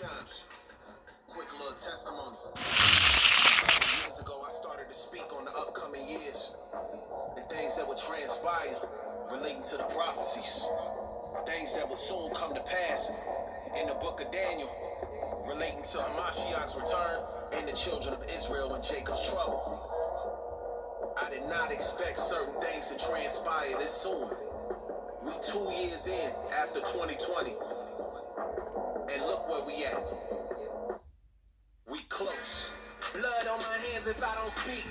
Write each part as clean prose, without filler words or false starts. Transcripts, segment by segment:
times. Quick little testimony. Years ago, I started to speak on the upcoming years and things that would transpire relating to the prophecies. Things that will soon come to pass in the book of Daniel relating to Hamashiach's return and the children of Israel in Jacob's trouble. I did not expect certain things to transpire this soon. We 2 years in after 2020, and look where we at. We close. Blood on my hands if I don't speak.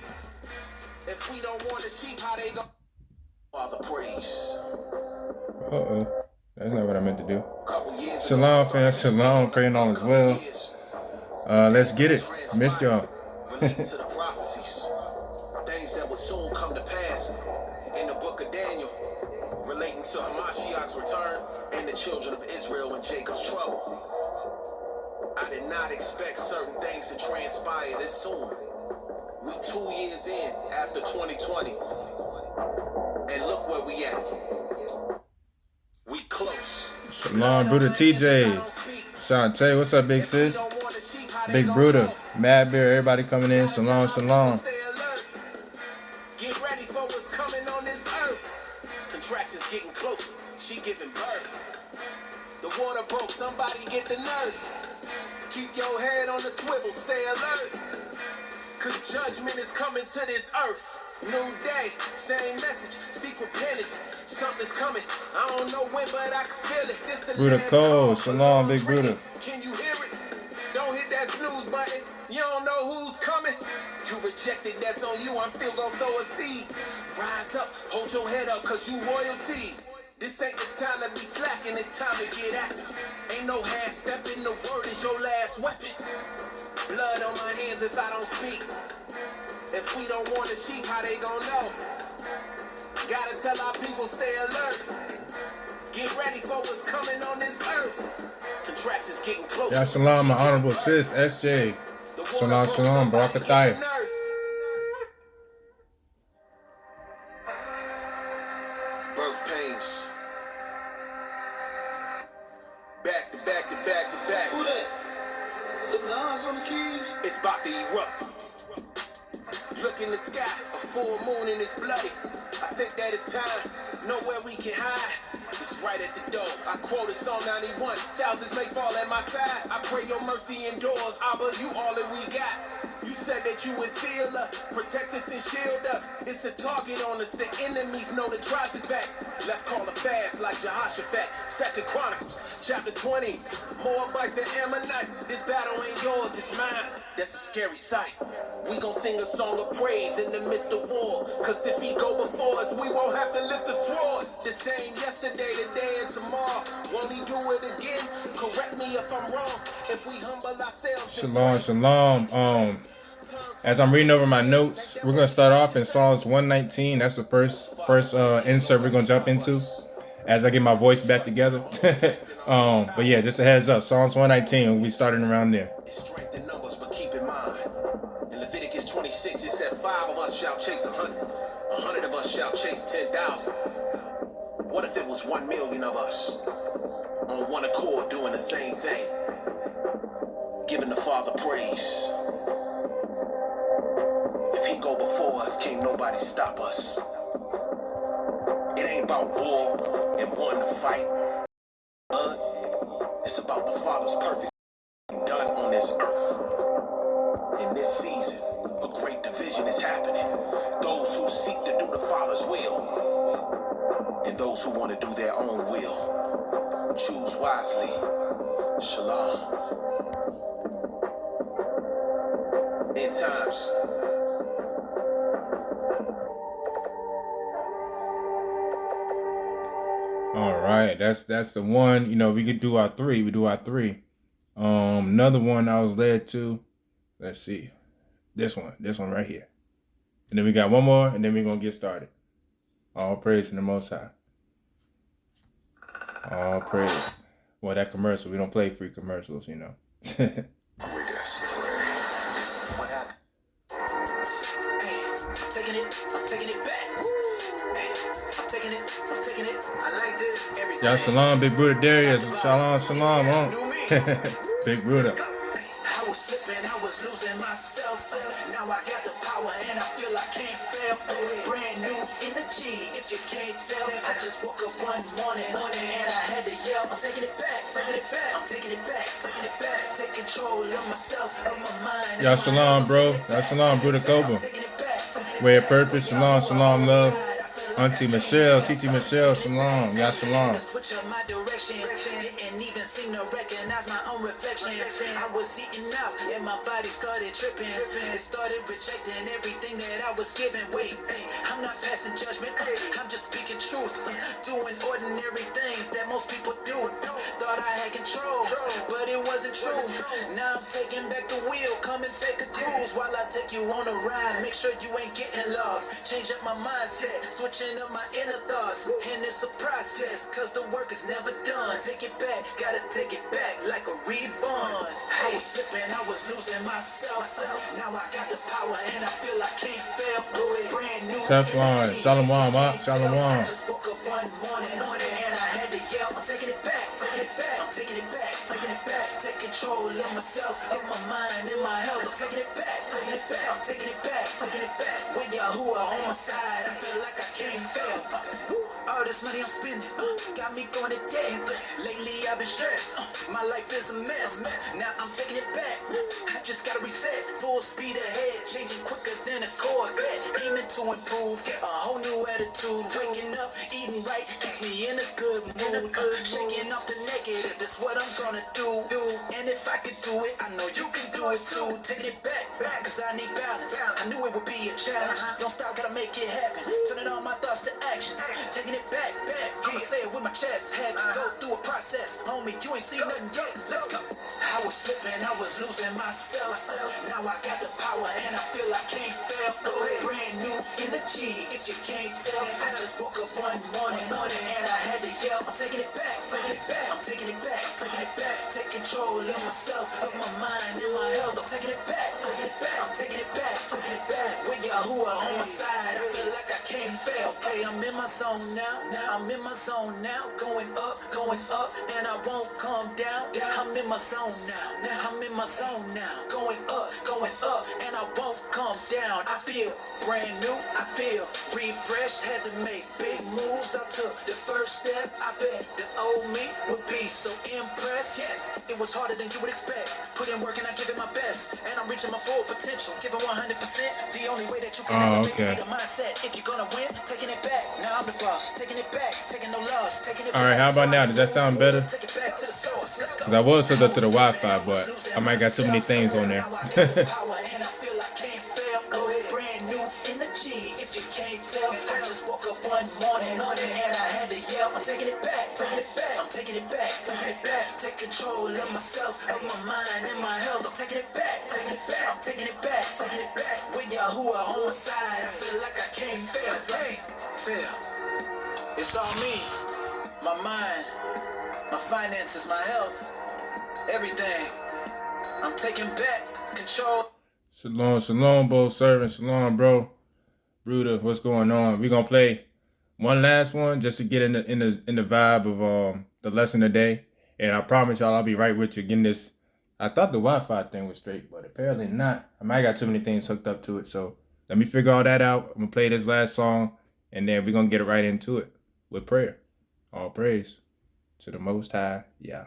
If we don't want the sheep, how they go? Father praise. That's not what I meant to do. Shalom, fam. Shalom. Praying all is well. Let's get it. Missed y'all. Relating to the prophecies. Things that will soon come to pass in the book of Daniel relating to Hamashiach's return and the children of Israel in Jacob's trouble. I did not expect certain things to transpire this soon. We 2 years in after 2020, and look where we at. We close. Shalom, Bruder TJ. Shantae, what's up, big sis? Big Bruder, Mad Bear, everybody coming in. Shalom, shalom. Get ready for what's coming on this earth. Contraction's getting closer. She giving birth. The water broke. Somebody get the nurse. Keep your head on the swivel. Stay alert. Cause judgment is coming to this earth. New day, same message, secret penance. Something's coming. I don't know when, but I can feel it. This the Bruder Cole, shalom, big Bruder. Can you hear it? Don't hit that snooze button. You don't know who's coming. You rejected, that's on you. I'm still gonna sow a seed. Rise up, hold your head up, cause you royalty. This ain't the time to be slacking, it's time to get active. Ain't no half stepping, the word is your last weapon. Blood on my hands if I don't speak. If we don't want the sheep, how they gon' know? Gotta tell our people stay alert. Get ready for what's coming on this earth. Contractions getting close. Yeah, shalom, my honorable sis, SJ. Shalom, shalom, Barakataya. Birth pains. Back to back to back to back. Who that? The lines on the keys. It's about to erupt. Look in the sky, a full moon and it's bloody. I think that it's time. Nowhere we can hide. It's right at the door. I quoted Psalm 91. Thousands may fall at my side. I pray your mercy endures. Abba, you all that we got. You said that you would seal us, protect us and shield us. It's a target on us. The enemies know the tribe is back. Let's call a fast like Jehoshaphat. 2 Chronicles, chapter 20. Moabites and Ammonites. This battle ain't yours, it's mine. That's a scary sight. We gon' sing a song of praise in the midst of war. Cause if he go before us, we won't have to lift the sword. The same yesterday, today, and tomorrow. Won't he do it again? Correct me if I'm wrong. If we humble ourselves. Shalom, shalom. As I'm reading over my notes, we're gonna start off in Psalms 119. That's the first insert we're gonna jump into as I get my voice back together. But yeah, just a heads up. Psalms 119. We'll be starting around there. Strength in numbers, but keep in mind. In Leviticus 26, it said 5 of us shall chase 100. 100 of us shall chase 10,000. What if it was 1 million of us on one accord doing the same thing? Giving the Father praise. If he go before us, can't nobody stop us. It ain't about war and wanting to fight. It's about the Father's perfect done on this earth. In this season, a great division is happening. Those who seek to do the Father's will, and those who want to do their own will. Choose wisely. Shalom. In times. All right, that's the one. You know, we could do our three. We do our three. Another one I was led to. Let's see, this one right here, and then we got one more, and then we're gonna get started. All praise to the Most High. All praise. Well, that commercial, we don't play free commercials, you know. What happened? I'm taking it back. I'm taking it. I like this. Y'all shalom, big brother Darius. Shalom, shalom. Big Ruda. I was slipping, I was losing myself. Now I got the power and I feel I can't fail. Brand new energy, if you can't tell. I just woke up one morning and I had to yell. I'm taking it back, taking it back. I'm taking it back, taking it back. Take control of myself, of my mind. Y'all shalom, bro. Y'all shalom, Buddha Koba. Way of purpose, shalom, shalom, love. Auntie Michelle, Titi Michelle, shalom. Y'all shalom. Switch up my direction. Didn't even seem to recognize my own reflection. I was eating out and my body started tripping. It started rejecting everything that I was given. Wait, I'm not passing judgment. I'm just speaking truth. Doing ordinary things that most people do. Thought I had control, but it wasn't true. Now I'm taking back the wheel. Come and take a cruise while I take you on a ride. Make sure you ain't getting lost. Change up my mindset, switching up my inner thoughts. And it's a process, cause the work is never done. Take it back, gotta take it back like a refund. I was slipping, I was losing myself. Now I got the power and I feel I can't fail. Brand new. Teflon, shalom, shalom. I just woke up one morning and I had to yell. I'm taking it back, taking it back. I'm taking it back, taking it back. Take control of myself, of my mind and my health. I'm taking it back, taking it back. I'm taking it back, taking it back. With y'all who are on my side, I feel like I can't fail. All this money I'm spending got me going to debt. Lately I've been stressed. My life is a mess. Now I'm taking it back. I just gotta reset. Full speed ahead, changing quicker than a Corvette. Aiming to improve, a whole new attitude. Waking up, eating right, keeps me in a good mood. Shaking off the negative, that's what I'm gonna do. And if I can do it, I know you can do it too. Taking it back, cause I need balance. I knew it would be a challenge. Don't stop, gotta make it happen. Turning all my thoughts to actions. Taking it back. I'ma say it with my chest. Had to go through a process. Homie, you ain't seen nothing yet. Let's go. I was slipping, I was losing myself. Now I got the power and I feel I can't fail. Brand new energy, if you can't tell. I just woke up one morning and I had to yell. I'm taking it back, taking it back. I'm taking it back, taking it back. Take control of myself, of my mind and my health. I'm taking it back, taking it back. I'm taking it back, taking it back. With y'all who are on my side, I feel like I can't fail. Hey, I'm in my zone now. I'm in my zone now. Going up, and I won't come down. I'm in my zone now. I'm in my zone now. Going up, and I won't come down. I feel brand new. I feel refreshed. Had to make big moves. I took the first step. I bet the old me would be so impressed. Yes, it was harder than you would expect. Put in work and I give it my best. And I'm reaching my full potential. Giving 100%. The only way that you can ever make the mindset. If you're gonna win, taking it back. Now I'm the boss. Taking it back. Taking no loss. Taking it back. Alright, how about now? Does that sound better? Cause I was hooked up to the Wi-Fi, but I might got too many things on there. I'm taking it back, taking it back. I'm taking it back, taking it back. Take control of myself, of my mind and my health. I'm taking it back, taking it back. I'm taking it back, taking it back. With y'all who are on my side, I feel like I can't fail. It's all me, my mind, my finances, my health, everything. I'm taking back control. Shalom, both servants. Shalom, bro. Ruda, what's going on? We gonna play one last one just to get in the vibe of the lesson today. And I promise y'all I'll be right with you getting this. I thought the Wi-Fi thing was straight, but apparently not. I might got too many things hooked up to it. So let me figure all that out. I'm gonna play this last song and then we're gonna get right into it with prayer. All praise to the Most High. Yeah.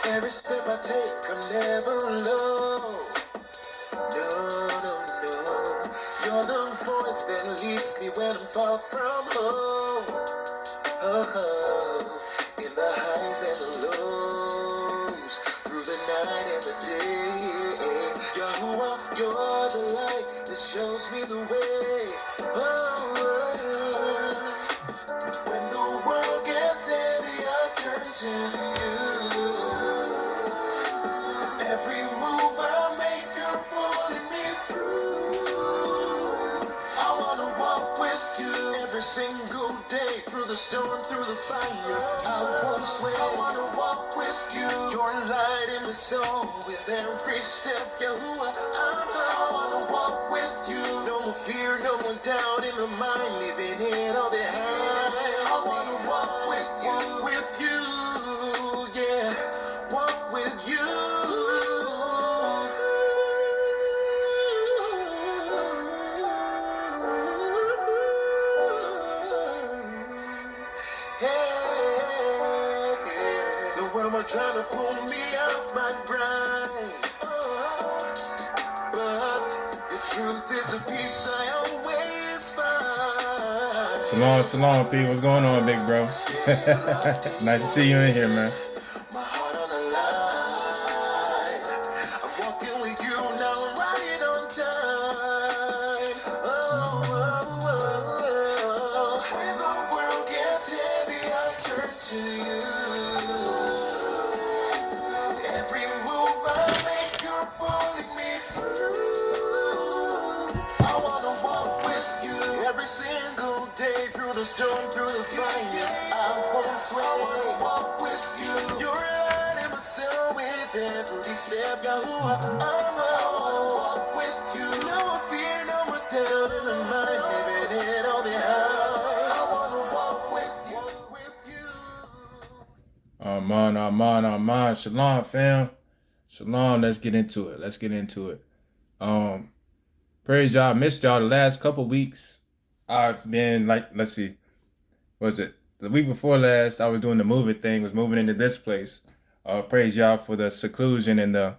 Every step I take, I'm never alone. No. You're the voice that leads me when I'm far from home. In the highs and the lows, through the night and the day. Yahuwah, you're the light that shows me the way. Every single day, through the storm, through the fire, I won't swear. I wanna walk with you. Your light in the soul, with every step, Yahuwah, I wanna walk with you. No more fear, no more doubt in the mind, leaving it all behind. I wanna walk with you, yeah, walk with you. The world was trying to pull me off my grind, but the truth is a peace I always find. Shalom, P. What's going on, big bro? Nice to see you in here, man. My heart on the line. I'm walking with you now, right on time. When the world gets heavy, I turn to you. Every move I make, you're pulling me through. I wanna walk with you every single day, through the storm, through the fire. I won't swear. I wanna walk with you. Your light in my soul, with every step, Yahuwah. I wanna walk with you. No more fear, no more doubt in the mind, leaving it all behind. I wanna walk with you, with you. Aman. Shalom, fam. Shalom. Let's get into it. Praise y'all. Missed y'all the last couple weeks. I've been let's see. Was it the week before last? I was doing the moving thing, was moving into this place. Praise y'all for the seclusion and the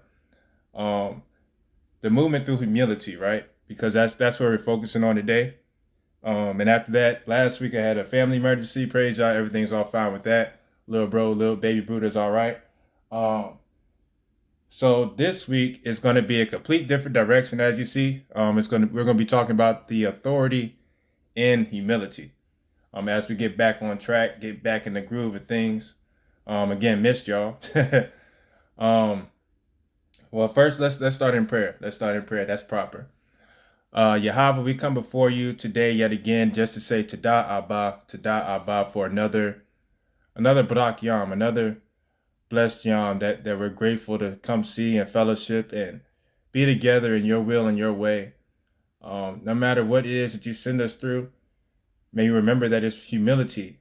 movement through humility, right? Because that's what we're focusing on today. And after that, last week I had a family emergency. Praise y'all, everything's all fine with that. Little baby Bruder's all right. So this week is going to be a complete different direction, as you see. We're going to be talking about the authority in humility. As we get back on track, get back in the groove of things. Again, missed y'all. Well, first let's start in prayer. That's proper. Yahweh, we come before you today yet again just to say Tada Abba for another Brak Yom, another blessed Yom that we're grateful to come see and fellowship and be together in your will and your way. No matter what it is that you send us through, may you remember that it's humility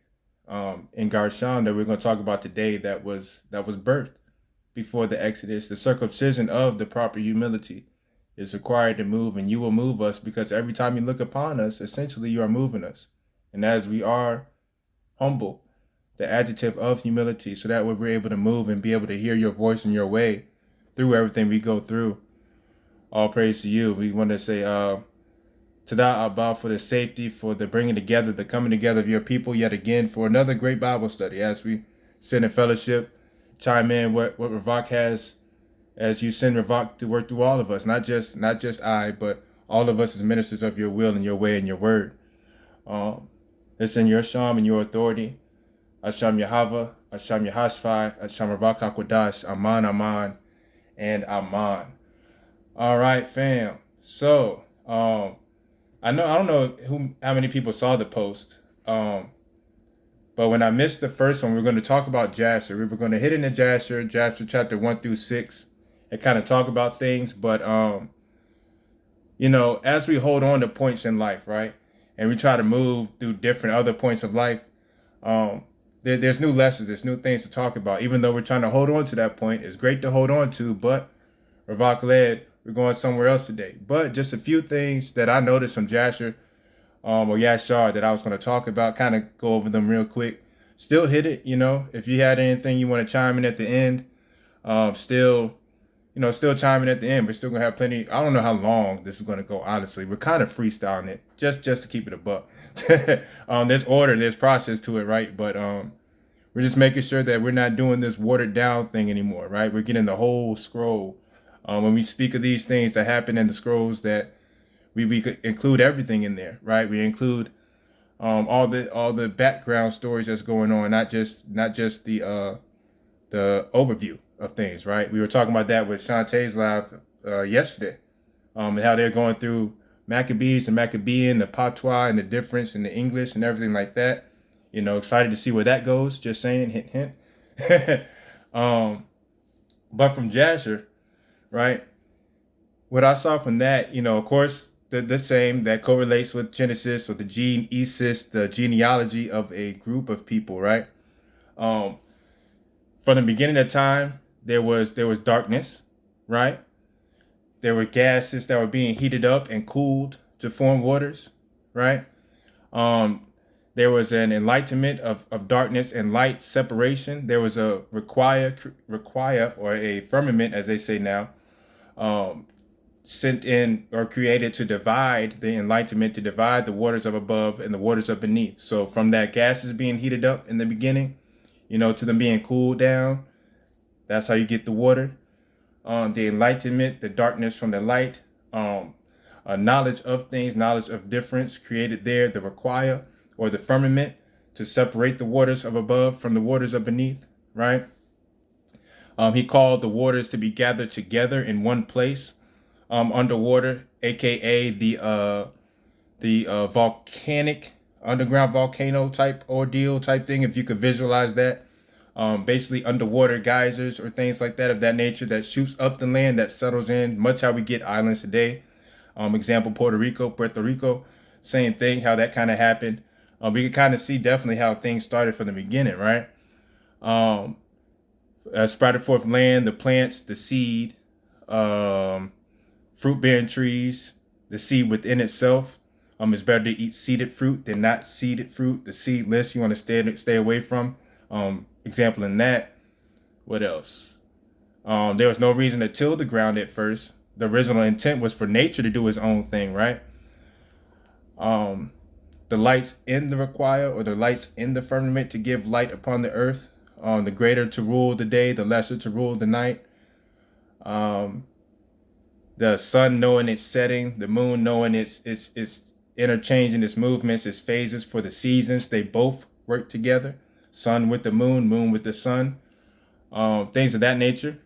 in Garshan that we're going to talk about today that was birthed before the Exodus. The circumcision of the proper humility is required to move, and you will move us because every time you look upon us, essentially you are moving us. And as we are humble, the adjective of humility, so that way we're able to move and be able to hear your voice and your way through everything we go through. All praise to you. We want to say Tada Abba for the safety, for the bringing together, the coming together of your people yet again for another great Bible study as we sit in fellowship, chime in what Ravak has as you send Ravak to work through all of us, not just I, but all of us as ministers of your will and your way and your word. It's in your sham and your authority. Asham Yahava, Asham Yahashphai, Asham Ravak HaKodash, Aman, and Aman. All right, fam. So, I don't know how many people saw the post, but when I missed the first one, we're going to talk about Jasher. We were going to hit into Jasher chapter 1-6, and kind of talk about things. But as we hold on to points in life, right, and we try to move through different other points of life, there's new lessons, there's new things to talk about. Even though we're trying to hold on to that point, it's great to hold on to, but Ravak led. We're going somewhere else today. But just a few things that I noticed from Jasher or Yashar that I was going to talk about, kind of go over them real quick. Still hit it, if you had anything you want to chime in at the end, still chime in at the end. We're still going to have plenty. I don't know how long this is going to go, honestly. We're kind of freestyling it, just to keep it a buck. There's order, there's process to it, right? But we're just making sure that we're not doing this watered down thing anymore, right? We're getting the whole scroll. When we speak of these things that happen in the scrolls, that we could include everything in there, right? We include all the background stories that's going on, not just the overview of things, right? We were talking about that with Shantae's live yesterday, and how they're going through Maccabees, the Maccabean, the patois, and the difference in the English and everything like that. You know, excited to see where that goes. Just saying, hint, hint. But from Jasher, right? What I saw from that, you know, of course, the same that correlates with Genesis or the genesis, the genealogy of a group of people, right? From the beginning of time, there was darkness, right? There were gases that were being heated up and cooled to form waters, right? There was an enlightenment of darkness and light separation. There was a require or a firmament, as they say now, sent in or created to divide the enlightenment, to divide the waters of above and the waters of beneath. So from that gases being heated up in the beginning, you know, to them being cooled down, that's how you get the water. The enlightenment, the darkness from the light, a knowledge of things, knowledge of difference created there, the require or the firmament to separate the waters of above from the waters of beneath, right? He called the waters to be gathered together in one place, underwater, aka the volcanic underground volcano type ordeal type thing, if you could visualize that. Basically underwater geysers or things like that of that nature that shoots up the land, that settles in, much how we get islands today. Example, Puerto Rico, same thing, how that kind of happened. We can kind of see definitely how things started from the beginning, right? Sprouted forth land, the plants, the seed, fruit-bearing trees, the seed within itself. It's better to eat seeded fruit than not seeded fruit. The seedless you want to stay away from. Example in that. What else? There was no reason to till the ground at first. The original intent was for nature to do its own thing, right? The lights in the require or the lights in the firmament to give light upon the earth. The greater to rule the day, the lesser to rule the night. The sun knowing its setting, the moon knowing its interchanging its movements, its phases for the seasons. They both work together. Sun with the moon, moon with the sun. Things of that nature,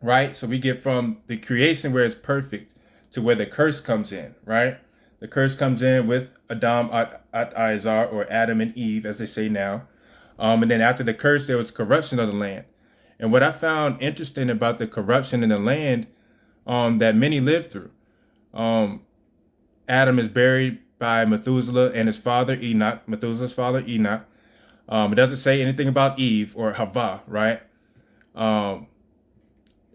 right? So we get from the creation where it's perfect to where the curse comes in, right? The curse comes in with Adam at Izar, or Adam and Eve, as they say now. And then after the curse, there was corruption of the land. And what I found interesting about the corruption in the land that many lived through. Adam is buried by Methuselah and his father Enoch, Methuselah's father Enoch. It doesn't say anything about Eve or Hava, right?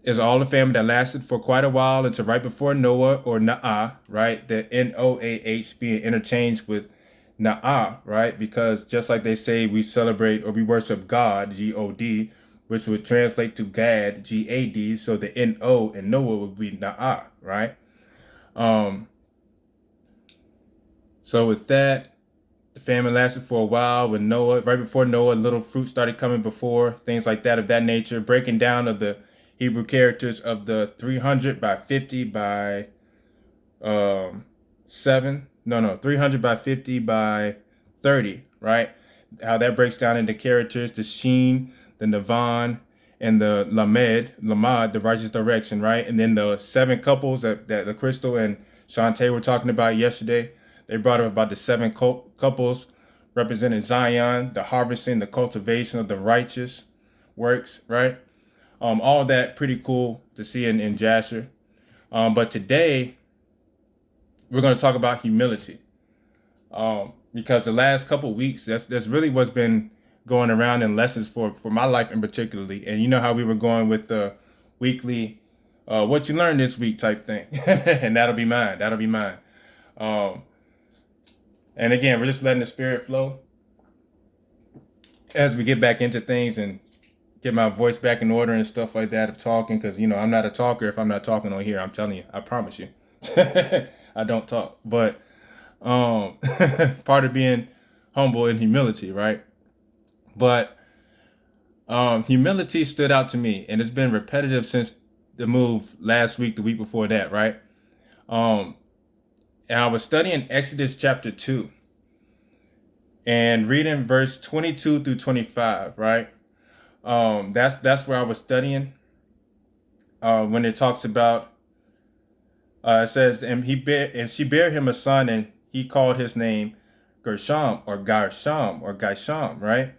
It's all the family that lasted for quite a while until right before Noah or Na'ah, right? The Noah being interchanged with Na'ah, right? Because just like they say, we celebrate or we worship God, God, which would translate to Gad, Gad. So the No in Noah would be Na'ah, right? So with that, the famine lasted for a while with Noah. Right before Noah, little fruit started coming before, things like that of that nature. Breaking down of the Hebrew characters of the 300 by 50 by 300 by 50 by 30, right? How that breaks down into characters, the Sheen, the Navan, and the Lamad, the righteous direction, right? And then the 7 couples that the Crystal and Shantae were talking about yesterday. They brought up about the 7 couples representing Zion, the harvesting, the cultivation of the righteous works, right? All that pretty cool to see in Jasher. But today, we're going to talk about humility. Because the last couple weeks, that's really what's been going around in lessons for my life in particularly. And you know how we were going with the weekly, what you learned this week type thing. And that'll be mine. And again, we're just letting the spirit flow as we get back into things and get my voice back in order and stuff like that of talking. Because, you know, I'm not a talker if I'm not talking on here. I'm telling you, I promise you. I don't talk. But part of being humble and humility, right? But humility stood out to me. And it's been repetitive since the move last week, the week before that, right? And I was studying Exodus chapter 2 and reading verse 22 through 25, right? That's where I was studying when it talks about It says, and she bare him a son, and he called his name Gershom, right?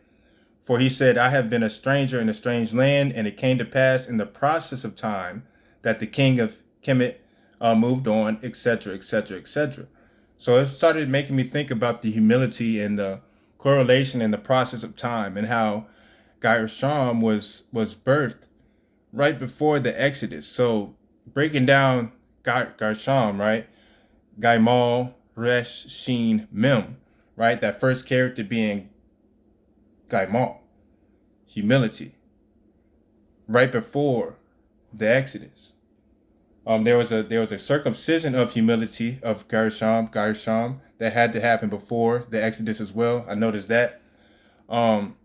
For he said, I have been a stranger in a strange land, and it came to pass in the process of time that the king of Kemet moved on, etc., etc., etc. So it started making me think about the humility and the correlation in the process of time, and how Gershom was birthed right before the Exodus. So breaking down Gershom, right? Gaimal, Resh, Sheen, Mem, right? That first character being Gaimal, humility, right before the Exodus. There was a circumcision of humility of Gershom that had to happen before the Exodus as well. I noticed that. Um,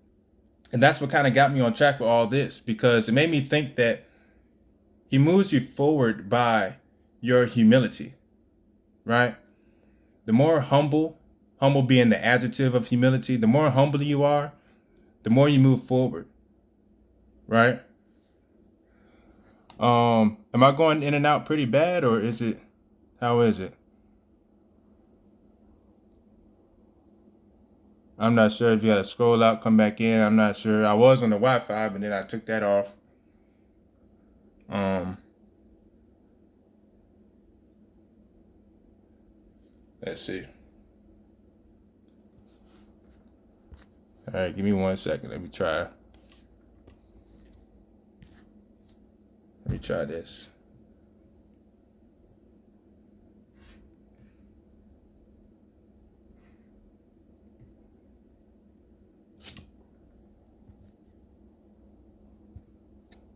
and that's what kind of got me on track with all this, because it made me think that he moves you forward by your humility, right? The more humble being the adjective of humility, the more humble you are, the more you move forward, right? Am I going in and out pretty bad, or is it, how is it? I'm not sure if you got to scroll out, come back in. I'm not sure. I was on the Wi-Fi, but then I took that off. Um, let's see. All right, give me 1 second. Let me try this.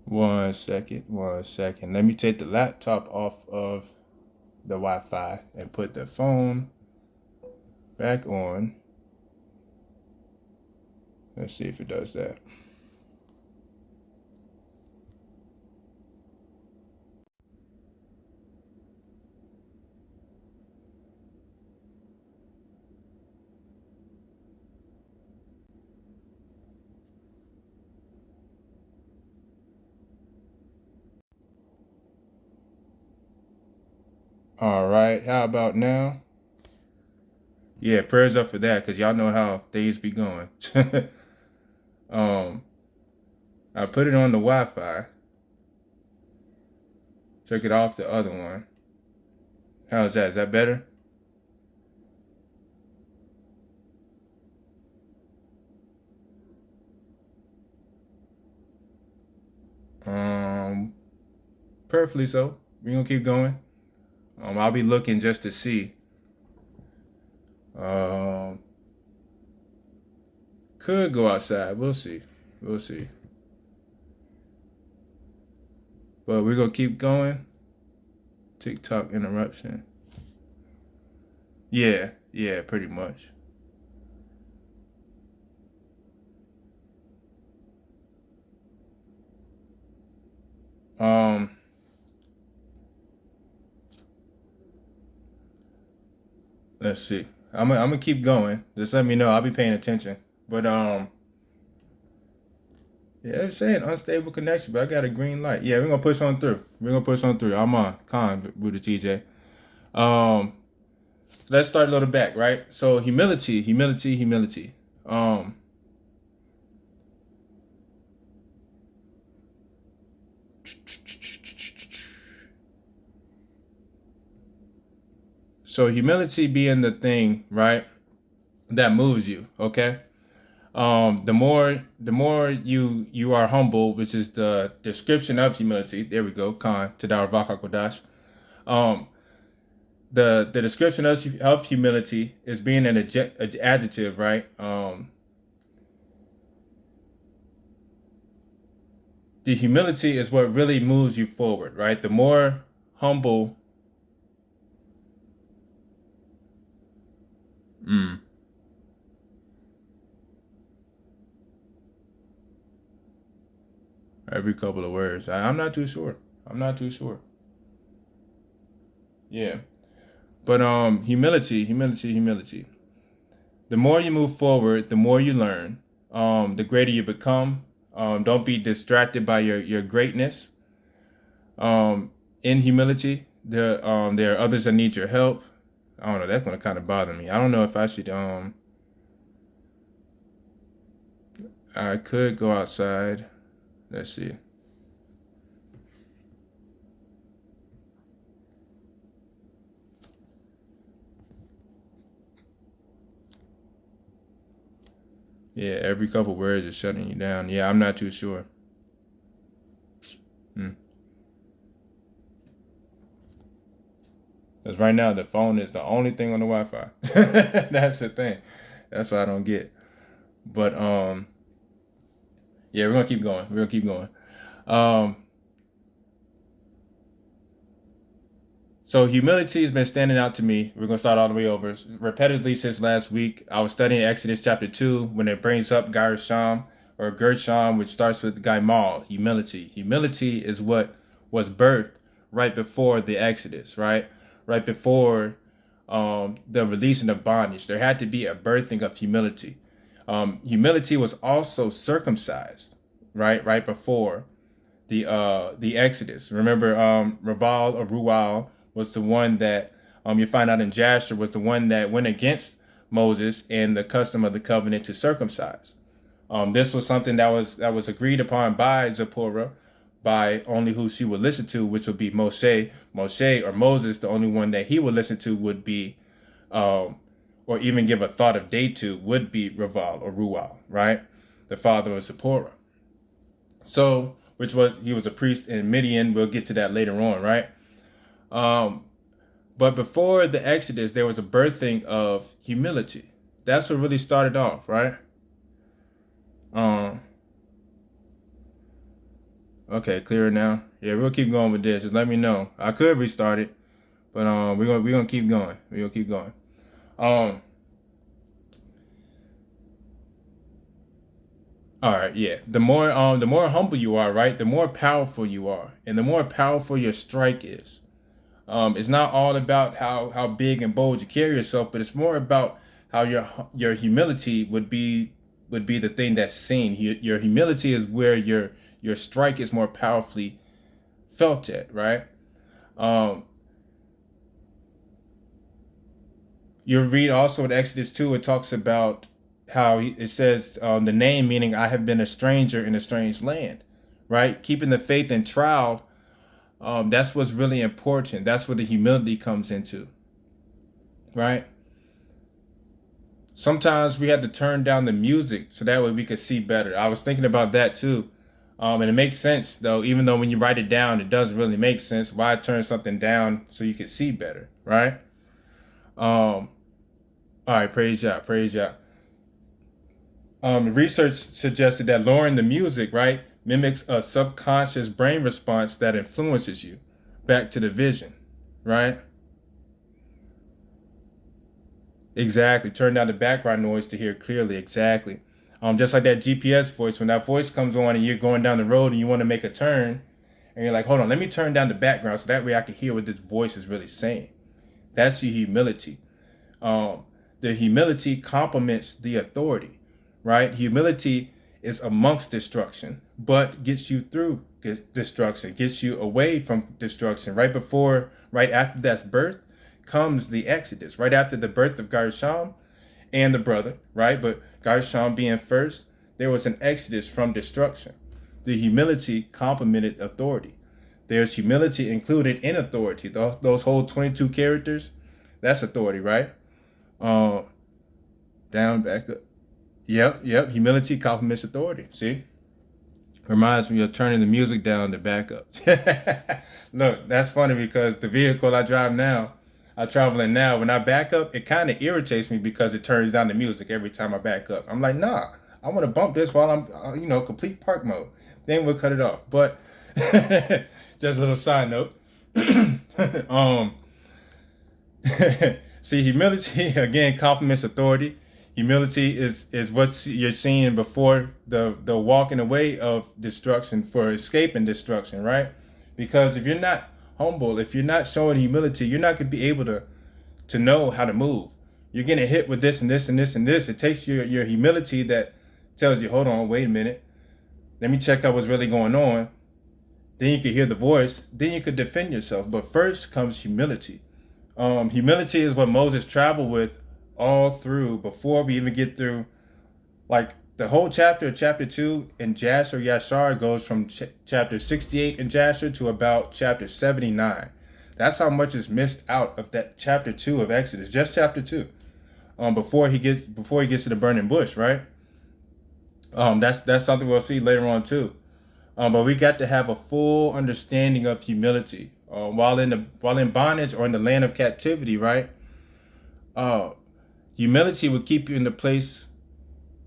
One second. Let me take the laptop off of the Wi-Fi and put the phone back on. Let's see if it does that. All right, how about now? Yeah, prayers up for that, because y'all know how things be going. um, I put it on the Wi-Fi. Took it off the other one. How's that? Is that better? Um, Perfectly so. We're gonna keep going. I'll be looking just to see. Um, could go outside. We'll see. We'll see. But we're gonna keep going. TikTok interruption. Yeah, pretty much. Um, let's see. I'm gonna keep going. Just let me know. I'll be paying attention. But yeah, it's saying unstable connection, but I got a green light. Yeah, we're gonna push on through. We're gonna push on through. I'm on con with the TJ. Um, let's start a little back, right? So humility. Um, so humility being the thing, right, that moves you. Okay. The more you are humble, which is the description of humility. There we go. Khan Tadar Vakakodash. Um, the description of humility is being an adjective, right? The humility is what really moves you forward, right? The more humble. Mm, every couple of words. I'm not too sure. I'm not too sure. Yeah. But humility. The more you move forward, the more you learn. The greater you become. Don't be distracted by your greatness. In humility, there are others that need your help. I don't know. That's gonna kind of bother me. I don't know if I should. I could go outside. Let's see. Yeah, every couple words is shutting you down. Yeah, I'm not too sure. Because right now the phone is the only thing on the Wi-Fi. That's the thing. That's what I don't get. But yeah, we're gonna keep going. We're gonna keep going. Um, so humility has been standing out to me. We're gonna start all the way over. Repetitively since last week, I was studying Exodus chapter 2 when it brings up Gershom or Gershom, which starts with Gaimal, humility. Humility is what was birthed right before the Exodus, right? Right before the releasing of bondage. There had to be a birthing of humility. Humility was also circumcised, right? Right before the Exodus. Remember, Raval or Rual was the one that you find out in Jasher was the one that went against Moses and the custom of the covenant to circumcise. This was something that was agreed upon by Zipporah, by only who she would listen to, which would be Moshe. Moshe or Moses, the only one that he would listen to would be, or even give a thought of day to, would be Raval or Rual, right? The father of Zipporah. So, he was a priest in Midian. We'll get to that later on, right? But before the Exodus, there was a birthing of humility. That's what really started off, right? Okay, clearer now. Yeah, we'll keep going with this. Just let me know. I could restart it, but we're gonna keep going. We're gonna keep going. All right, yeah. The more humble you are, right, the more powerful you are, and the more powerful your strike is. It's not all about how big and bold you carry yourself, but it's more about how your humility would be the thing that's seen. Your humility is where your strike is more powerfully felt at, right? You read also in Exodus 2, it talks about how it says the name, meaning I have been a stranger in a strange land, right? Keeping the faith in trial, that's what's really important. That's where the humility comes into, right? Sometimes we had to turn down the music so that way we could see better. I was thinking about that too. And it makes sense though, even though when you write it down, it doesn't really make sense. Why turn something down so you can see better, right? All right, praise Yah, praise Yah. The research suggested that lowering the music, right, mimics a subconscious brain response that influences you back to the vision, right? Exactly. Turn down the background noise to hear clearly. Exactly. Just like that GPS voice, when that voice comes on and you're going down the road and you want to make a turn, and you're like, hold on, let me turn down the background so that way I can hear what this voice is really saying. That's your humility. The humility complements the authority, right? Humility is amongst destruction, but gets you through destruction, gets you away from destruction. Right after that's birth comes the Exodus. Right after the birth of Gershom and the brother, right? But Gershom being first, there was an exodus from destruction. The humility complemented authority. There's humility included in authority. Those whole 22 characters, that's authority, right? Down, back up. Yep. Humility complements authority. See? Reminds me of turning the music down to back up. Look, that's funny because the vehicle I drive now, I travel in now, when I back up, it kind of irritates me because it turns down the music every time I back up. I'm like, nah, I want to bump this while I'm, complete park mode. Then we'll cut it off. But just a little side note. See, humility, again, complements authority. Humility is what you're seeing before the walking away of destruction for escaping destruction, right? Because if you're not humble, if you're not showing humility, you're not going to be able to know how to move. You're getting hit with this and this and this and this. It takes your humility that tells you, hold on, wait a minute. Let me check out what's really going on. Then you could hear the voice. Then you could defend yourself. But first comes humility. Humility is what Moses traveled with all through before we even get through. Like the whole chapter 2 in Jasher Yashar goes from chapter 68 in Jasher to about chapter 79. That's how much is missed out of that chapter 2 of Exodus, just chapter 2. Before he gets to the burning bush, right? That's something we'll see later on too. But we got to have a full understanding of humility while in bondage or in the land of captivity, right? Humility will keep you in the place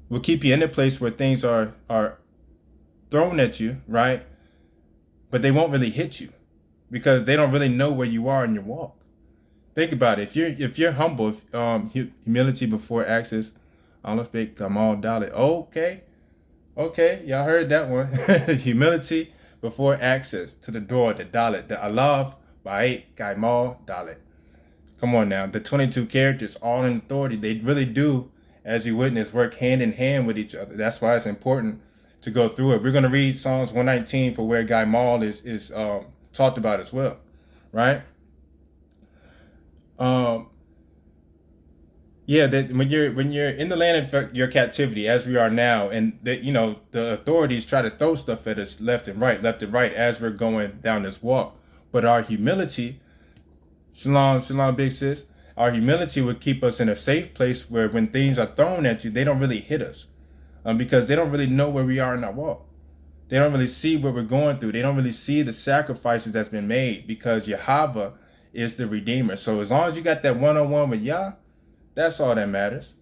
where things are thrown at you, right? But they won't really hit you because they don't really know where you are in your walk. Think about it. If you're humble, humility before access, Allah speak Kamal Dalit. Okay, y'all heard that one. Humility before access to the door, the Dalit, the Allah Ba'ait Kamal Dalit. Come on now, the 22 characters, all in authority, they really do, as you witness, work hand in hand with each other. That's why it's important to go through it. We're going to read Psalms 119 for where Guy Maul is talked about as well, right? That when you're in the land of your captivity, as we are now, and that the authorities try to throw stuff at us left and right as we're going down this walk, but our humility, shalom, big sis, our humility would keep us in a safe place where when things are thrown at you, they don't really hit us, because they don't really know where we are in our walk. They don't really see what we're going through. They don't really see the sacrifices that's been made because Yahweh is the Redeemer. So as long as you got that one-on-one with Yah, that's all that matters.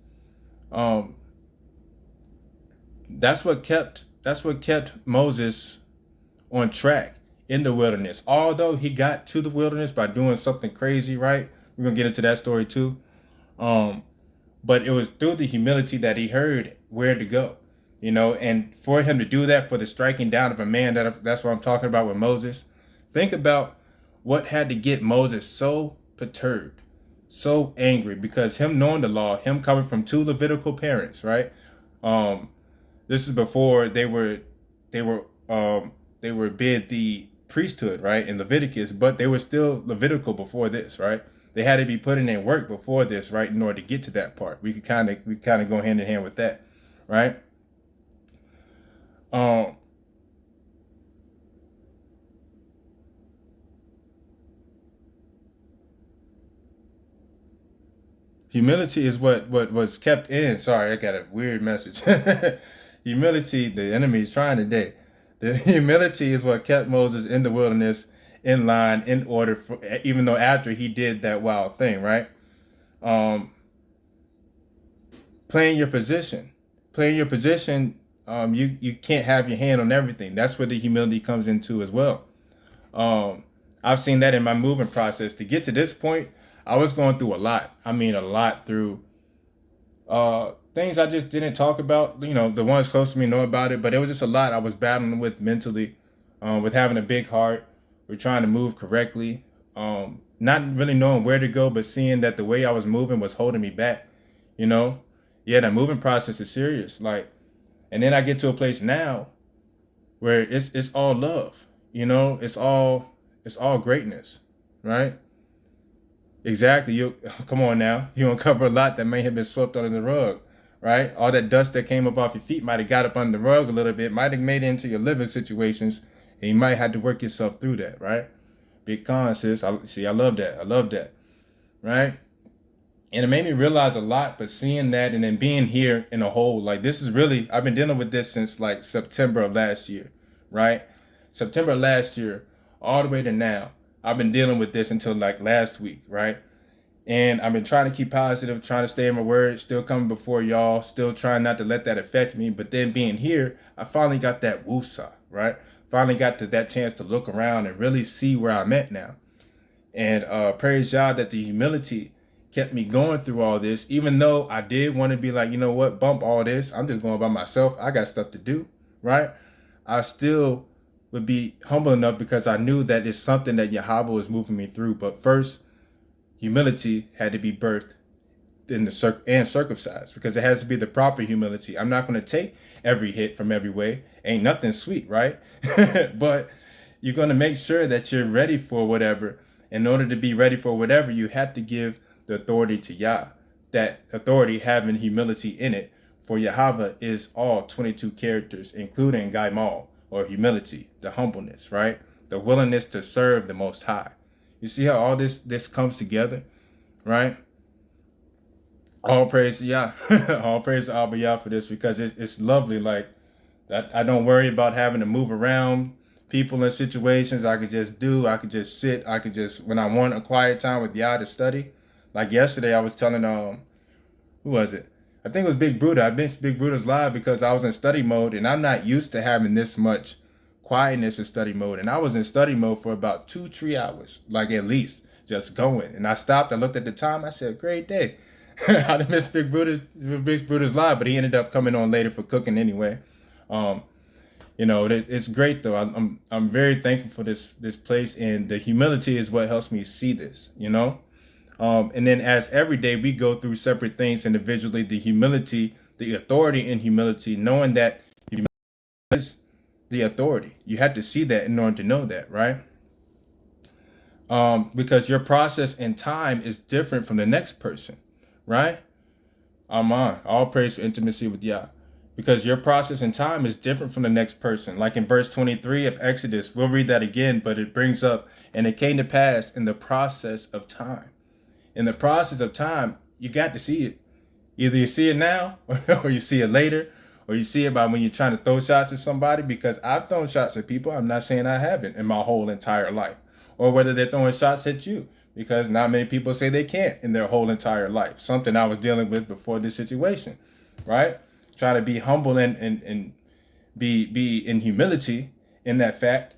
That's what kept Moses on track in the wilderness. Although he got to the wilderness by doing something crazy, right? We're gonna get into that story too. But it was through the humility that he heard where to go, and for him to do that, for the striking down of a man, that's what I'm talking about with Moses. Think about what had to get Moses so perturbed, so angry, because him knowing the law, him coming from 2 Levitical parents, right? This is before they were bid the priesthood, right, in Leviticus, but they were still Levitical before this, right? They had to be putting in work before this, right, in order to get to that part. We kind of go hand in hand with that, right? Humility is what was kept in. Sorry, I got a weird message. Humility, the enemy is trying today. The humility is what kept Moses in the wilderness, in line, in order, for, even though after he did that wild thing, right? Playing your position. You can't have your hand on everything. That's where the humility comes into as well. I've seen that in my moving process. To get to this point, I was going through a lot. I mean, a lot through things I just didn't talk about. The ones close to me know about it, but it was just a lot I was battling with mentally, with having a big heart. We're trying to move correctly, not really knowing where to go, but seeing that the way I was moving was holding me back. That moving process is serious. And then I get to a place now where it's all love. It's all greatness, right? Exactly. Come on now. You uncover a lot that may have been swept under the rug, right? All that dust that came up off your feet might have got up under the rug a little bit, might have made it into your living situations, and you might have to work yourself through that, right? Big con, sis. I love that, right? And it made me realize a lot, but seeing that and then being here in a whole, this is really, I've been dealing with this since September of last year, right? September of last year, all the way to now. I've been dealing with this until last week, right? And I've been trying to keep positive, trying to stay in my word, still coming before y'all, still trying not to let that affect me. But then being here, I finally got that woosah, right? Finally got to that chance to look around and really see where I'm at now. And praise God that the humility kept me going through all this, even though I did want to be bump all this. I'm just going by myself. I got stuff to do, right? I still would be humble enough because I knew that it's something that Yahweh was moving me through. But first, humility had to be birthed in and circumcised, because it has to be the proper humility. I'm not going to take every hit from every way. Ain't nothing sweet, right? But You're going to make sure that you're ready for whatever. In order to be ready for whatever, you have to give the authority to Yah. That authority having humility in it. For Yahweh is all 22 characters, including Gaimal, or humility, the humbleness, right? The willingness to serve the Most High. You see how all this comes together, right? All praise to Yah. All praise to Abba Yah for this, because it's lovely. Like, that I don't worry about having to move around people in situations. I could just sit. I could just, when I want a quiet time with Yah to study. Like yesterday, I was telling, who was it? I think it was Big Bruda. I missed Big Bruda's live because I was in study mode, and I'm not used to having this much quietness in study mode. And I was in study mode for about 2-3 hours, like at least, just going. And I stopped. I looked at the time. I said, "Great day." I didn't miss Big Bruda's live, but he ended up coming on later for cooking anyway. It's great though. I'm very thankful for this place, and the humility is what helps me see this. And then as every day we go through separate things individually, the humility, the authority in humility, knowing that humility is the authority. You have to see that in order to know that, right? Because your process in time is different from the next person, right? Amen. All praise for intimacy with Yah. Because your process in time is different from the next person. Like in verse 23 of Exodus, we'll read that again, but it brings up, and it came to pass in the process of time. In the process of time, you got to see it. Either you see it now, or you see it later, or you see it by when you're trying to throw shots at somebody, because I've thrown shots at people. I'm not saying I haven't in my whole entire life. Or whether they're throwing shots at you, because not many people say they can't in their whole entire life. Something I was dealing with before this situation, right? Try to be humble and be in humility in that fact,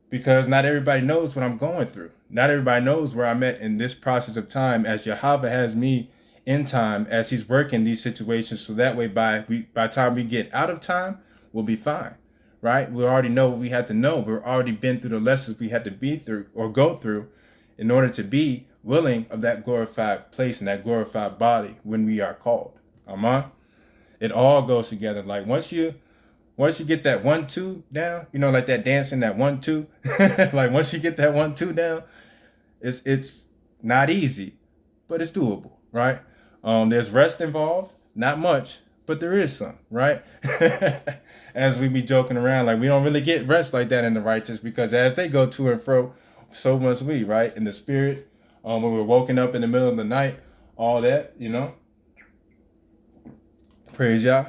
because not everybody knows what I'm going through. Not everybody knows where I'm at in this process of time, as Yahweh has me in time, as he's working these situations. So that way, by the time we get out of time, we'll be fine, right? We already know what we had to know. We've already been through the lessons we had to be through or go through in order to be willing of that glorified place and that glorified body when we are called. Amen. It all goes together. Like once you get that 1-2 down, like that dancing, that 1-2, like once you get that 1-2 down, it's not easy, but it's doable, right? There's rest involved, not much, but there is some, right? As we be joking around, like we don't really get rest like that in the righteous, because as they go to and fro, so must we, right? In the spirit, when we're woken up in the middle of the night, all that, Praise Yah.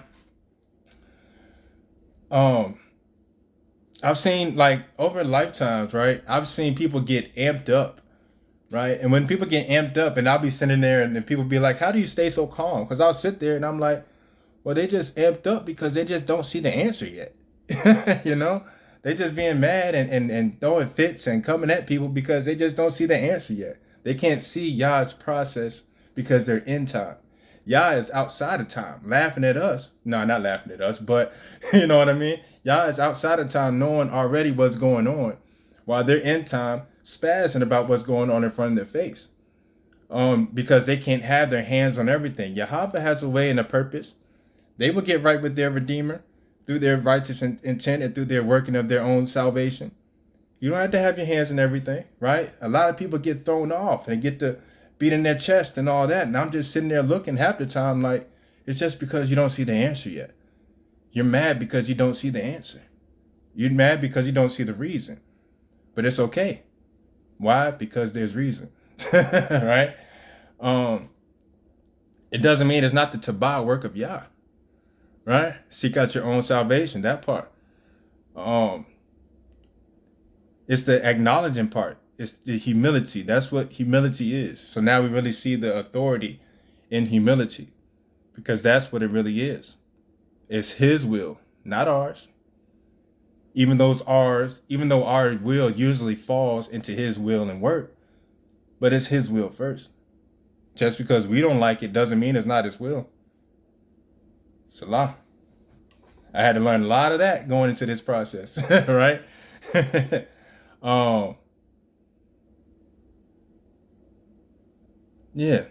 I've seen, like, over lifetimes, right? I've seen people get amped up, right? And when people get amped up, and I'll be sitting there and then people be like, "How do you stay so calm?" Because I'll sit there and I'm like, well, they just amped up because they just don't see the answer yet. They just being mad and throwing fits and coming at people because they just don't see the answer yet. They can't see Yah's process because they're in time. Yah is outside of time, laughing at us. No, not laughing at us, but you know what I mean? Yah is outside of time, knowing already what's going on, while they're in time, spazzing about what's going on in front of their face. Because they can't have their hands on everything. Yahweh has a way and a purpose. They will get right with their Redeemer through their righteous intent and through their working of their own salvation. You don't have to have your hands in everything, right? A lot of people get thrown off and get to beating their chest and all that. And I'm just sitting there looking half the time like, it's just because you don't see the answer yet. You're mad because you don't see the answer. You're mad because you don't see the reason. But it's okay. Why? Because there's reason. Right? It doesn't mean it's not the Tabah work of Yah. Right? Seek out your own salvation, that part. It's the acknowledging part. It's the humility. That's what humility is. So now we really see the authority in humility, because that's what it really is. It's his will, not ours. Even though our will usually falls into his will and work, but it's his will first. Just because we don't like it doesn't mean it's not his will. Salah. I had to learn a lot of that going into this process, right? Yeah.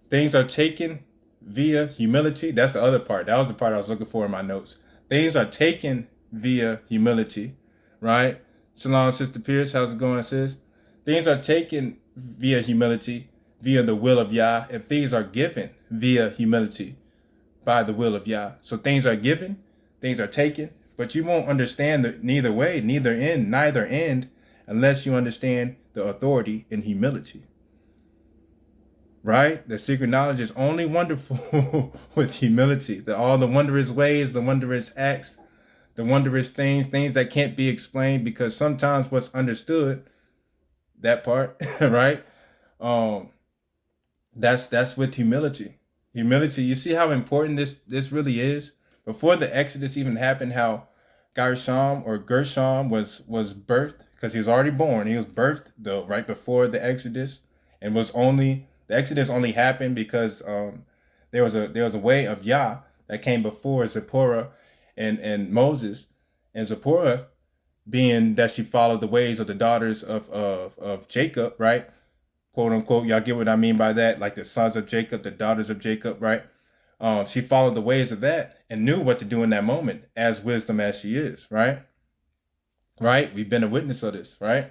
Things are taken via humility. That's the other part. That was the part I was looking for in my notes. Things are taken via humility, right? Shalom, Sister Pierce. How's it going, sis? Things are taken via humility, via the will of Yah, and things are given via humility by the will of Yah. So things are given, things are taken, but you won't understand neither way, neither end, unless you understand the authority in humility. Right? The secret knowledge is only wonderful with humility. All the wondrous ways, the wondrous acts, the wondrous things that can't be explained, because sometimes what's understood, that part, right? That's with humility. Humility, you see how important this really is? Before the Exodus even happened, how Gershom was birthed, because he was already born. He was birthed though right before the Exodus, and the Exodus only happened because there was a way of Yah that came before Zipporah and Moses, and Zipporah, being that she followed the ways of the daughters of Jacob, right? Quote unquote, y'all get what I mean by that? Like the sons of Jacob, the daughters of Jacob, right? She followed the ways of that and knew what to do in that moment, as wisdom as she is, right? Right? We've been a witness of this, right?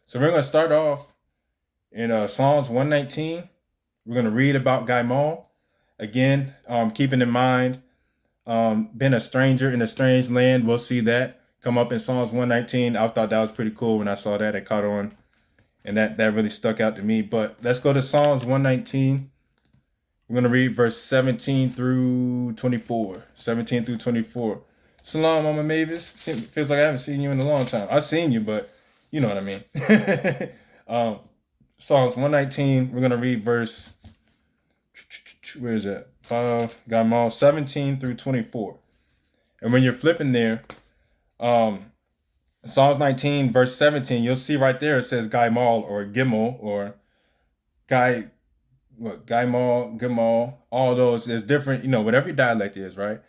So we're going to start off in Psalms 119. We're going to read about Gaimal. Again, keeping in mind, been a stranger in a strange land. We'll see that come up in Psalms 119. I thought that was pretty cool when I saw that. It caught on. And that really stuck out to me. But let's go to Psalms 119. We're going to read verse 17 through 24. 17 through 24. Shalom, Mama Mavis. Feels like I haven't seen you in a long time. I've seen you, but you know what I mean. Psalms 119. We're going to read verse... Where is that? Gaimal 17 through 24. And when you're flipping there... Psalms 19, verse 17, you'll see right there it says Gaimal or Gimel or Gaimal, Gimal, all those. There's different, whatever your dialect is, right?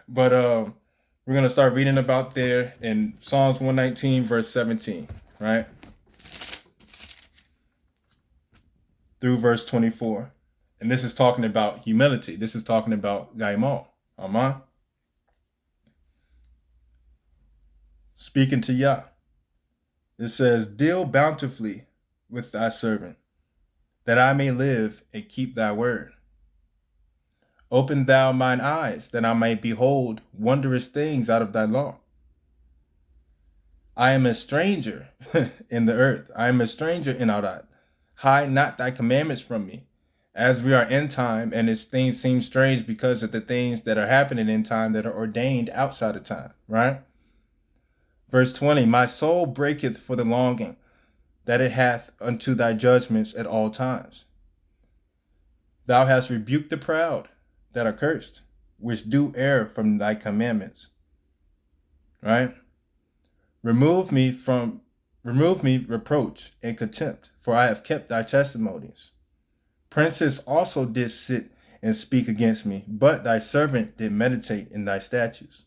But we're going to start reading about there in Psalms 119, verse 17, right? Through verse 24. And this is talking about humility. This is talking about Gaimal. Amen. Speaking to Yah, it says, deal bountifully with thy servant, that I may live and keep thy word. Open thou mine eyes, that I may behold wondrous things out of thy law. I am a stranger in the earth. I am a stranger in Arad. Hide not thy commandments from me, as we are in time, and its things seem strange because of the things that are happening in time that are ordained outside of time, right? Verse 20, my soul breaketh for the longing that it hath unto thy judgments at all times. Thou hast rebuked the proud that are cursed, which do err from thy commandments. Right? Remove me reproach and contempt, for I have kept thy testimonies. Princes also did sit and speak against me, but thy servant did meditate in thy statutes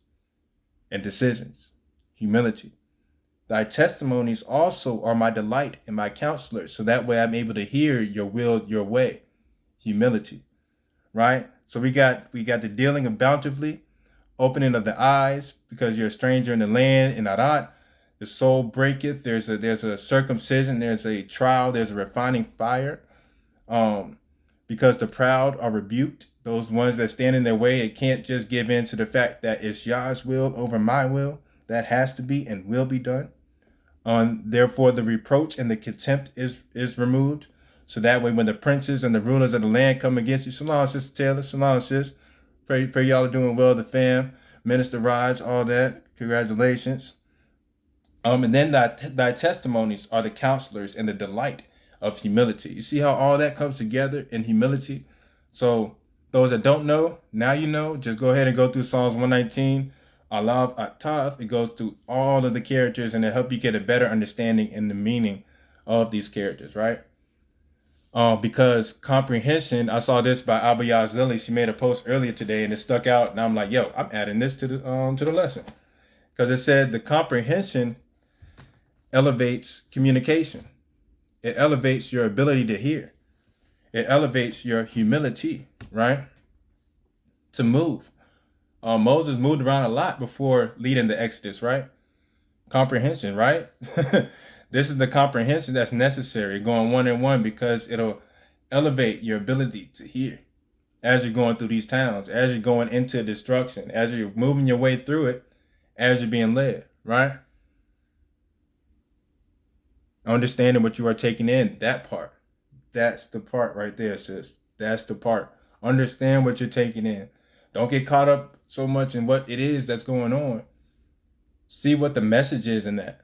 and decisions. Humility. Thy testimonies also are my delight and my counselors, so that way I'm able to hear your will, your way. Humility, right? So we got the dealing of bountifully, opening of the eyes, because you're a stranger in the land, in Arad. The soul breaketh. There's a circumcision. There's a trial. There's a refining fire. Because the proud are rebuked. Those ones that stand in their way, it can't just give in to the fact that it's Yah's will over my will. That has to be and will be done. Therefore, the reproach and the contempt is removed. So that way, when the princes and the rulers of the land come against you, shalom, Sister Taylor, shalom, sis. Pray y'all are doing well, the fam, Minister Raj, all that. Congratulations. And then thy testimonies are the counselors and the delight of humility. You see how all that comes together in humility? So those that don't know, now you know. Just go ahead and go through Psalms 119. Alav Atav, it goes through all of the characters and it help you get a better understanding in the meaning of these characters, right? Because comprehension, I saw this by Abayaz Lily. She made a post earlier today and it stuck out, and I'm like, yo, I'm adding this to the lesson, because it said the comprehension elevates communication. It elevates your ability to hear. It elevates your humility, right? To move. Moses moved around a lot before leading the Exodus, right? Comprehension, right? This is the comprehension that's necessary, going one on one, because it'll elevate your ability to hear as you're going through these towns, as you're going into destruction, as you're moving your way through it, as you're being led, right? Understanding what you are taking in, that part. That's the part right there, sis. That's the part. Understand what you're taking in. Don't get caught up so much in what it is that's going on. See what the message is in that.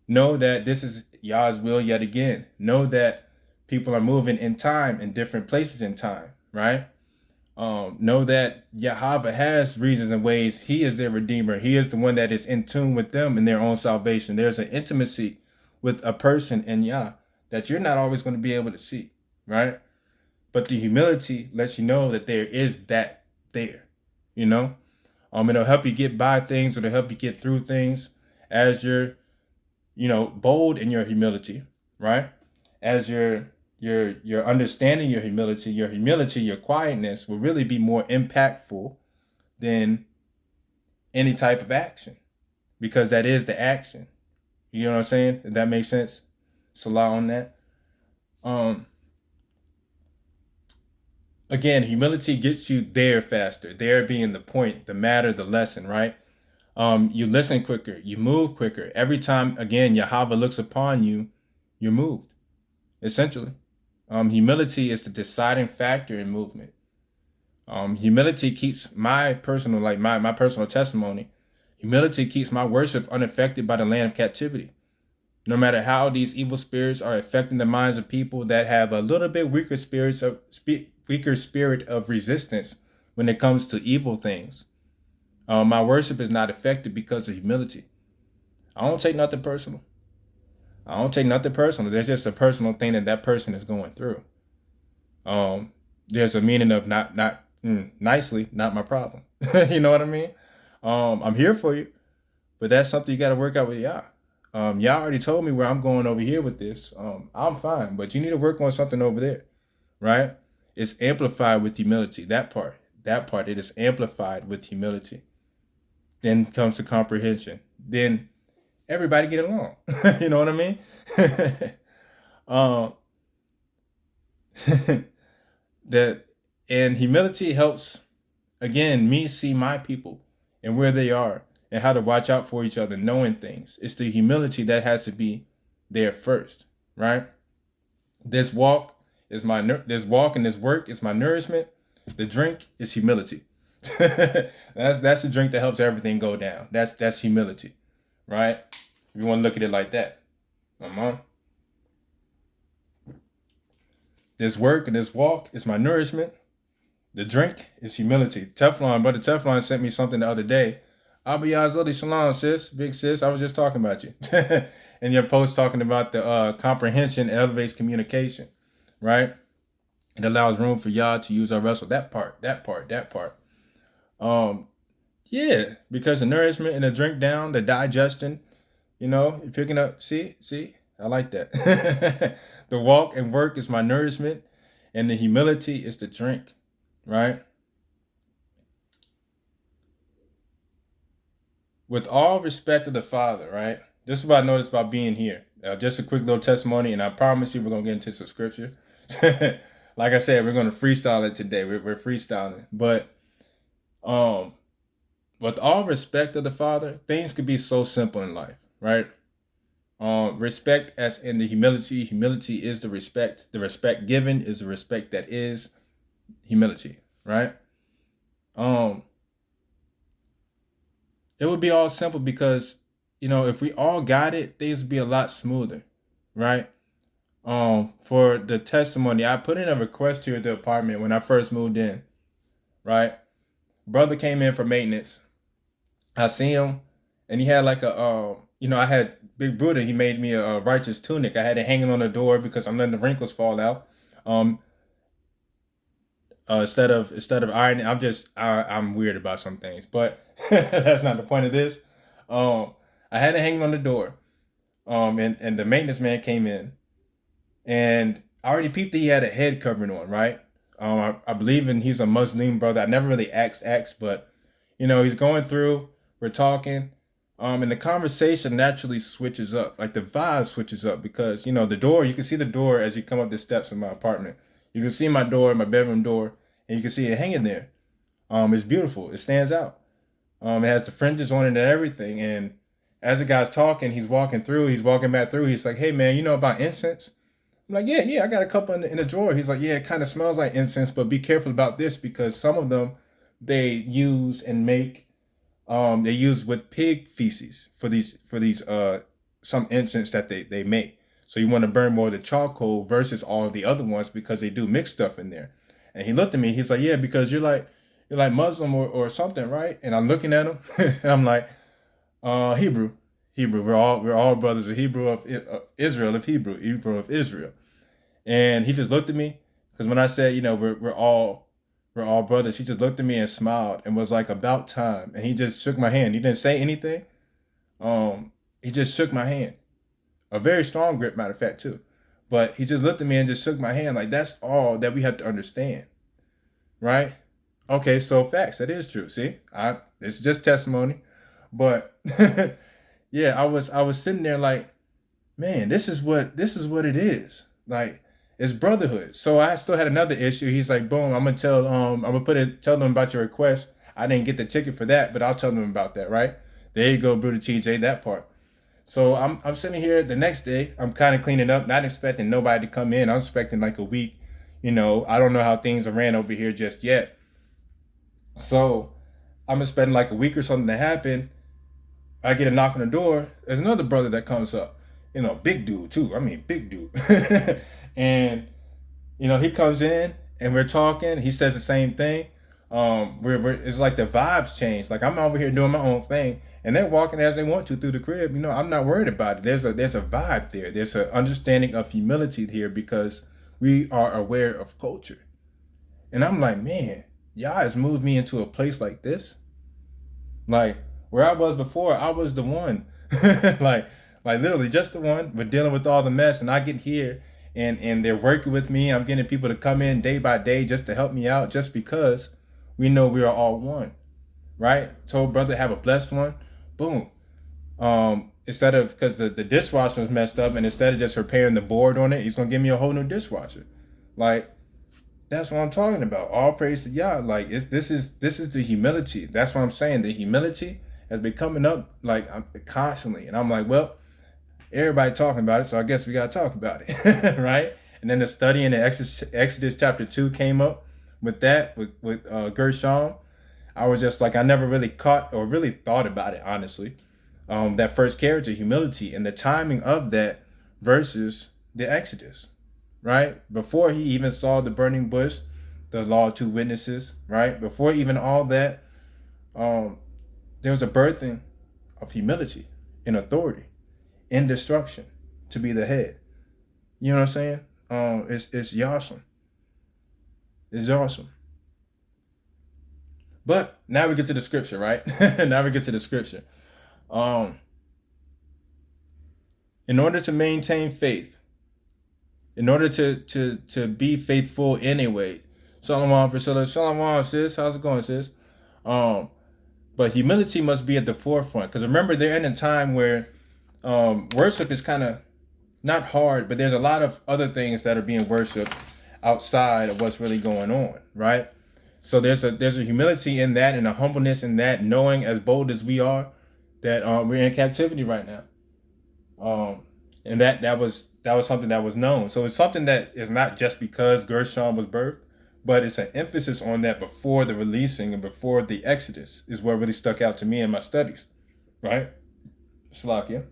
Know that this is Yah's will yet again. Know that people are moving in time, in different places in time, right? Know that Yahweh has reasons and ways. He is their redeemer. He is the one that is in tune with them in their own salvation. There's an intimacy with a person in Yah that you're not always going to be able to see, right? But the humility lets you know that there is that there, you know? It'll help you get by things, it'll help you get through things as you're, bold in your humility, right? As you're understanding your humility, your quietness will really be more impactful than any type of action, because that is the action. You know what I'm saying? If that makes sense. Salah on that. Again, humility gets you there faster. There being the point, the matter, the lesson, right? You listen quicker, you move quicker. Every time, again, Yahweh looks upon you, you're moved, essentially. Humility is the deciding factor in movement. Humility keeps my personal, my personal testimony. Humility keeps my worship unaffected by the land of captivity. No matter how these evil spirits are affecting the minds of people that have a little bit weaker spirit of resistance when it comes to evil things, my worship is not affected because of humility. I don't take nothing personal. There's just a personal thing that person is going through. There's a meaning of not nicely, not my problem. You know what I mean? I'm here for you, but that's something you got to work out with Yah. Yah already told me where I'm going over here with this. I'm fine, but you need to work on something over there, right? It's amplified with humility. That part, it is amplified with humility. Then comes the comprehension. Then everybody get along. You know what I mean? And humility helps, again, me see my people and where they are and how to watch out for each other, knowing things. It's the humility that has to be there first, right? This walk and this work is my nourishment. The drink is humility. That's the drink that helps everything go down. That's humility, right? If you want to look at it like that. This work and this walk is my nourishment. The drink is humility. Brother Teflon sent me something the other day. Abiyaz Shalom, sis, big sis. I was just talking about you. And your post talking about the comprehension elevates communication, right? It allows room for Yah to use our vessel. That part. Yeah, because the nourishment and the drink down, the digestion, you're picking up. See, I like that. The walk and work is my nourishment, and the humility is the drink, right? With all respect to the Father, right? This is what I noticed about being here. Just a quick little testimony, and I promise you we're going to get into some scripture. Like I said, we're going to freestyle it today. We're freestyling. But with all respect to the Father, things could be so simple in life, right? Respect as in the humility. Humility is the respect. The respect given is the respect that is humility, right? It would be all simple because, if we all got it, things would be a lot smoother, right? For the testimony, I put in a request here at the apartment when I first moved in, right? Brother came in for maintenance. I see him, and he had like I had Big Buddha. He made me a righteous tunic. I had it hanging on the door because I'm letting the wrinkles fall out. Instead of ironing, I'm weird about some things, but that's not the point of this. I had it hanging on the door, and the maintenance man came in, and I already peeped that he had a head covering on, right? I believe he's a Muslim brother. I never really asked, but He's going through, we're talking, and the conversation naturally switches up. Like the vibe switches up because, the door, you can see the door as you come up the steps in my apartment. You can see my door, my bedroom door, and you can see it hanging there. It's beautiful. It stands out. It has the fringes on it and everything. And as the guy's talking, he's walking back through. He's like, "Hey man, you know about incense?" I'm like, yeah, I got a couple in the drawer. He's like, yeah, it kind of smells like incense, but be careful about this because some of them they use and make they use with pig feces for these some incense that they make. So you want to burn more of the charcoal versus all of the other ones because they do mix stuff in there. And he looked at me. He's like, yeah, because you're like Muslim or something, right? And I'm looking at him and I'm like, Hebrew. Hebrew. We're all brothers of Hebrew of Israel of Hebrew of Israel. And he just looked at me because when I said, we're all brothers, he just looked at me and smiled and was like, about time. And he just shook my hand. He didn't say anything. He just shook my hand. A very strong grip, matter of fact, too. But he just looked at me and just shook my hand. Like that's all that we have to understand, right? Okay, so facts. That is true. See, it's just testimony, but yeah, I was sitting there like, man, this is what it is. Like it's brotherhood. So I still had another issue. He's like, boom, I'm gonna tell them about your request. I didn't get the ticket for that, but I'll tell them about that, right? There you go, Bruder TJ, that part. So I'm sitting here the next day, I'm kind of cleaning up, not expecting nobody to come in. I'm expecting like a week. I don't know how things are ran over here just yet. So I'm expecting like a week or something to happen. I get a knock on the door. There's another brother that comes up. Big dude too. I mean, big dude. And he comes in and we're talking. He says the same thing. It's like the vibes change. Like I'm over here doing my own thing, and they're walking as they want to through the crib. I'm not worried about it. There's a vibe there. There's an understanding of humility here because we are aware of culture. And I'm like, man, y'all has moved me into a place like this. Like where I was before, I was the one, like literally just the one, but dealing with all the mess. And I get here, and they're working with me. I'm getting people to come in day by day just to help me out, just because we know we are all one, right? Told brother have a blessed one, boom. Instead of because the dishwasher was messed up, and instead of just repairing the board on it, he's gonna give me a whole new dishwasher. Like that's what I'm talking about. All praise to Yah. Like this is the humility. That's what I'm saying. The humility has been coming up like constantly, and I'm like, well, everybody talking about it, so I guess we gotta talk about it, right? And then the study in the Exodus chapter 2 came up with that with Gershom. I was just like, I never really caught or really thought about it honestly. That first character, humility, and the timing of that versus the Exodus, right? Before he even saw the burning bush, the law of two witnesses, right? Before even all that, there was a birthing of humility and authority in destruction to be the head. You know what I'm saying? It's awesome. It's awesome. But now we get to the scripture, right? Now we get to the scripture. In order to maintain faith, in order to be faithful anyway. Shalom, Priscilla. Shalom, sis. How's it going, sis? But humility must be at the forefront. Because remember, they're in a time where worship is kind of not hard, but there's a lot of other things that are being worshipped outside of what's really going on, right? So there's a humility in that and a humbleness in that, knowing as bold as we are that we're in captivity right now. And that was something that was known. So it's something that is not just because Gershom was birthed, but it's an emphasis on that before the releasing and before the Exodus is what really stuck out to me in my studies, right? Slakia.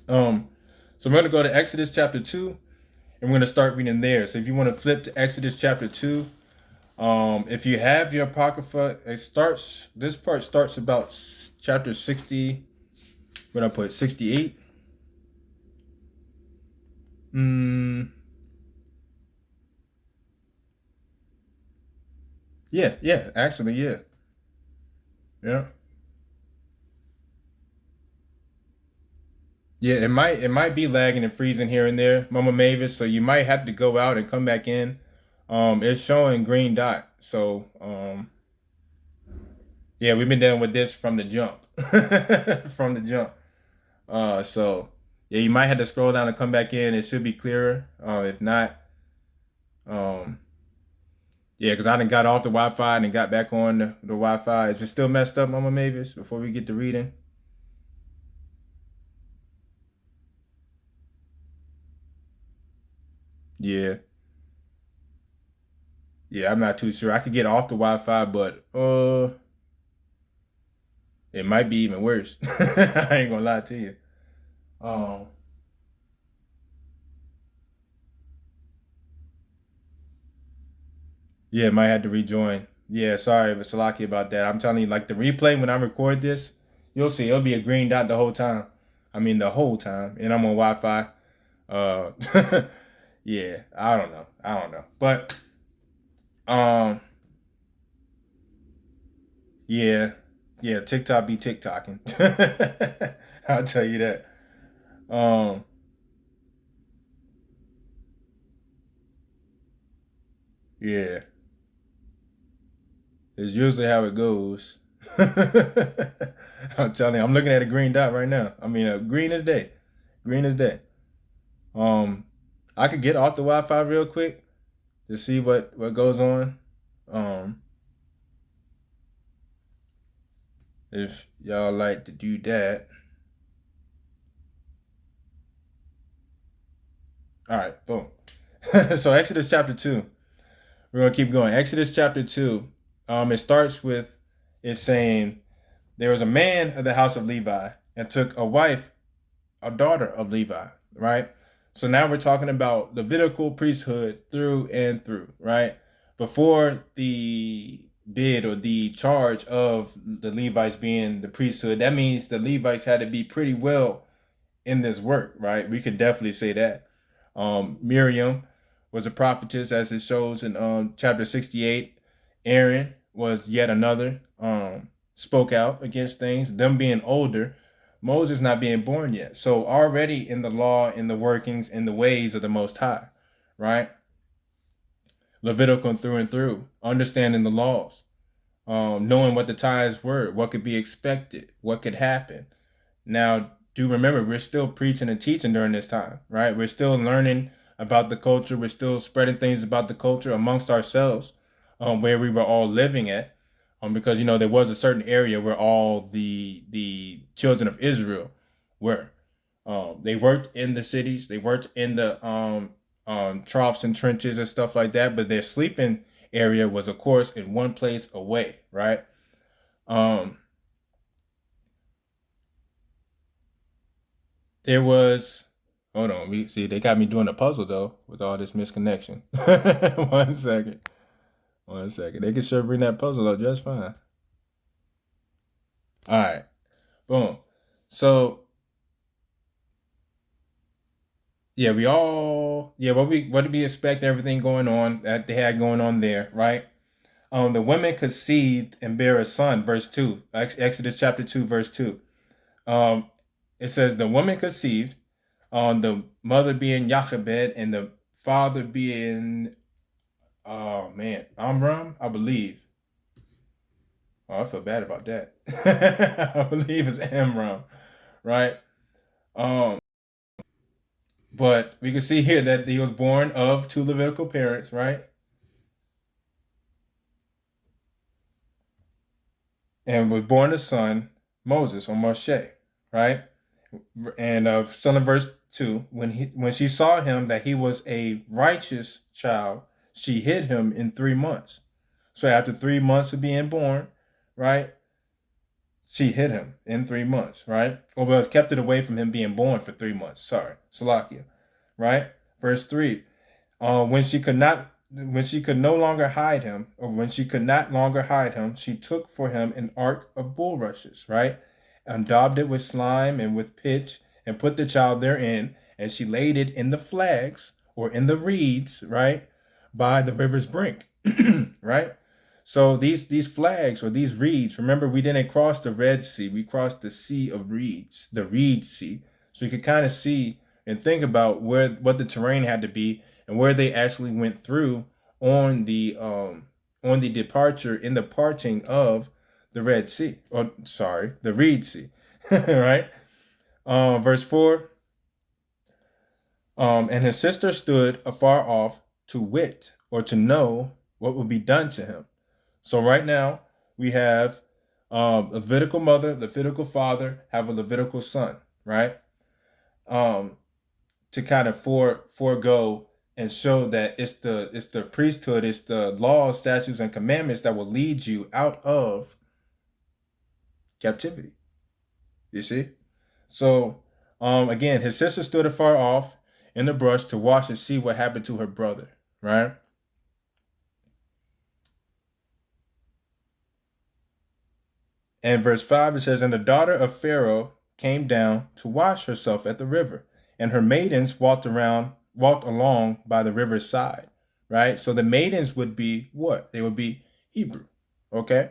So we're going to go to Exodus chapter 2, and we're going to start reading there. So if you want to flip to Exodus chapter 2, if you have your Apocrypha, this part starts about chapter 60, what I put, 68. Yeah, actually, yeah. Yeah, it might be lagging and freezing here and there, Mama Mavis, so you might have to go out and come back in. It's showing green dot. So, Yeah, we've been dealing with this from the jump. From the jump. So yeah, you might have to scroll down and come back in. It should be clearer. If not, um, yeah, because I done got off the Wi-Fi and got back on the Wi-Fi. Is it still messed up, Mama Mavis? Before we get to reading. Yeah, yeah, I'm not too sure. I could get off the Wi-Fi, but it might be even worse. I ain't gonna lie to you. Um, yeah, might have to rejoin. Yeah, sorry, Salaki about that. I'm telling you, like the replay when I record this, you'll see it'll be a green dot the whole time. I mean, the whole time, and I'm on Wi-Fi. Uh, yeah, I don't know. I don't know, but um, yeah, yeah, TikTok be TikToking. I'll tell you that. Um, yeah, it's usually how it goes. I'm telling you, I'm looking at a green dot right now. I mean, green as day, green as day. Um, I could get off the Wi-Fi real quick to see what goes on. Um, if y'all like to do that. All right, boom. So Exodus chapter 2. We're gonna keep going. Exodus chapter 2. It starts with it saying there was a man of the house of Levi and took a wife, a daughter of Levi, right? So now we're talking about Levitical priesthood through and through, right? Before the bid or the charge of the Levites being the priesthood, that means the Levites had to be pretty well in this work, right? We could definitely say that. Miriam was a prophetess, as it shows in chapter 68. Aaron was yet another, spoke out against things, them being older, Moses not being born yet. So already in the law, in the workings, in the ways of the Most High, right? Levitical through and through, understanding the laws, knowing what the times were, what could be expected, what could happen. Now, do remember, we're still preaching and teaching during this time, right? We're still learning about the culture. We're still spreading things about the culture amongst ourselves, where we were all living at, because there was a certain area where all the children of Israel were. They worked in the cities. They worked in the troughs and trenches and stuff like that. But their sleeping area was, of course, in one place away, right? Um, There was. Hold on. We see they got me doing a puzzle though with all this misconnection. 1 second. 1 second. They can sure bring that puzzle up just fine. All right. Boom. So yeah, we all what did we expect? Everything going on that they had going on there, right? The women conceived and bear a son. Verse 2. Exodus chapter 2, verse 2. Um, it says the woman conceived, the mother being Jochebed and the father being, oh man, Amram, I believe. Oh, I feel bad about that. I believe it's Amram, right? Um, but we can see here that he was born of two Levitical parents, right? And was born a son, Moses or Moshe, right? And son of verse 2, when she saw him that he was a righteous child, she hid him in 3 months. So after 3 months of being born, right, she hid him in 3 months, right? Or well, kept it away from him being born for 3 months. Sorry, Salakia, right? Verse 3. When she could no longer hide him, or when she could not longer hide him, she took for him an ark of bulrushes, right? And daubed it with slime and with pitch, and put the child therein, and she laid it in the flags or in the reeds, right, by the river's brink, right? So these flags or these reeds, remember we didn't cross the Red Sea, we crossed the Sea of Reeds, the Reed Sea. So you could kind of see and think about what the terrain had to be and where they actually went through on the departure in the parting of the Red Sea. Or sorry, the Reed Sea. Right? Verse 4. And his sister stood afar off to wit or to know what would be done to him. So right now we have Levitical mother, Levitical father, have a Levitical son, right? To kind of forego and show that it's the priesthood, it's the laws, statutes, and commandments that will lead you out of captivity. You see? So again, his sister stood afar off in the brush to watch and see what happened to her brother, right? And verse 5, it says, and the daughter of Pharaoh came down to wash herself at the river, and her maidens walked along by the river's side, right? So the maidens would be what? They would be Hebrew, okay?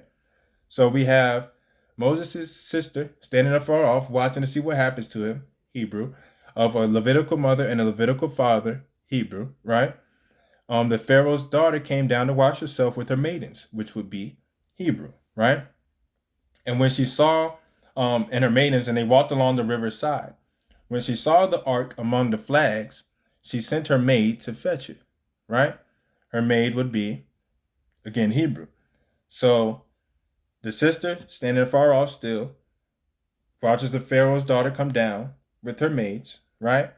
So we have Moses' sister standing afar off, watching to see what happens to him, Hebrew, of a Levitical mother and a Levitical father, Hebrew, right? The Pharaoh's daughter came down to wash herself with her maidens, which would be Hebrew, right? And when she saw, and her maidens, and they walked along the river's side, when she saw the ark among the flags, she sent her maid to fetch it, right? Her maid would be, again, Hebrew. So the sister, standing far off still, watches the Pharaoh's daughter come down with her maids, right?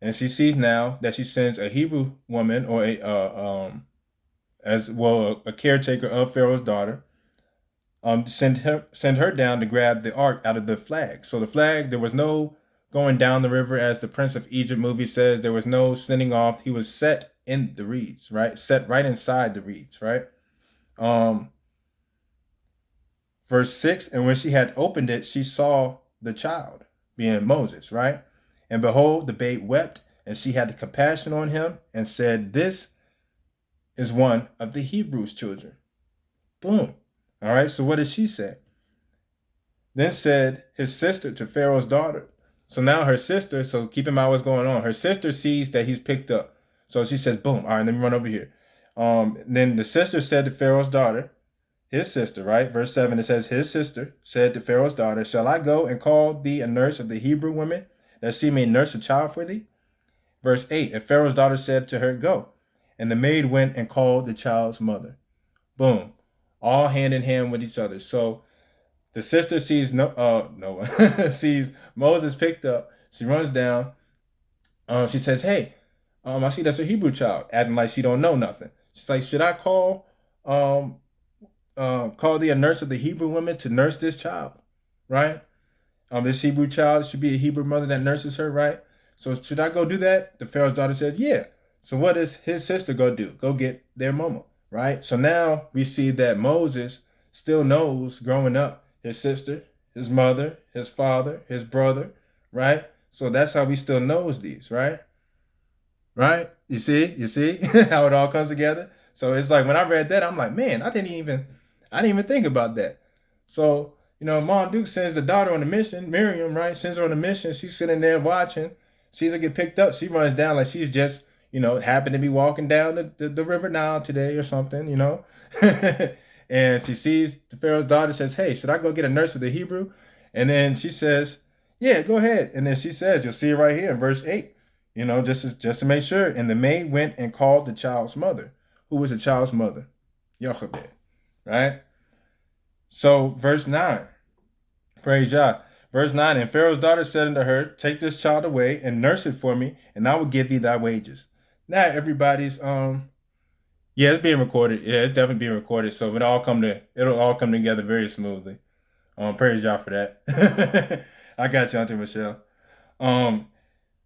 And she sees now that she sends a Hebrew woman or a caretaker of Pharaoh's daughter, send her down to grab the ark out of the flag. So the flag, there was no going down the river as the Prince of Egypt movie says. There was no sending off. He was set in the reeds, right? Set right inside the reeds, right? Verse 6, and when she had opened it, she saw the child, being Moses, right? And behold, the babe wept, and she had compassion on him and said, this is one of the Hebrews' children. Boom. All right, so what did she say? Then said his sister to Pharaoh's daughter. So now her sister, so keep in mind what's going on. Her sister sees that he's picked up. So she says, boom, all right, let me run over here. Then the sister said to Pharaoh's daughter, his sister, right? Verse 7, it says, his sister said to Pharaoh's daughter, shall I go and call thee a nurse of the Hebrew women, that she may nurse a child for thee? Verse 8, and Pharaoh's daughter said to her, go. And the maid went and called the child's mother. Boom. All hand in hand with each other. So the sister sees sees Moses picked up. She runs down. She says, hey, I see that's a Hebrew child, acting like she don't know nothing. She's like, should I call thee a nurse of the Hebrew women to nurse this child, right? This Hebrew child should be a Hebrew mother that nurses her, right? So should I go do that? The Pharaoh's daughter says, yeah. So what does his sister go do? Go get their mama, right? So now we see that Moses still knows growing up his sister, his mother, his father, his brother, right? So that's how we still knows these, right? Right? You see how it all comes together? So it's like when I read that, I'm like, man, I didn't even think about that. So, Mom Duke sends the daughter on a mission, Miriam, right? Sends her on a mission. She's sitting there watching. Sees her get picked up. She runs down like she's just, happened to be walking down the river Nile today or something, And she sees the Pharaoh's daughter, says, hey, should I go get a nurse of the Hebrew? And then she says, yeah, go ahead. And then she says, you'll see it right here in verse 8, just to make sure. And the maid went and called the child's mother. Who was the child's mother? Jochebed, right? So verse 9, praise Yah. Verse 9, and Pharaoh's daughter said unto her, take this child away and nurse it for me, and I will give thee thy wages. Now everybody's, yeah, it's being recorded. Yeah, it's definitely being recorded. So it'll all come together very smoothly. Praise Yah for that. I got you, Auntie Michelle.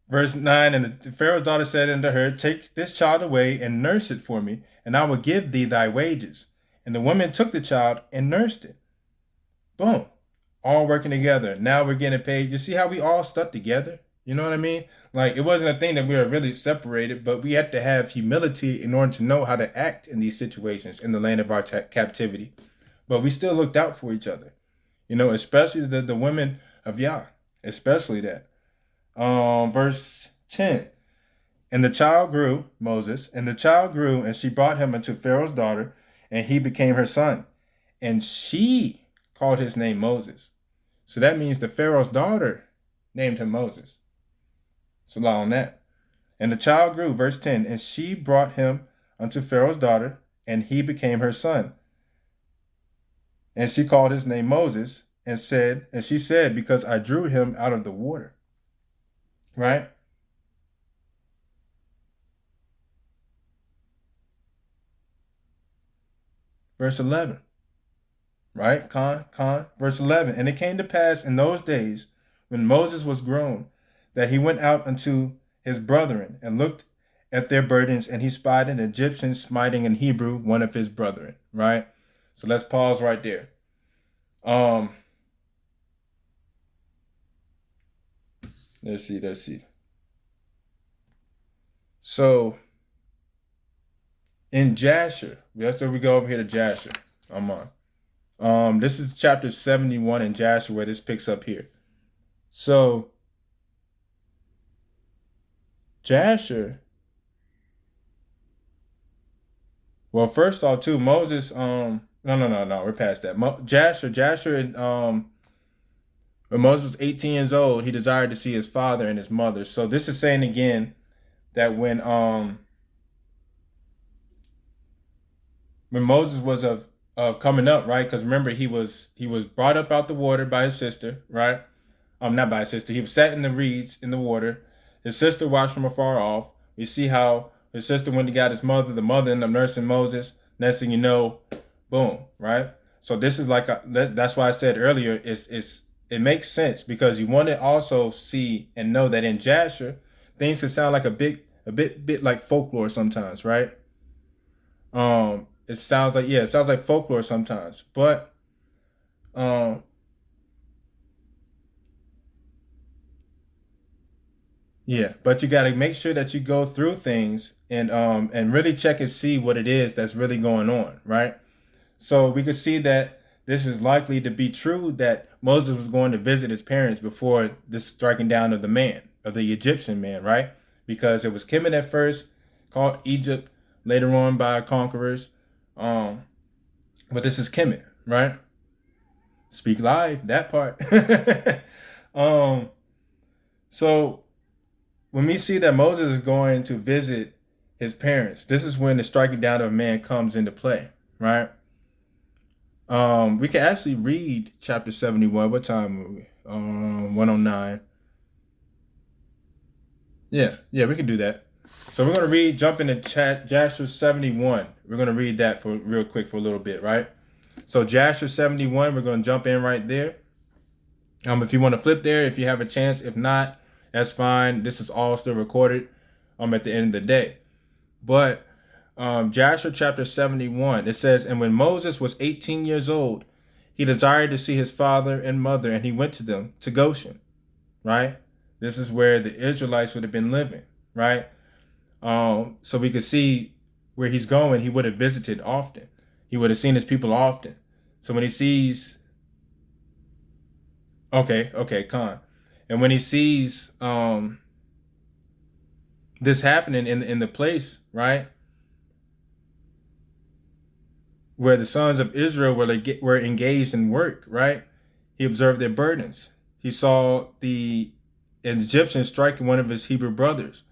Verse 9, and the Pharaoh's daughter said unto her, take this child away and nurse it for me, and I will give thee thy wages. And the woman took the child and nursed it. Boom. All working together. Now we're getting paid. You see how we all stuck together? You know what I mean? Like, it wasn't a thing that we were really separated, but we had to have humility in order to know how to act in these situations in the land of our captivity. But we still looked out for each other. Especially the women of Yah. Especially that. Verse 10. And the child grew, Moses, and the child grew, and she brought him unto Pharaoh's daughter, and he became her son. And she called his name Moses. So that means the Pharaoh's daughter named him Moses. Salah on that. And the child grew, verse 10, and she brought him unto Pharaoh's daughter, and he became her son. And she called his name Moses, and she said, because I drew him out of the water. Right? Verse 11. Right? Verse 11. And it came to pass in those days, when Moses was grown, that he went out unto his brethren, and looked at their burdens, and he spied an Egyptian smiting an Hebrew, one of his brethren. Right? So let's pause right there. Let's see. So in Jasher, so we go over here to Jasher. I'm on. This is chapter 71 in Jasher where this picks up here. So Jasher. Well, first off, too, Moses. No. We're past that. Jasher, and when Moses was 18 years old, he desired to see his father and his mother. So this is saying again that when Moses was of coming up, right? Because remember, he was brought up out the water by his sister, right? Not by his sister. He was sat in the reeds in the water. His sister watched from afar off. We see how his sister went and got his mother. The mother ended up nursing Moses. Next thing you know, boom, right? So this is like that's why I said earlier, it makes sense because you want to also see and know that in Jasher, things can sound like a bit like folklore sometimes, right? It sounds like folklore sometimes, but but you got to make sure that you go through things and really check and see what it is that's really going on, right? So we could see that this is likely to be true that Moses was going to visit his parents before this striking down of the Egyptian man, right? Because it was Kemet at first, called Egypt later on by conquerors. But this is Kemet, right? Speak live, that part. So when we see that Moses is going to visit his parents, this is when the striking down of a man comes into play, right? We can actually read chapter 71. What time are we? 109. Yeah, we can do that. So we're going to jump into Jasher 71. We're going to read that real quick for a little bit, right? So Jasher 71, we're going to jump in right there. If you want to flip there, if you have a chance. If not, that's fine. This is all still recorded at the end of the day. But Jasher chapter 71, it says, and when Moses was 18 years old, he desired to see his father and mother, and he went to them to Goshen, right? This is where the Israelites would have been living, right? So we could see where he's going. He would have visited often. He would have seen his people often. So when he sees, and when he sees this happening in the place, right, where the sons of Israel were engaged in work, right, he observed their burdens. He saw the Egyptian striking one of his Hebrew brothers.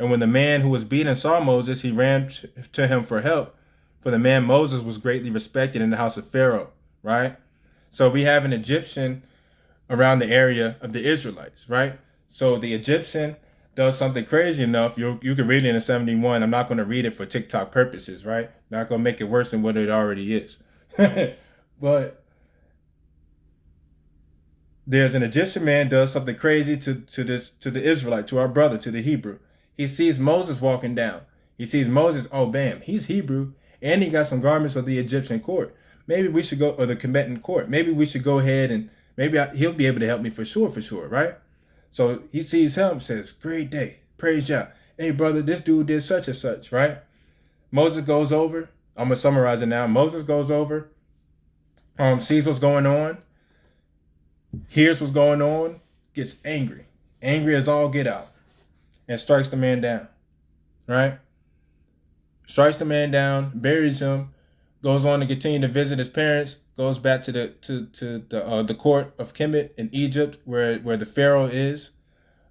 And when the man who was beaten saw Moses, he ran to him for help. For the man Moses was greatly respected in the house of Pharaoh, right? So we have an Egyptian around the area of the Israelites, right? So the Egyptian does something crazy enough. You can read it in 71. I'm not going to read it for TikTok purposes, right? Not going to make it worse than what it already is. But there's an Egyptian man does something crazy to the Israelite, to our brother, to the Hebrew. He sees Moses walking down. He sees Moses. Oh, bam, he's Hebrew, and he got some garments of the Egyptian court. Maybe we should go, or the combatant court. Maybe we should go ahead and he'll be able to help me for sure, right? So he sees him, says, great day, praise Yah. Hey, brother, this dude did such and such, right? Moses goes over. I'm going to summarize it now. Moses goes over, sees what's going on, hears what's going on, gets angry as all get out, and strikes the man down, right? Strikes the man down, buries him, goes on to continue to visit his parents, goes back to the court of Kemet in Egypt, where the Pharaoh is,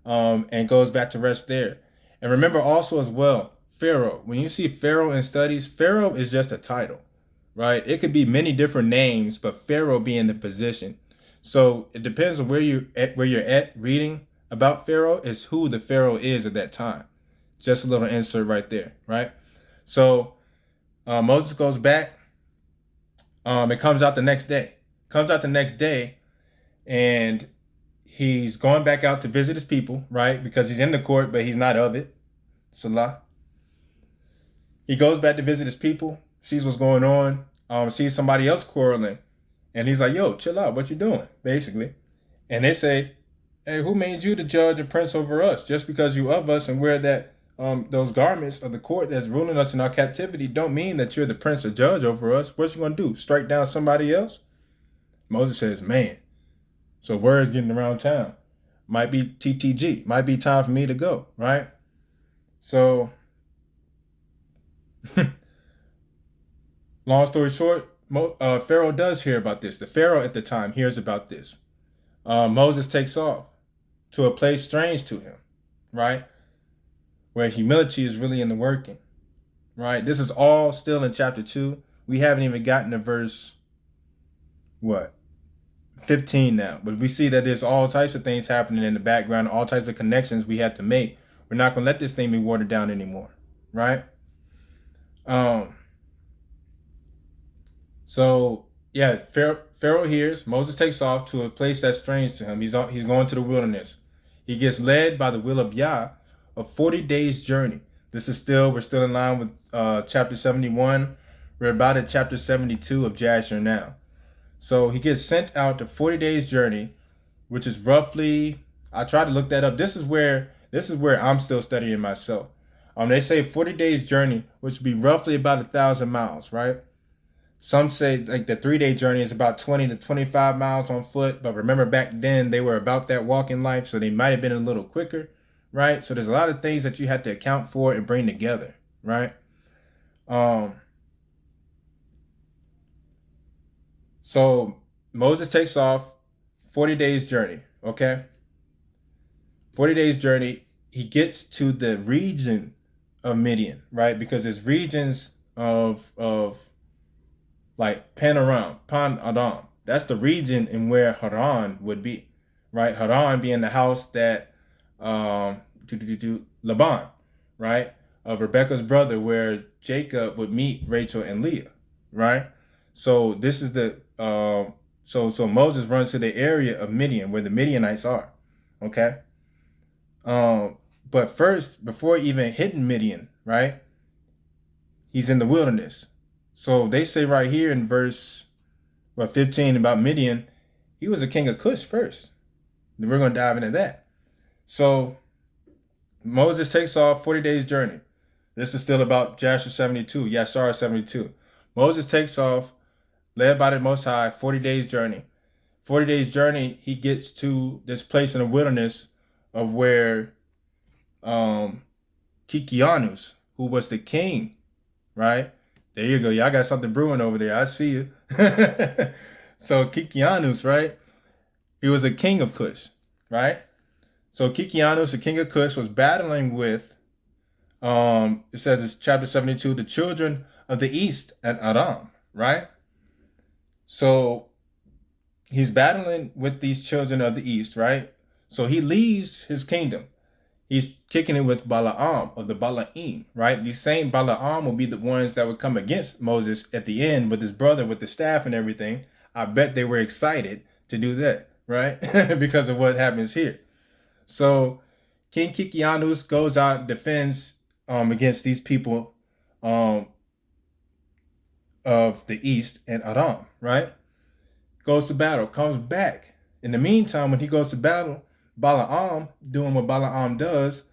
and goes back to rest there. And remember also as well, Pharaoh. When you see Pharaoh in studies, Pharaoh is just a title, right? It could be many different names, but Pharaoh being the position. So it depends on where you're at reading about Pharaoh is who the Pharaoh is at that time. Just a little insert right there, right? So Moses goes back. It comes out the next day. And he's going back out to visit his people, right? Because he's in the court, but he's not of it. Salah. He goes back to visit his people, sees what's going on, sees somebody else quarreling. And he's like, yo, chill out. What you doing? Basically. And they say, hey, who made you the judge and prince over us? Just because you of us and wear that those garments of the court that's ruling us in our captivity don't mean that you're the prince or judge over us. What you gonna do? Strike down somebody else? Moses says, man. So word's getting around town. Might be TTG. Might be time for me to go, right? So, long story short, Pharaoh does hear about this. The Pharaoh at the time hears about this. Moses takes off to a place strange to him, right? Where humility is really in the working, right? This is all still in chapter 2. We haven't even gotten to verse, 15 now. But we see that there's all types of things happening in the background, all types of connections we have to make. We're not going to let this thing be watered down anymore, right? So, yeah, Pharaoh hears. Moses takes off to a place that's strange to him. He's going to the wilderness. He gets led by the will of Yah, a 40 days journey. We're still in line with chapter 71. We're about at chapter 72 of Jasher now. So he gets sent out to 40 days journey, which is roughly, I tried to look that up. This is where I'm still studying myself. They say 40 days journey, which would be roughly about 1,000 miles, right? Some say like the 3-day journey is about 20 to 25 miles on foot. But remember back then they were about that walking life. So they might have been a little quicker, right? So there's a lot of things that you have to account for and bring together, right? So Moses takes off, 40 days journey, okay? 40 days journey. He gets to the region of Midian, right? Because there's regions of like Pan Adam. That's the region in where Haran would be, right? Haran being the house that Laban, right? Of Rebecca's brother, where Jacob would meet Rachel and Leah, right? So this is the so Moses runs to the area of Midian where the Midianites are, okay? But first, before even hitting Midian, right? He's in the wilderness. So they say right here in verse 15 about Midian, he was a king of Cush first. Then we're going to dive into that. So Moses takes off 40 days journey. This is still about Jasher 72, Yashar 72. Moses takes off, led by the Most High, 40 days journey. 40 days journey, he gets to this place in the wilderness of where Kikianus, who was the king, right? There you go. Y'all got something brewing over there. I see you. So Kikianus, right? He was a king of Cush, right? So Kikianus, the king of Cush, was battling with, it says it's chapter 72, the children of the east at Aram, right? So he's battling with these children of the east, right? So he leaves his kingdom. He's kicking it with Balaam of the Balaam, right? These same Balaam will be the ones that would come against Moses at the end with his brother with the staff and everything. I bet they were excited to do that, right? Because of what happens here. So King Kikianus goes out and defends against these people of the east and Aram, right? Goes to battle, comes back. In the meantime, when he goes to battle, Balaam, doing what Balaam does,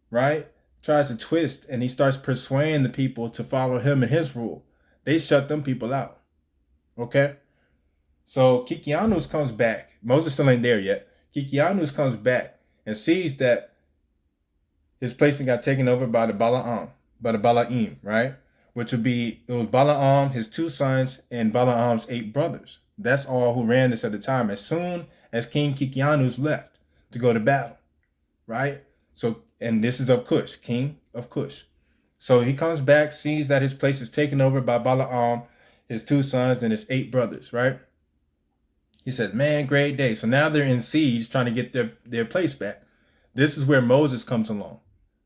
right, tries to twist and he starts persuading the people to follow him and his rule. They shut them people out, okay? So Kikianus comes back. Moses still ain't there yet. Kikianus comes back and sees that his place got taken over by the Balaam, right? which would be, it was Balaam, his 2 sons, and Balaam's 8 brothers. That's all who ran this at the time. As soon as King Kikianus left to go to battle, right? So, and this is of Cush, king of Cush. So he comes back, sees that his place is taken over by Balaam, his 2 sons, and his 8 brothers, right? He says, man, great day. So now they're in siege trying to get their place back. This is where Moses comes along,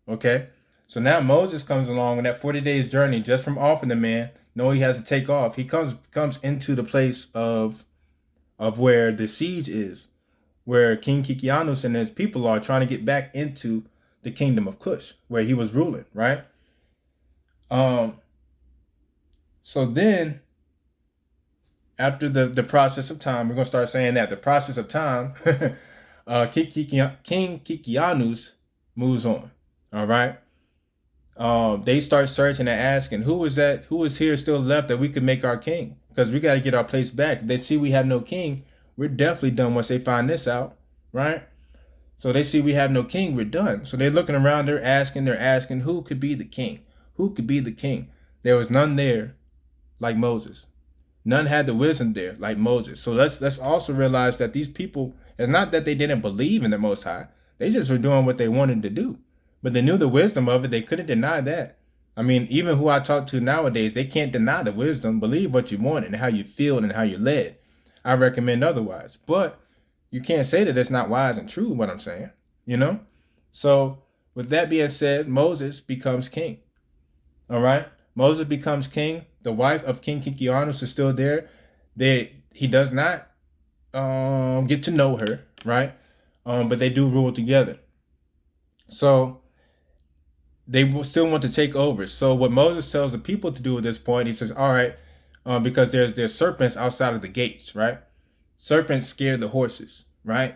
okay? So now Moses comes along on that 40 days journey just from offering the man, know he has to take off. He comes into the place of where the siege is, where King Kikianus and his people are trying to get back into the kingdom of Cush, where he was ruling, right? So then, after the process of time, we're going to start saying that the process of time, King Kikianus moves on, all right? They start searching and asking, who is here still left that we could make our king? Because we got to get our place back. If they see we have no king, we're definitely done once they find this out, right? So they see we have no king, we're done. So they're looking around, they're asking, who could be the king? Who could be the king? There was none there like Moses. None had the wisdom there like Moses. So let's also realize that these people, it's not that they didn't believe in the Most High. They just were doing what they wanted to do. But they knew the wisdom of it. They couldn't deny that. I mean, even who I talk to nowadays, they can't deny the wisdom. Believe what you want and how you feel and how you're led. I recommend otherwise. But you can't say that it's not wise and true, what I'm saying, you know? So with that being said, Moses becomes king. All right? Moses becomes king. The wife of King Kikianus is still there. He does not get to know her, right? But they do rule together. So they still want to take over. So what Moses tells the people to do at this point, he says, all right, because there's serpents outside of the gates, right? Serpents scare the horses, right?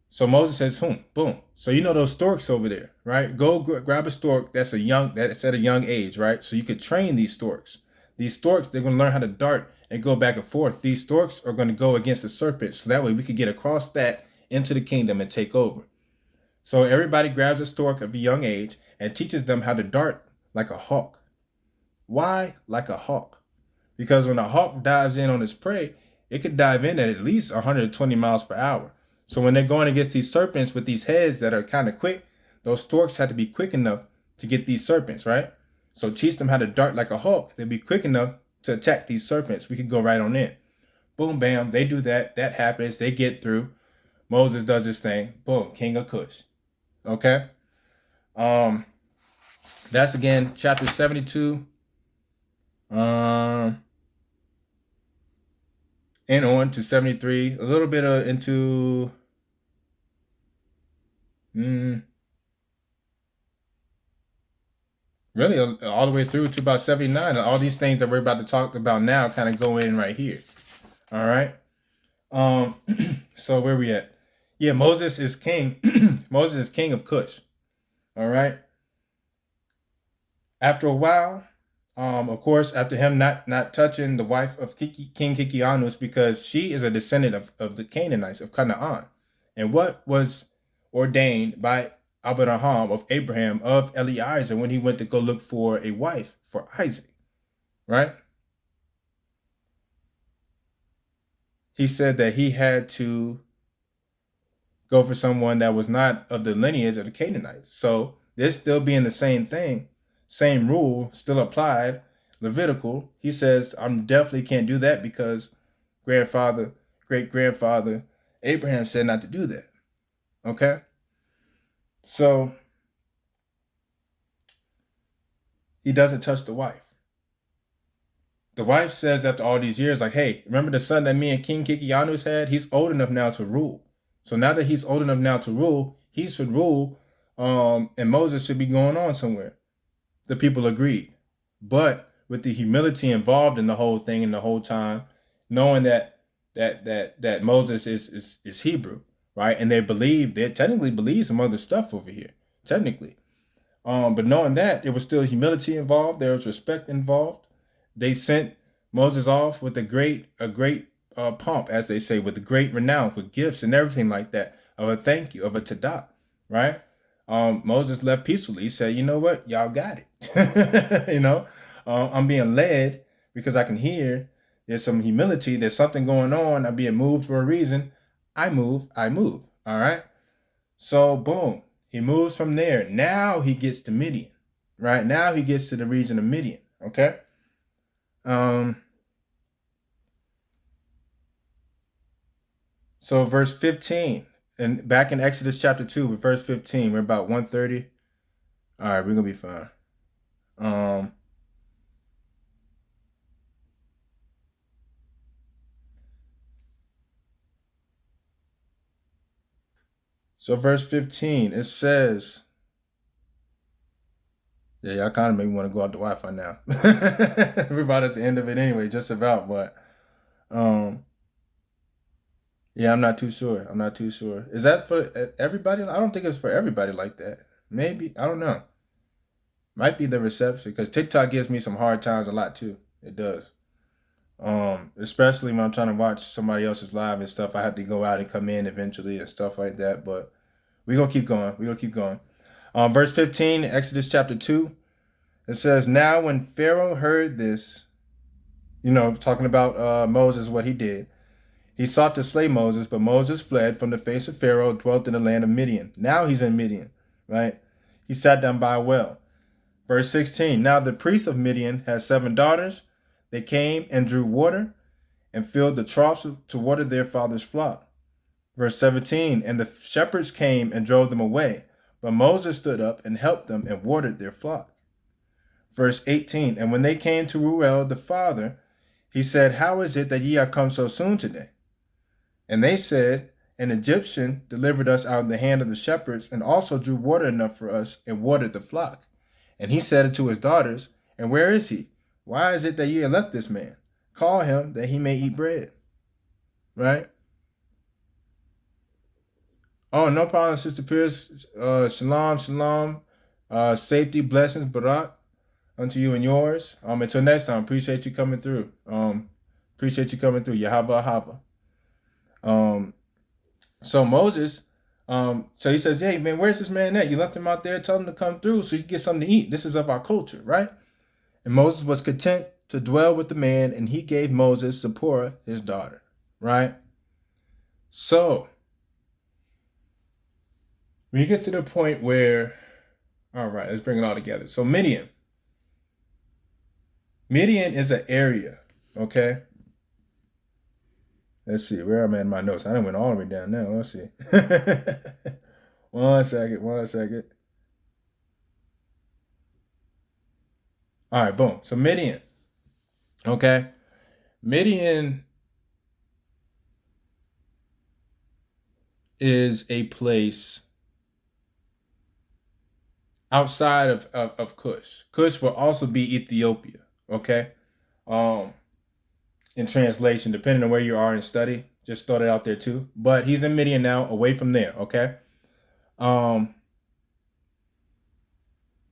So Moses says, boom. So you know those storks over there, right? Go grab a stork that's at a young age, right? So you could train these storks. These storks, they're going to learn how to dart and go back and forth. These storks are going to go against the serpents. So that way we could get across that into the kingdom and take over. So everybody grabs a stork of a young age and teaches them how to dart like a hawk. Why like a hawk? Because when a hawk dives in on its prey, it could dive in at least 120 miles per hour. So when they're going against these serpents with these heads that are kind of quick, those storks had to be quick enough to get these serpents, right? So teach them how to dart like a hawk. They'd be quick enough to attack these serpents. We could go right on in. Boom, bam, they do that. That happens. They get through. Moses does his thing. Boom, king of Cush. Okay? That's again chapter 72. And on to 73. A little bit into really all the way through to about 79. All these things that we're about to talk about now kind of go in right here. All right. So where we at? Yeah, Moses is king. Moses is king of Cush. All right. After a while, of course, after him not touching the wife of King Kikianus, because she is a descendant of the Canaanites of Canaan, and what was ordained by Abraham of Abraham of Eliezer when he went to go look for a wife for Isaac, right? He said that he had to go for someone that was not of the lineage of the Canaanites. So this still being the same thing, same rule still applied, Levitical. He says, I definitely can't do that because great-grandfather Abraham said not to do that. Okay? So he doesn't touch the wife. The wife says after all these years, like, hey, remember the son that me and King Kikianus had? He's old enough now to rule. So now that he's old enough now to rule, he should rule, and Moses should be going on somewhere. The people agreed. But with the humility involved in the whole thing and the whole time, knowing that Moses is Hebrew, right? And they technically believe some other stuff over here, technically. But knowing that, there was still humility involved, there was respect involved. They sent Moses off with a great pomp, as they say, with a great renown, with gifts and everything like that, of a thank you, of a tada, right? Moses left peacefully. He said, you know what? Y'all got it. I'm being led because I can hear there's some humility, there's something going on. I'm being moved for a reason. I move. All right. So boom, he moves from there. Now he gets to Midian. Right now he gets to the region of Midian. Okay. So verse 15, and back in Exodus chapter 2, with verse 15, we're about 130. All right, we're gonna be fine. So verse 15, it says, yeah, y'all kind of make me want to go out the Wi-Fi now. We're about at the end of it anyway, just about, but yeah, I'm not too sure. Is that for everybody? I don't think it's for everybody like that. Maybe, I don't know. Might be the reception, because TikTok gives me some hard times a lot too. It does. Especially when I'm trying to watch somebody else's live and stuff. I have to go out and come in eventually and stuff like that. But we're gonna keep going. Verse 15, Exodus chapter 2. It says, now when Pharaoh heard this, talking about Moses, what he did, he sought to slay Moses, but Moses fled from the face of Pharaoh, dwelt in the land of Midian. Now he's in Midian, right? He sat down by a well. Verse 16, now the priest of Midian had 7 daughters. They came and drew water and filled the troughs to water their father's flock. Verse 17, and the shepherds came and drove them away, but Moses stood up and helped them and watered their flock. Verse 18, and when they came to Reuel the father, he said, how is it that ye are come so soon today? And they said, an Egyptian delivered us out of the hand of the shepherds, and also drew water enough for us and watered the flock. And he said unto his daughters, and where is he? Why is it that ye have left this man? Call him that he may eat bread. Right? Oh, no problem, Sister Pierce. Shalom. Safety, blessings, barak unto you and yours. Until next time, appreciate you coming through. Yahava Hava. So Moses, so he says, hey man, where's this man at? You left him out there, tell him to come through so you can get something to eat. This is of our culture, right? And Moses was content to dwell with the man, and he gave Moses Zipporah, his daughter, right? So we get to the point where, all right, let's bring it all together. So Midian is an area, okay? Let's see, where am I in my notes? I done went all the way down now. Let's see. One second. All right, boom. So Midian, okay? Midian is a place outside of Cush. Cush will also be Ethiopia, okay? In translation, depending on where you are in study, just throw it out there too. But he's in Midian now, away from there, okay?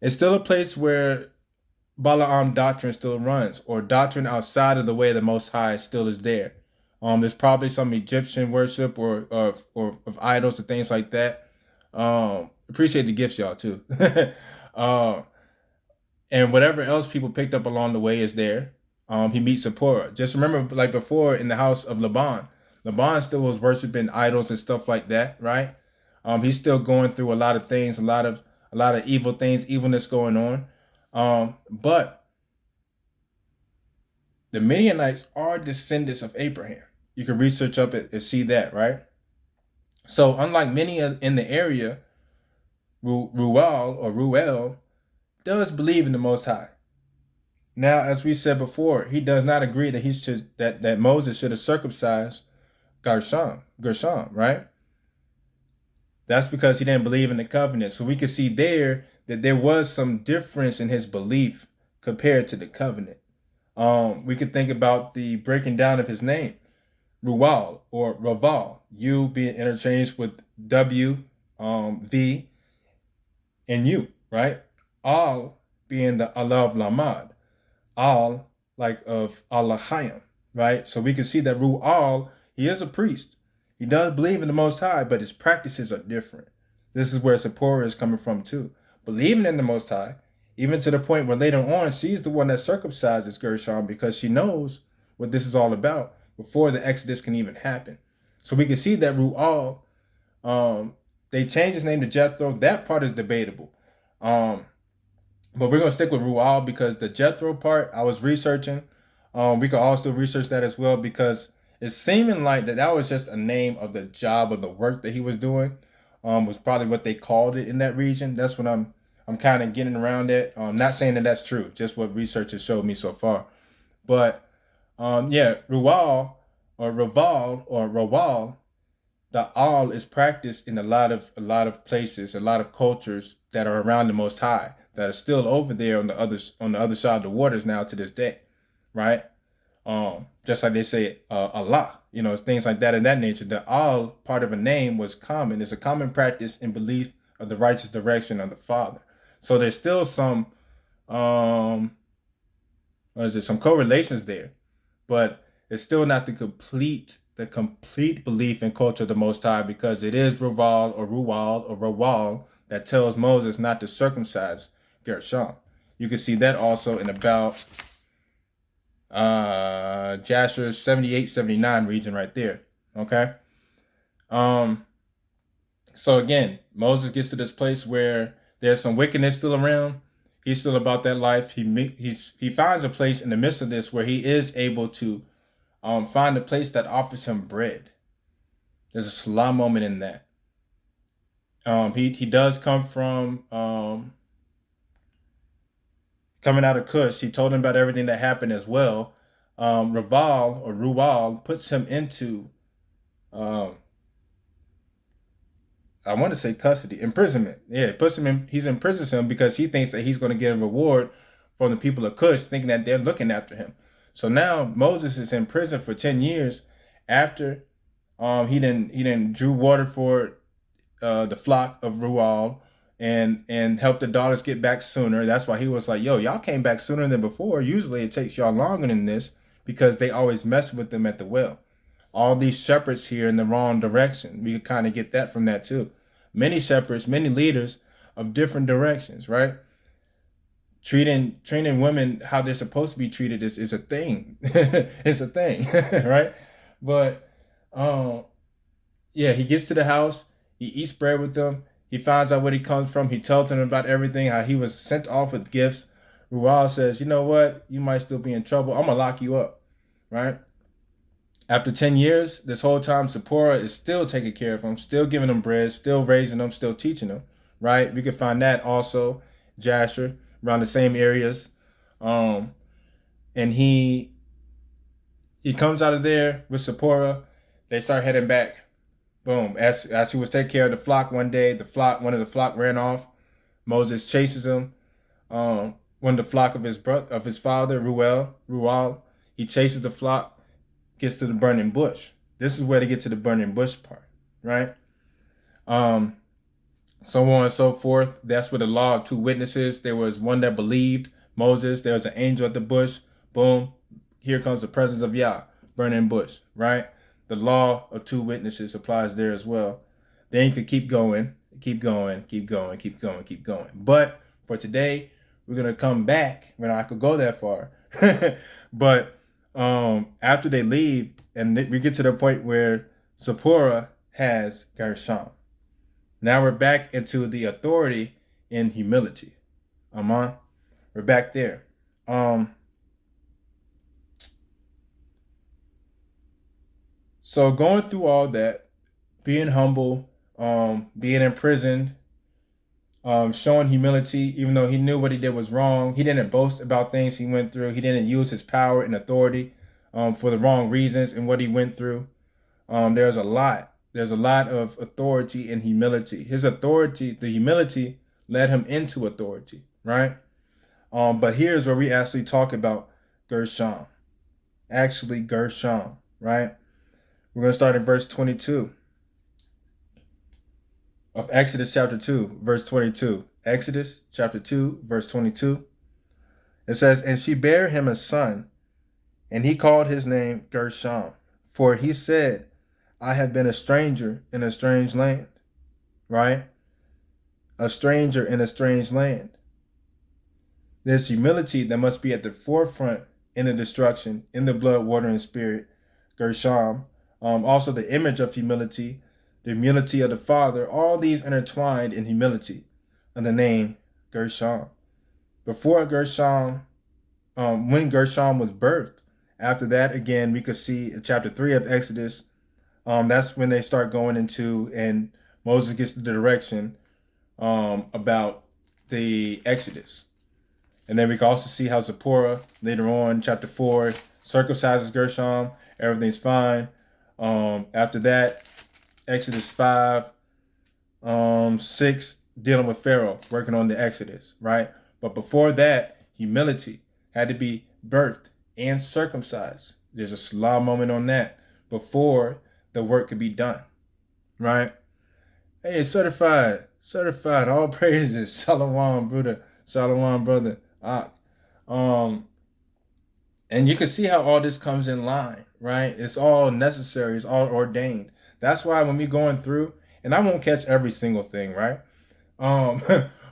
It's still a place where Balaam doctrine still runs, or doctrine outside of the way of the Most High still is there. There's probably some Egyptian worship or of idols and things like that. Appreciate the gifts, y'all, too. And whatever else people picked up along the way is there. He meets Zipporah. Just remember, like before, in the house of Laban still was worshiping idols and stuff like that, right? He's still going through a lot of things, a lot of evil things, evilness going on. But the Midianites are descendants of Abraham. You can research up it and see that, right? So unlike many in the area, Reuel does believe in the Most High. Now, as we said before, he does not agree that that Moses should have circumcised Gershom, right? That's because he didn't believe in the covenant. So we can see there that there was some difference in his belief compared to the covenant. We could think about the breaking down of his name, Reuel or Raval, U being interchanged with W, V, and U, right? Al being the Allah of Lamad, Al like of Allahayim, right? So we can see that Reuel, he is a priest. He does believe in the Most High, but his practices are different. This is where Zipporah is coming from too. Believing in the Most High, Even to the point where later on, she's the one that circumcises Gershom because she knows what this is all about before the Exodus can even happen. So we can see that Ru'al, they changed his name to Jethro. That part is debatable. But we're going to stick with Ru'al because the Jethro part, I was researching. We could also research that as well because it's seeming like that was just a name of the job of the work that he was doing. Was probably what they called it in that region. That's what I'm kind of getting around it. Not saying that that's true, just what research has showed me so far. But Ru'al or Raval or Rawal, the al is practiced in a lot of places, a lot of cultures that are around the Most High that are still over there on the other side of the waters now to this day, right? Just like they say Allah, things like that in that nature. The al part of a name was common. It's a common practice in belief of the righteous direction of the Father. So there's still some some correlations there, but it's still not the complete belief and culture of the Most High because it is Ruval or Rawal that tells Moses not to circumcise Gershom. You can see that also in about Jasher 78-79 region right there. Okay. So again, Moses gets to this place where there's some wickedness still around. He's still about that life. He finds a place in the midst of this where he is able to find a place that offers him bread. There's a salah moment in that. He does come from coming out of Cush. He told him about everything that happened as well. Ruwal puts him into I want to say custody, imprisonment. Yeah, he imprisons him because he thinks that he's going to get a reward from the people of Cush, thinking that they're looking after him. So now Moses is in prison for 10 years after he didn't drew water for the flock of Ru'al and helped the daughters get back sooner. That's why he was like, yo, y'all came back sooner than before. Usually it takes y'all longer than this because they always mess with them at the well. All these shepherds here in the wrong direction. We could kind of get that from that too. Many shepherds, many leaders of different directions, right? Treating women how they're supposed to be treated is a thing. It's a thing, right? But he gets to the house, he eats bread with them, he finds out where he comes from, he tells them about everything, how he was sent off with gifts. Ru'al says, you know what? You might still be in trouble. I'm gonna lock you up, right? After 10 years, this whole time, Zipporah is still taking care of him, still giving him bread, still raising him, still teaching him, right? We can find that also, Jasher, around the same areas. And he comes out of there with Zipporah. They start heading back. Boom. As he was taking care of the flock one day, one of the flock ran off. Moses chases him. One of the flock of his father, Ru'al, he chases the flock. Gets to the burning bush. This is where they get to the burning bush part, right? So on and so forth. That's where the law of two witnesses. There was one that believed Moses. There was an angel at the bush. Boom. Here comes the presence of Yah. Burning bush, right? The law of two witnesses applies there as well. Then you could keep going. But for today, we're going to come back. I could go that far. But after they leave and we get to the point where Zipporah has Gershom. Now we're back into the authority in humility. We're back there. So going through all that, being humble, being in prison, showing humility, even though he knew what he did was wrong. He didn't boast about things he went through. He didn't use his power and authority for the wrong reasons in what he went through. There's a lot of authority and humility. His authority, the humility led him into authority, right? But here's where we actually talk about Gershom. Actually, Gershom, right? We're going to start in verse 22 of Exodus chapter 2, verse 22. Exodus chapter 2, verse 22. It says, and she bare him a son, and he called his name Gershom, for he said, I have been a stranger in a strange land, right? A stranger in a strange land. There's humility that must be at the forefront in the destruction, in the blood, water, and spirit, Gershom. Also, the image of humility, the humility of the Father, all these intertwined in humility of the name Gershom. Before Gershom, when Gershom was birthed, after that, again, we could see in chapter 3 of Exodus, that's when they start going into, and Moses gets the direction about the Exodus. And then we can also see how Zipporah, later on, chapter 4, circumcises Gershom. Everything's fine. After that, Exodus 5, 6, dealing with Pharaoh, working on the Exodus, right? But before that, humility had to be birthed and circumcised. There's a Salah moment on that before the work could be done, right? Hey, certified, all praises. Shalom, brother. Shalom, brother. And you can see how all this comes in line, right? It's all necessary. It's all ordained. That's why when we're going through, and I won't catch every single thing, right?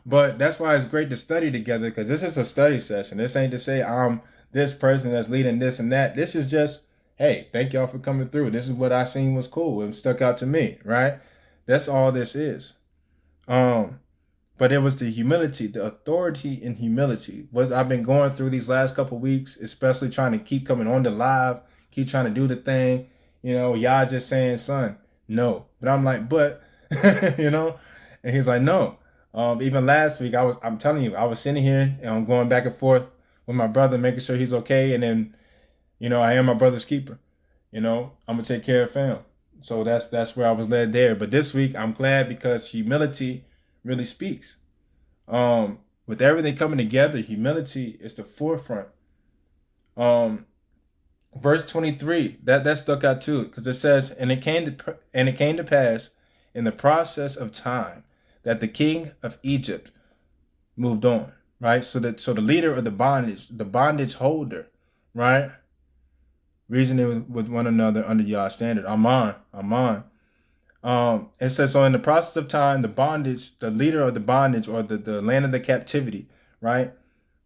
But that's why it's great to study together, because this is a study session. This ain't to say I'm this person that's leading this and that. This is just, hey, thank y'all for coming through. This is what I seen was cool. It stuck out to me, right? That's all this is. But it was the humility, the authority in humility. What I've been going through these last couple of weeks, especially trying to keep coming on the live, keep trying to do the thing. You know, y'all just saying, son, no. But I'm like, but, you know, and he's like, no. Even last week, I'm telling you, I was sitting here and I'm going back and forth with my brother, making sure he's okay. And then, you know, I am my brother's keeper. You know, I'm gonna take care of fam. So that's where I was led there. But this week, I'm glad because humility really speaks. With everything coming together, humility is the forefront. Verse 23, that stuck out too, because it says, and it came to pass in the process of time that the king of Egypt moved on, right? So the leader of the bondage holder, right, reasoning with one another under Yah's standard. Aman. It says, so in the process of time, the leader of the bondage, or the land of the captivity, right?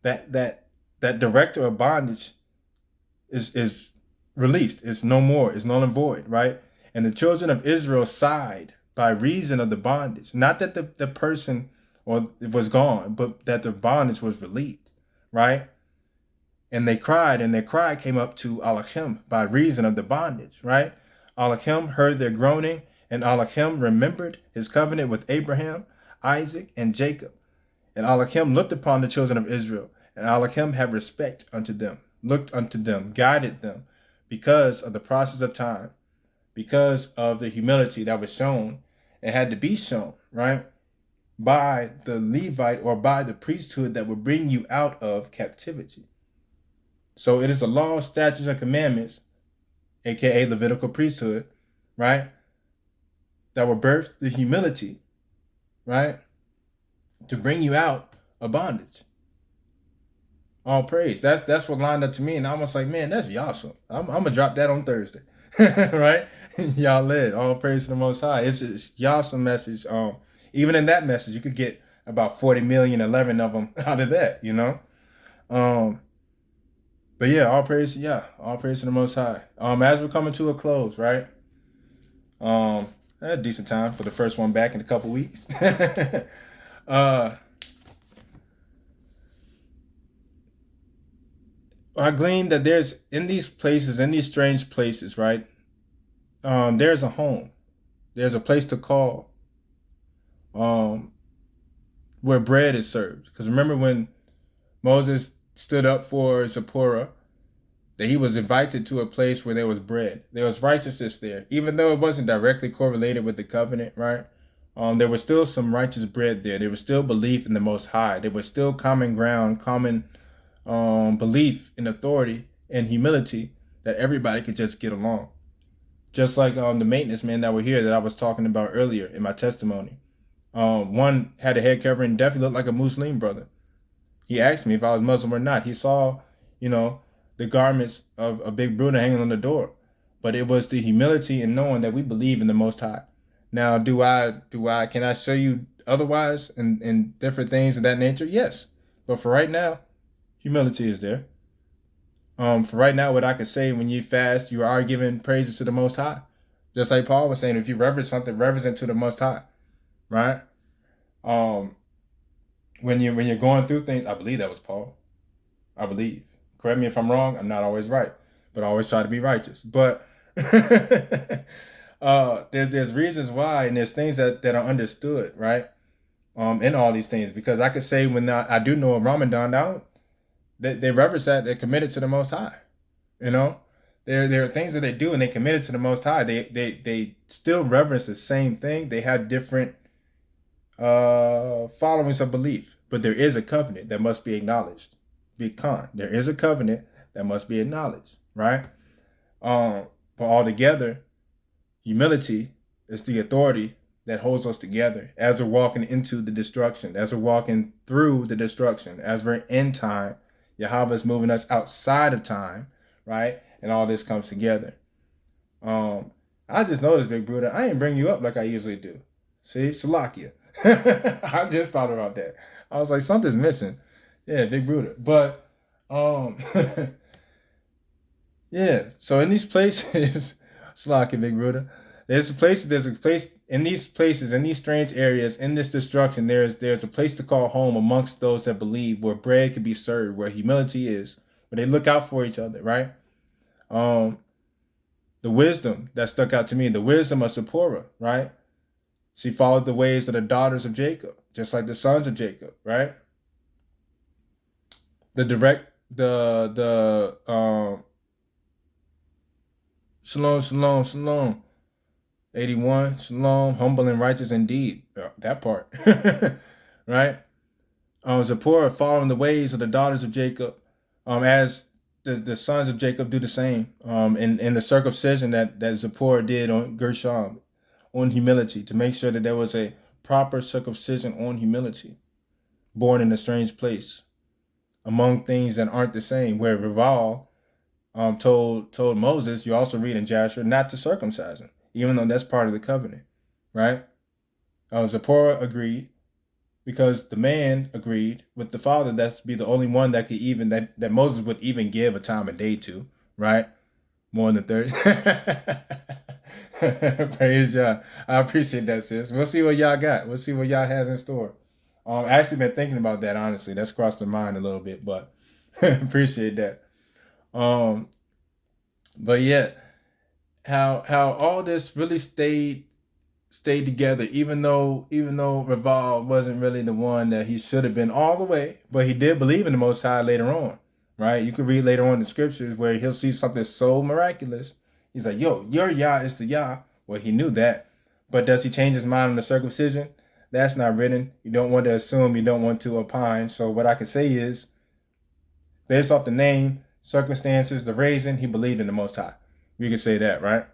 That director of bondage is released. It's no more. It's null and void, right? And the children of Israel sighed by reason of the bondage. Not that the person or it was gone, but that the bondage was relieved, right? And they cried, and their cry came up to Elohim by reason of the bondage, right? Elohim heard their groaning, and Elohim remembered his covenant with Abraham, Isaac, and Jacob. And Elohim looked upon the children of Israel, and Elohim had respect unto them, looked unto them, guided them, because of the process of time, because of the humility that was shown and had to be shown, right? By the Levite, or by the priesthood that would bring you out of captivity. So it is the law, statutes, and commandments, aka Levitical priesthood, right? That will birth the humility, right? To bring you out of bondage. All praise. That's what lined up to me, and I was like, man, that's awesome. I'm gonna drop that on Thursday, right? Y'all led. All praise to the Most High. It's just awesome message. Even in that message, you could get about 40 million, 11 of them out of that, you know. But yeah, all praise to the Most High. As we're coming to a close, right? A decent time for the first one back in a couple weeks. I gleaned that there's in these strange places, right? There's a home. There's a place to call. Where bread is served. Because remember when Moses stood up for Zipporah, that he was invited to a place where there was bread. There was righteousness there. Even though it wasn't directly correlated with the covenant, right? There was still some righteous bread there. There was still belief in the Most High. There was still common ground, common belief in authority and humility that everybody could just get along. Just like the maintenance men that were here that I was talking about earlier in my testimony. One had a head covering, definitely looked like a Muslim brother. He asked me if I was Muslim or not. He saw, the garments of a big Buddha hanging on the door. But it was the humility in knowing that we believe in the Most High. Now, can I show you otherwise and different things of that nature? Yes. But for right now, Humility is there. For right now, what I can say, when you fast, you are giving praises to the Most High. Just like Paul was saying, if you reverence something, reverence it to the Most High, right? Um, when you're going through things, I believe that was Paul. I believe. Correct me if I'm wrong. I'm not always right, but I always try to be righteous. But there's reasons why, and there's things that are understood, right? In all these things, because I could say when I do know of Ramadan now, they reverence that, they're committed to the Most High. You know, there are things that they do and they committed to the Most High. They still reverence the same thing. They have different followings of belief, but there is a covenant that must be acknowledged. There is a covenant that must be acknowledged, right? But altogether, humility is the authority that holds us together as we're walking into the destruction, as we're walking through the destruction, as we're in time. Yahweh is moving us outside of time, right? And all this comes together. I just noticed, Big Bruder, I ain't bring you up like I usually do. See, Salakia. I just thought about that. I was like, something's missing. Yeah, Big Bruder. But yeah. So in these places, Salakia, Big Bruder, there's a place in these places, in these strange areas, in this destruction, there's a place to call home amongst those that believe, where bread can be served, where humility is, where they look out for each other, right? The wisdom that stuck out to me, the wisdom of Zipporah, right? She followed the ways of the daughters of Jacob, just like the sons of Jacob, right? Shalom. 81, shalom, humble and righteous indeed. That part, right? Zipporah following the ways of the daughters of Jacob, as the sons of Jacob do the same. In the circumcision that Zipporah did on Gershom, on humility, to make sure that there was a proper circumcision on humility, born in a strange place, among things that aren't the same. Where Raval told Moses, you also read in Jasher, not to circumcise him, even though that's part of the covenant, right? Zipporah agreed because the man agreed with the father. That's be the only one that could even that Moses would even give a time of day to, right? More than 30. Praise y'all. I appreciate that, sis. We'll see what y'all got. We'll see what y'all has in store. I actually been thinking about that, honestly. That's crossed my mind a little bit, but appreciate that. But yeah, how all this really stayed together, even though Raval wasn't really the one that he should have been all the way, but he did believe in the Most High later on, right? You can read later on in the scriptures where he'll see something so miraculous. He's like, yo, your Yah is the Yah. Well, he knew that, but does he change his mind on the circumcision? That's not written. You don't want to assume, you don't want to opine. So what I can say is, based off the name, circumstances, the raising, he believed in the Most High. We can say that, right?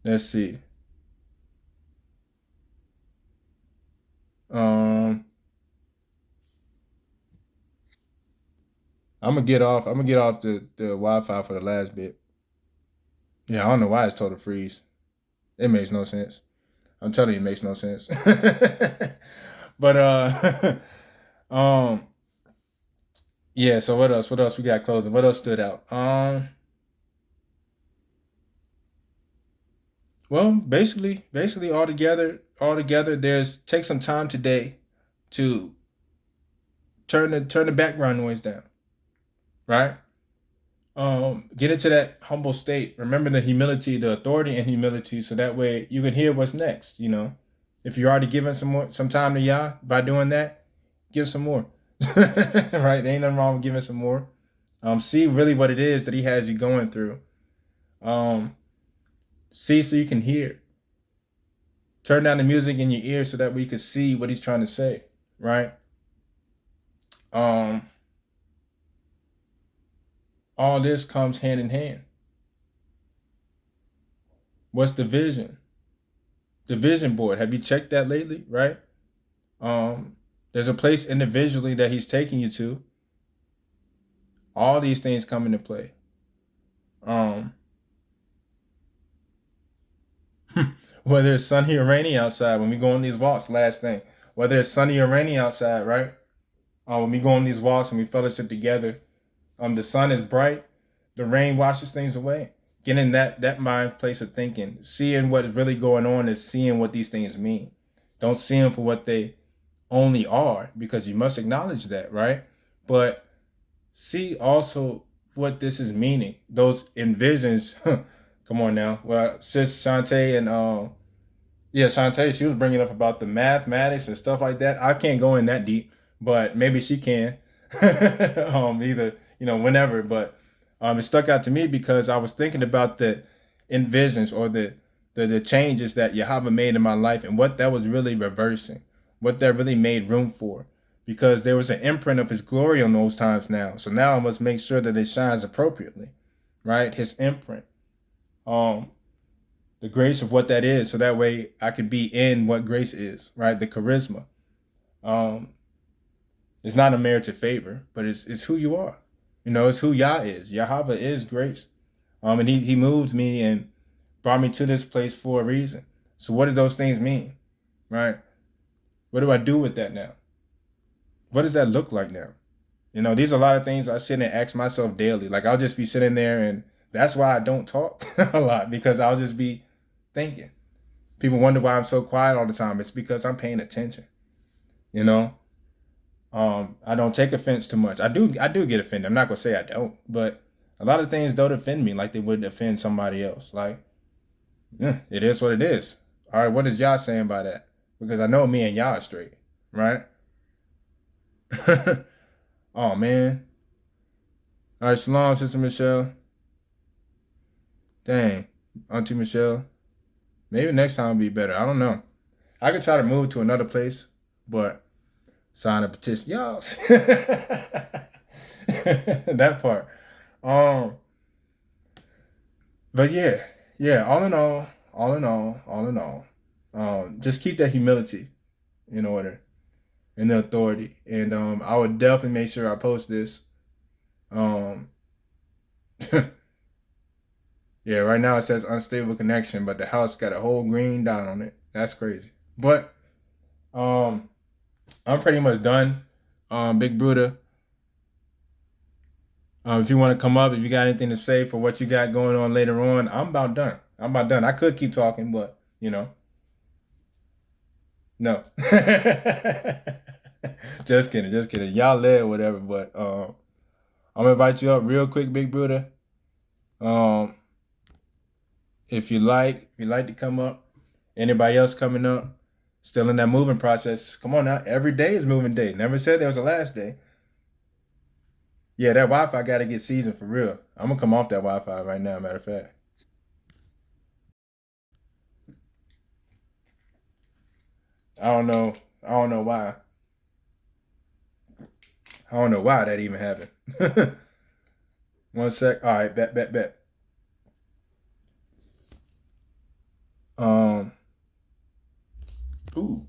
Let's see. I'm gonna get off the Wi-Fi for the last bit. Yeah, I don't know why it's total freeze. It makes no sense. I'm telling you, it makes no sense. But yeah. So what else? What else we got closing? What else stood out? Well, basically, all together, take some time today to turn the background noise down, right? Get into that humble state. Remember the humility, the authority and humility, so that way you can hear what's next. You know, if you're already giving some time to Yah by doing that, give some more. Right? There ain't nothing wrong with giving some more. See really what it is that He has you going through. See so you can hear. Turn down the music in your ear so that we can see what He's trying to say, right? All this comes hand in hand. What's the vision? The vision board. Have you checked that lately, right? There's a place individually that He's taking you to. All these things come into play. Whether it's sunny or rainy outside, when we go on these walks, last thing, whether it's sunny or rainy outside, right? When we go on these walks and we fellowship together, the sun is bright, the rain washes things away. Getting that mind place of thinking, seeing what is really going on is seeing what these things mean. Don't see them for what they only are, because you must acknowledge that, right? But see also what this is meaning. Those envisions. Come on now. Well, sis Shantae and yeah, Shantae, she was bringing up about the mathematics and stuff like that. I can't go in that deep, but maybe she can. Either, whenever. But it stuck out to me because I was thinking about the envisions or the changes that Yahweh made in my life and what that was really reversing, what that really made room for. Because there was an imprint of his glory on those times now. So now I must make sure that it shines appropriately, right? His imprint. The grace of what that is, so that way I could be in what grace is, right? The charisma. It's not a merited favor, but it's who you are. It's who Yah is. Yahweh is grace. And he moved me and brought me to this place for a reason. So what do those things mean, right? What do I do with that now? What does that look like now? These are a lot of things I sit and ask myself daily. Like I'll just be sitting there, and that's why I don't talk a lot, because I'll just be thinking. People wonder why I'm so quiet all the time. It's because I'm paying attention. I don't take offense too much. I do get offended. I'm not gonna say I don't, but a lot of things don't offend me like they would offend somebody else. Like, it is what it is. All right, what is Yah saying by that? Because I know me and Yah are straight, right? Oh man. All right, shalom, Sister Michelle. Dang, Auntie Michelle. Maybe next time will be better. I don't know. I could try to move to another place, but sign a petition. Y'all. That part. But yeah, all in all, just keep that humility in order and the authority. And I would definitely make sure I post this. Yeah, right now it says unstable connection, but the house got a whole green dot on it. That's crazy. But I'm pretty much done. Big Bruder. If you want to come up, if you got anything to say for what you got going on later on, I'm about done. I could keep talking, but no. Just kidding. Y'all led whatever, but I'm gonna invite you up real quick, Big Bruder. If you like to come up, anybody else coming up, still in that moving process, come on now. Every day is moving day. Never said there was a last day. Yeah, that Wi-Fi got to get seasoned for real. I'm going to come off that Wi-Fi right now, matter of fact. I don't know why. I don't know why that even happened. One sec. All right, bet. Ooh,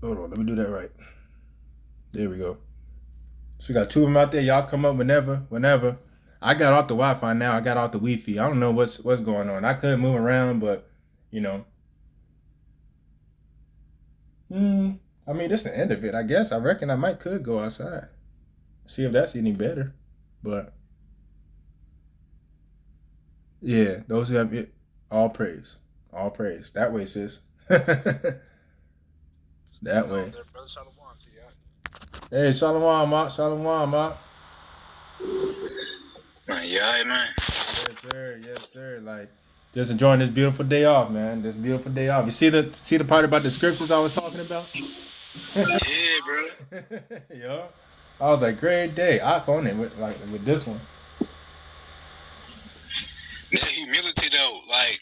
hold on. Let me do that right. There we go. So we got two of them out there. Y'all come up whenever. I got off the Wi-Fi now. I got off the Wi-Fi. I don't know what's going on. I could move around, but I mean, this is the end of it. I guess I reckon I could go outside, see if that's any better. But yeah, those who have it, all praise. That way, sis. That way. Hey, Shalom, Mark. Man, you alright, man? Yes, sir. Like, just enjoying this beautiful day off, man. This beautiful day off. You see the part about the scriptures I was talking about? Yeah, bro. Yeah. I was like, great day. I on it with this one. That humility though, like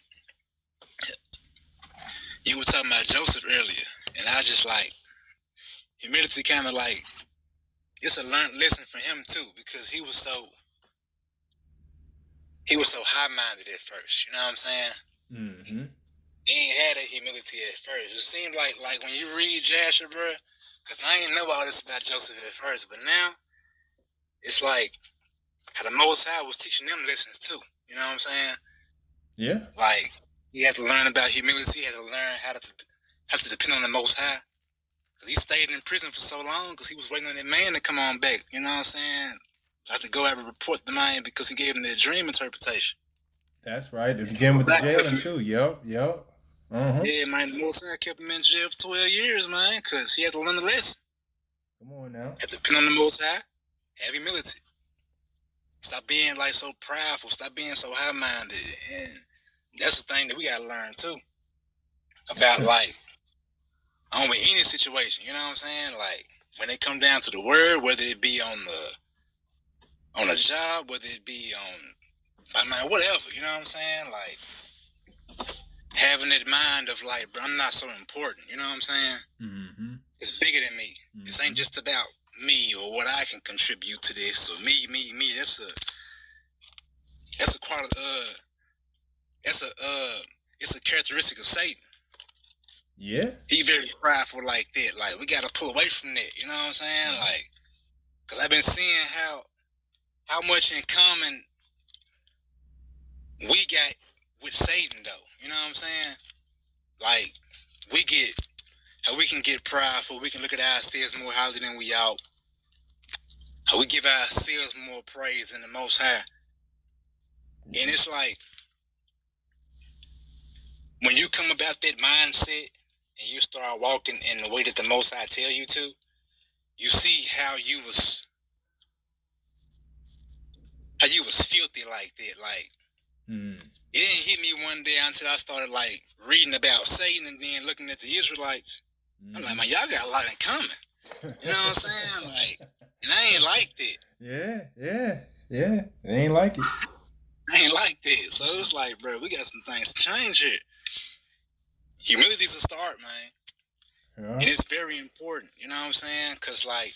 you were talking about Joseph earlier, and I just like humility kind of like it's a learned lesson for him too, because he was so high-minded at first. You know what I'm saying? Mm-hmm. He ain't had that humility at first. It seemed like when you read Jasher, bro, because I ain't know all this about Joseph at first, but now it's like how the Most High was teaching them lessons too. You know what I'm saying? Yeah. Like he had to learn about humility. He had to learn how to depend on the Most High. Because he stayed in prison for so long because he was waiting on that man to come on back. You know what I'm saying? I had to go out and report the man because he gave him that dream interpretation. That's right. It began with the jailing too. Yep. Yeah, man. The Most High kept him in jail for 12 years, man, because he had to learn the lesson. Come on now. Had to depend on the Most High. Have humility. Stop being like so prideful. Stop being so high-minded. And that's the thing that we gotta learn too. About like on with any situation, you know what I'm saying? Like when they come down to the word, whether it be on a job, whether it be on whatever, you know what I'm saying? Like having that mind of like, bro, I'm not so important, you know what I'm saying? Mm-hmm. It's bigger than me. Mm-hmm. This ain't just about me or what I can contribute to this. So me. That's a quality. It's a characteristic of Satan. Yeah. He very prideful like that. Like we gotta pull away from that. You know what I'm saying? Like, cause I've been seeing how much in common we got with Satan, though. You know what I'm saying? Like how we can get prideful. We can look at ourselves more highly than we ought. How we give ourselves more praise than the Most High. And it's like, when you come about that mindset and you start walking in the way that the Most High tell you to, you see how you was filthy like that. Like, it didn't hit me one day until I started like reading about Satan and then looking at the Israelites. I'm like, man, y'all got a lot in common. You know what I'm saying? Like, and I ain't like that. Yeah. It ain't like it. I ain't like that. So it's like, bro, we got some things to change here. Humility's a start, man. Yeah. And it's very important. You know what I'm saying? Because, like,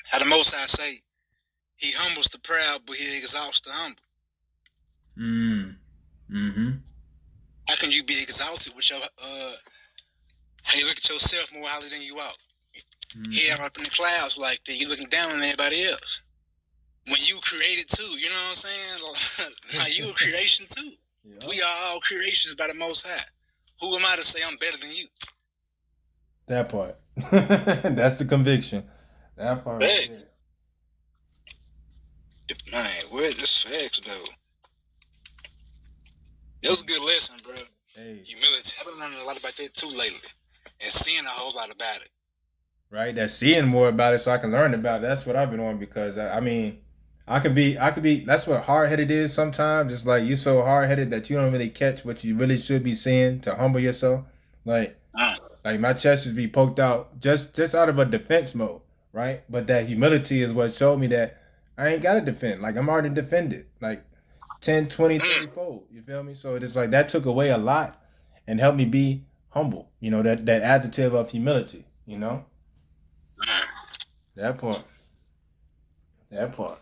how the Most High say, he humbles the proud, but he exalts the humble. How can you be exalted with your, how you look at yourself more highly than you ought? Head up in the clouds like that, you looking down on everybody else. When you created too, you know what I'm saying? Like, you a creation too. Yeah. We are all creations by the Most High. Who am I to say I'm better than you? That part. That's the conviction. That part. Facts. Man, that's facts, though. That was a good lesson, bro. Hey. Humility. I've been learning a lot about that too lately. And seeing a whole lot about it. Right? That's seeing more about it so I can learn about it. That's what I've been on because, I mean, I could be, that's what hard-headed is sometimes. It's like you're so hard-headed that you don't really catch what you really should be seeing to humble yourself. Like my chest would be poked out just out of a defense mode, right? But that humility is what showed me that I ain't got to defend. Like, I'm already defended. Like, 10, 20, 30 fold. You feel me? So it's like that took away a lot and helped me be humble. You know, that adjective of humility, you know? That part. That part,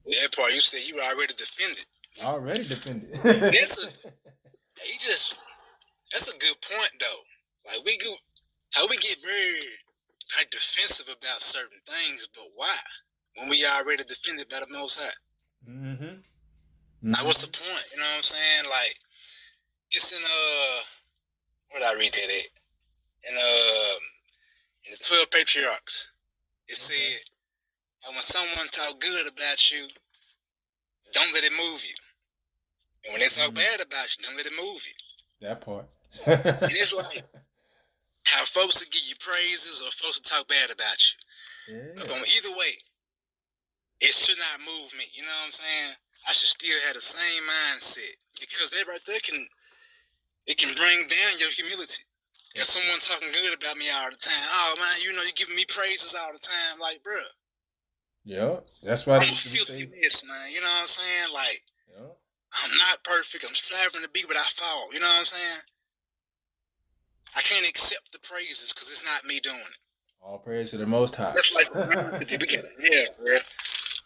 you said you were already defended. Already defended. That's a good point, though. Like, how we get very like defensive about certain things, but why? When we already defended by the Most High. Like, what's the point? You know what I'm saying? Like, it's in where did I read that at? In the 12 Patriarchs. It said, and when someone talk good about you, don't let it move you. And when they talk bad about you, don't let it move you. That part. And it's like how folks will give you praises or folks will talk bad about you. Yeah. But on either way, it should not move me. You know what I'm saying? I should still have the same mindset because that right there can bring down your humility. If someone talking good about me all the time, oh man, you know, you giving me praises all the time, like, bro. Yeah, that's why I'm a filthy mess, man. You know what I'm saying? Like, I'm not perfect. I'm striving to be, but I fall. You know what I'm saying? I can't accept the praises because it's not me doing it. All praise to the Most High. That's like, bro.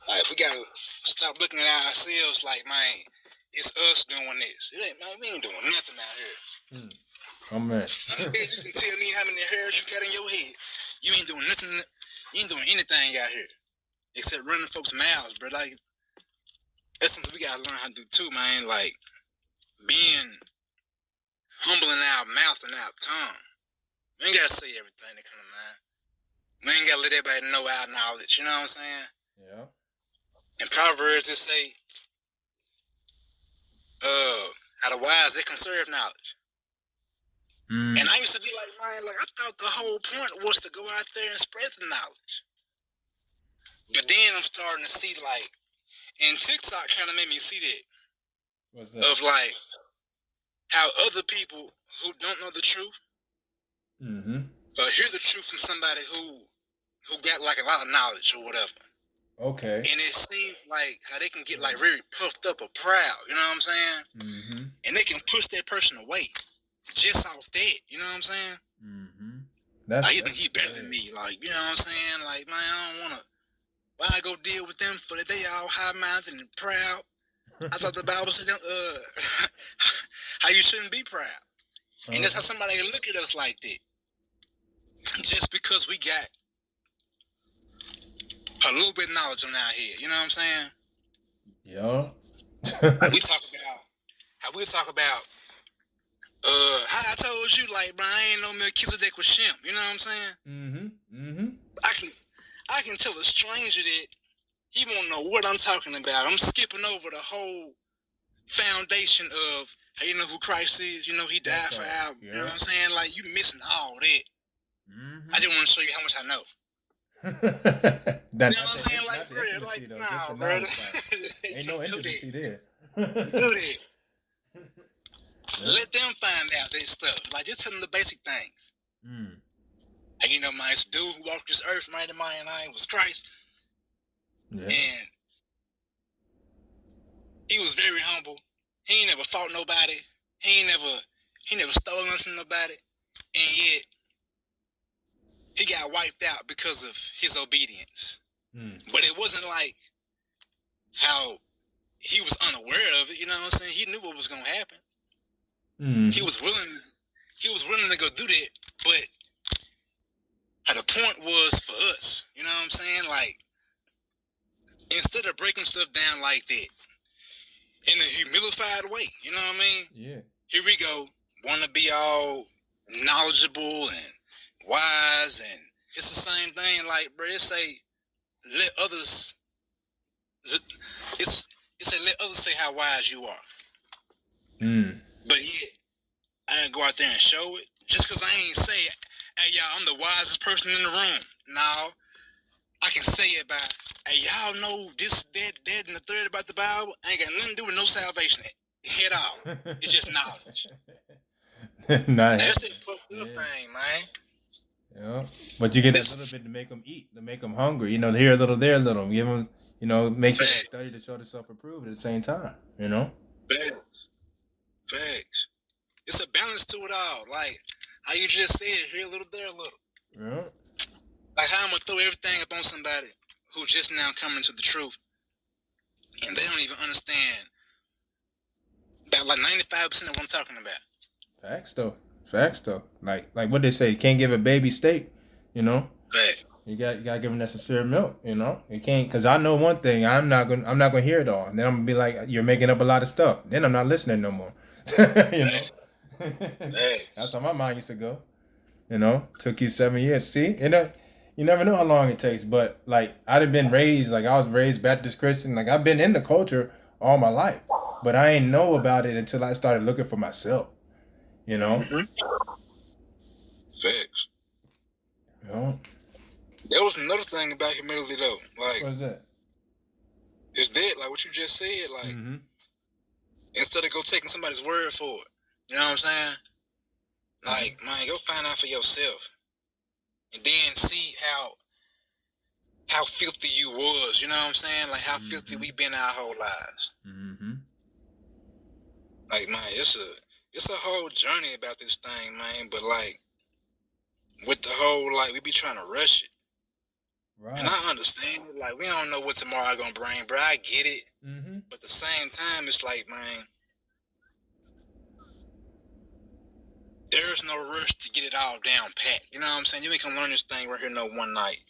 Like, we gotta stop looking at ourselves like, man, it's us doing this. It ain't, man, we ain't doing nothing out here. Amen. You can tell me how many hairs you got in your head. You ain't doing nothing. You ain't doing anything out here except running folks' mouths, bro. Like, that's something we gotta learn how to do too, man. Like, being humble in our mouth and our tongue. We ain't gotta say everything that come to mind. We ain't gotta let everybody know our knowledge. You know what I'm saying? Yeah. In Proverbs, it say, how the wise, they conserve knowledge. Mm. And I used to be like, man, like I thought the whole point was to go out there and spread the knowledge. But then I'm starting to see, like, and TikTok kind of made me see that. What's that? Of like how other people who don't know the truth hear the truth from somebody who got like a lot of knowledge or whatever. Okay. And it seems like how they can get like very puffed up or proud, you know what I'm saying? Mm-hmm. And they can push that person away just off that, you know what I'm saying? Mm-hmm. Like, you think he better than me, like, you know what I'm saying? Like, man, I don't wanna, why I go deal with them for that they all high-minded and proud? I thought the Bible said, how you shouldn't be proud. And that's how somebody look at us like that. Just because we got a little bit of knowledge on our head, you know what I'm saying? Yeah. Like we talk about how I told you, like, bro, I ain't no Melchizedek with Shem, you know what I'm saying? Mm-hmm. Mm-hmm. I can tell a stranger that he won't know what I'm talking about. I'm skipping over the whole foundation of, hey, you know who Christ is? You know he died for our, you know what I'm saying? Like, you missing all that. Mm-hmm. I just want to show you how much I know. You know what I'm saying? Like, bro, like, nah, bro. Ain't no intimacy there. Do that. Let them find out that stuff. Like, just tell them the basic things. Mm. And you know, my dude who walked this earth, right in my eye, was Christ. Yeah. And he was very humble. He ain't never fought nobody. He never stole nothing from nobody. And yet, he got wiped out because of his obedience. Mm. But it wasn't like how he was unaware of it, you know what I'm saying? He knew what was gonna happen. Mm. He was willing to go do that, but the point was for us, you know what I'm saying? Like, instead of breaking stuff down like that, in a humilified way, you know what I mean? Yeah. Here we go, want to be all knowledgeable and wise, and it's the same thing. Like, bro, it say let others. It say let others say how wise you are. Mm. But yeah, I ain't go out there and show it just because I ain't say, hey y'all, I'm the wisest person in the room. No, I can say it by, hey, y'all know this, that, and the third about the Bible. Ain't got nothing to do with no salvation at all. It's just knowledge. Nice. That's the fucked up thing, man. Yeah, but you get that little bit to make them eat, to make them hungry. You know, here a little, there a little. Give them, you know, make sure they study to show themselves approved at the same time. You know. Facts. It's a balance to it all. Like how you just said, here a little, there a little. Yeah. Like how I'm gonna throw everything up on somebody who just now coming to the truth, and they don't even understand about like 95% of what I'm talking about. Facts though. Like what they say, can't give a baby steak, you know. Right. You gotta give them necessary milk, you know. You can't, cause I know one thing, I'm not gonna hear it all. And then I'm gonna be like, you're making up a lot of stuff. Then I'm not listening no more. You know. That's how my mind used to go. You know, took you 7 years. See, you know, you never know how long it takes. But like, I'd been raised, like I was raised Baptist Christian. Like I've been in the culture all my life, but I ain't know about it until I started looking for myself. You know. Mm-hmm. Facts. You know? There was another thing about humility though. Like, what is that? It's that, like what you just said. Like, instead of go taking somebody's word for it, you know what I'm saying? Like, man, go find out for yourself, and then see how filthy you was. You know what I'm saying? Like how filthy we been our whole lives. Mm-hmm. Like, man, it's a whole journey about this thing, man. But like, with the whole, like, we be trying to rush it. Right. And I understand it. Like, we don't know what tomorrow gonna bring, bro. I get it. Mm-hmm. But at the same time, it's like, man, there's no rush to get it all down pat. You know what I'm saying? You ain't gonna learn this thing right here no one night.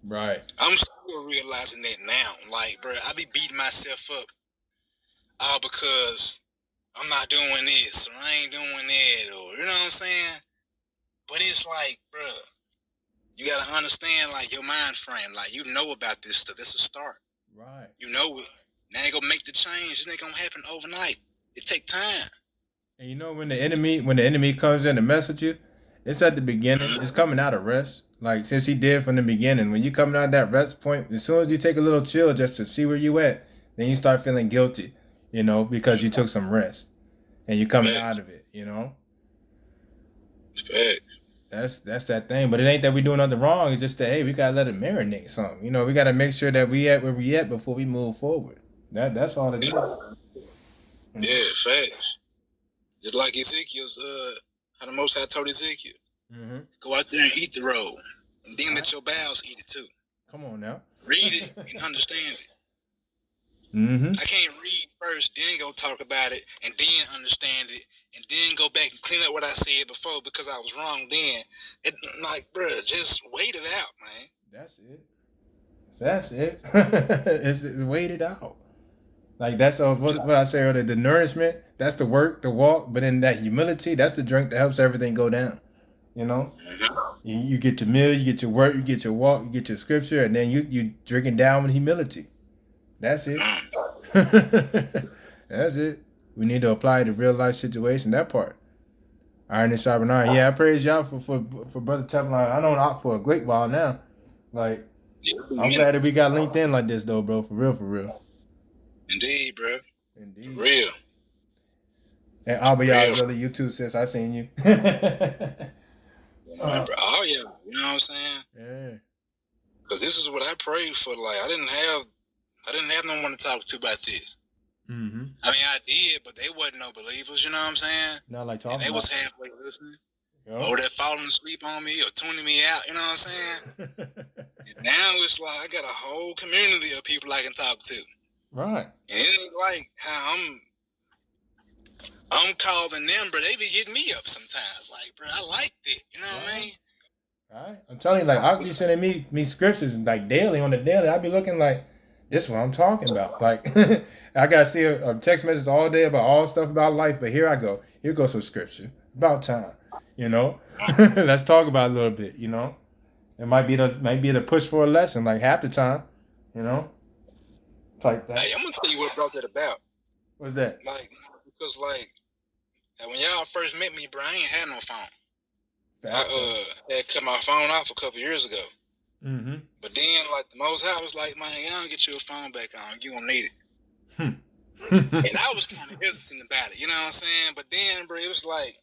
Right. I'm still realizing that now. Like, bro, I be beating myself up all because I'm not doing this or I ain't doing that, or, you know what I'm saying? But it's like, bruh, you gotta understand like your mind frame. Like you know about this stuff. That's a start. Right. You know it. Now they gonna make the change. It ain't gonna happen overnight. It take time. And you know when the enemy comes in to mess with you, it's at the beginning. It's coming out of rest. Like since he did from the beginning, when you coming out of that rest point, as soon as you take a little chill just to see where you at, then you start feeling guilty, you know, because you took some rest and you coming out of it, you know. That's that thing. But it ain't that we doing nothing wrong. It's just that hey, we gotta let it marinate something. You know, we gotta make sure that we at where we at before we move forward. That's all it is. Yeah, facts. Just like Ezekiel's, how the Most High told Ezekiel, go out there and eat the roll, and then let your bowels eat it too. Come on now. Read it and understand it. I can't read first, then go talk about it, and then understand it, and then go back and clean up what I said before because I was wrong then. It, like, bro, just wait it out, man. That's it. It's wait it out. Like that's what I say earlier. The nourishment, that's the work, the walk, but in that humility, that's the drink that helps everything go down. You know, you get your meal, you get your work, you get your walk, you get your scripture, and then you drinking down with humility. That's it. That's it. We need to apply the real life situation. That part. Iron and sharpen iron. Yeah, I praise y'all for Brother Teflon. I don't for a great while now. Like, I'm glad that we got linked in like this though, bro. For real. Indeed, bro. Indeed. For real. And I'll be y'all brother. You too, sis. I seen you. Oh yeah. You know what I'm saying? Yeah. Because this is what I prayed for. Like I didn't have no one to talk to about this. I mean, I did, but they wasn't no believers. You know what I'm saying? Not like talking. And they was halfway listening, or they're falling asleep on me, or tuning me out. You know what I'm saying? And now it's like I got a whole community of people I can talk to. Right. And it ain't like how I'm calling them, but they be hitting me up sometimes. Like, bro, I like it. You know what I mean? Right. I'm telling you, like, I'll be sending me scriptures like daily on the daily. I'll be looking like, this is what I'm talking about. Like, I gotta see a text message all day about all stuff about life, but here I go. Here goes some scripture. About time. You know? Let's talk about it a little bit, you know? It might be the push for a lesson, like half the time, you know? Type that. Hey, I'm gonna tell you what brought that about. What's that? Like, because when y'all first met me, bro, I ain't had no phone. I had cut my phone off a couple years ago. But then, like, the Most High was like, man, y'all get your phone back on. You gonna need it. And I was kind of hesitant about it, you know what I'm saying? But then, bro, it was like,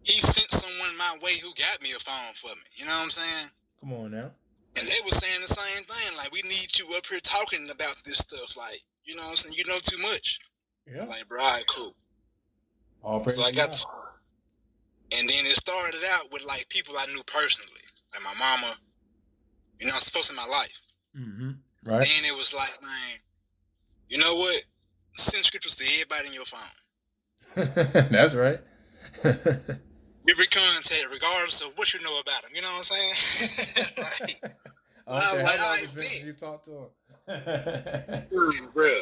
he sent someone my way who got me a phone for me. You know what I'm saying? Come on now. And they were saying the same thing. Like, we need you up here talking about this stuff. Like, you know what I'm saying? You know too much. Yeah. I'm like, bro, all right, cool. So I got the phone. And then it started out with, like, people I knew personally. Like my mama, you know, supposed to my life. Right. Then it was like, man, you know what? Send scriptures to everybody in your phone. That's right. Every contact, regardless of what you know about them. You know what I'm saying? Like, you talk to him. Bro,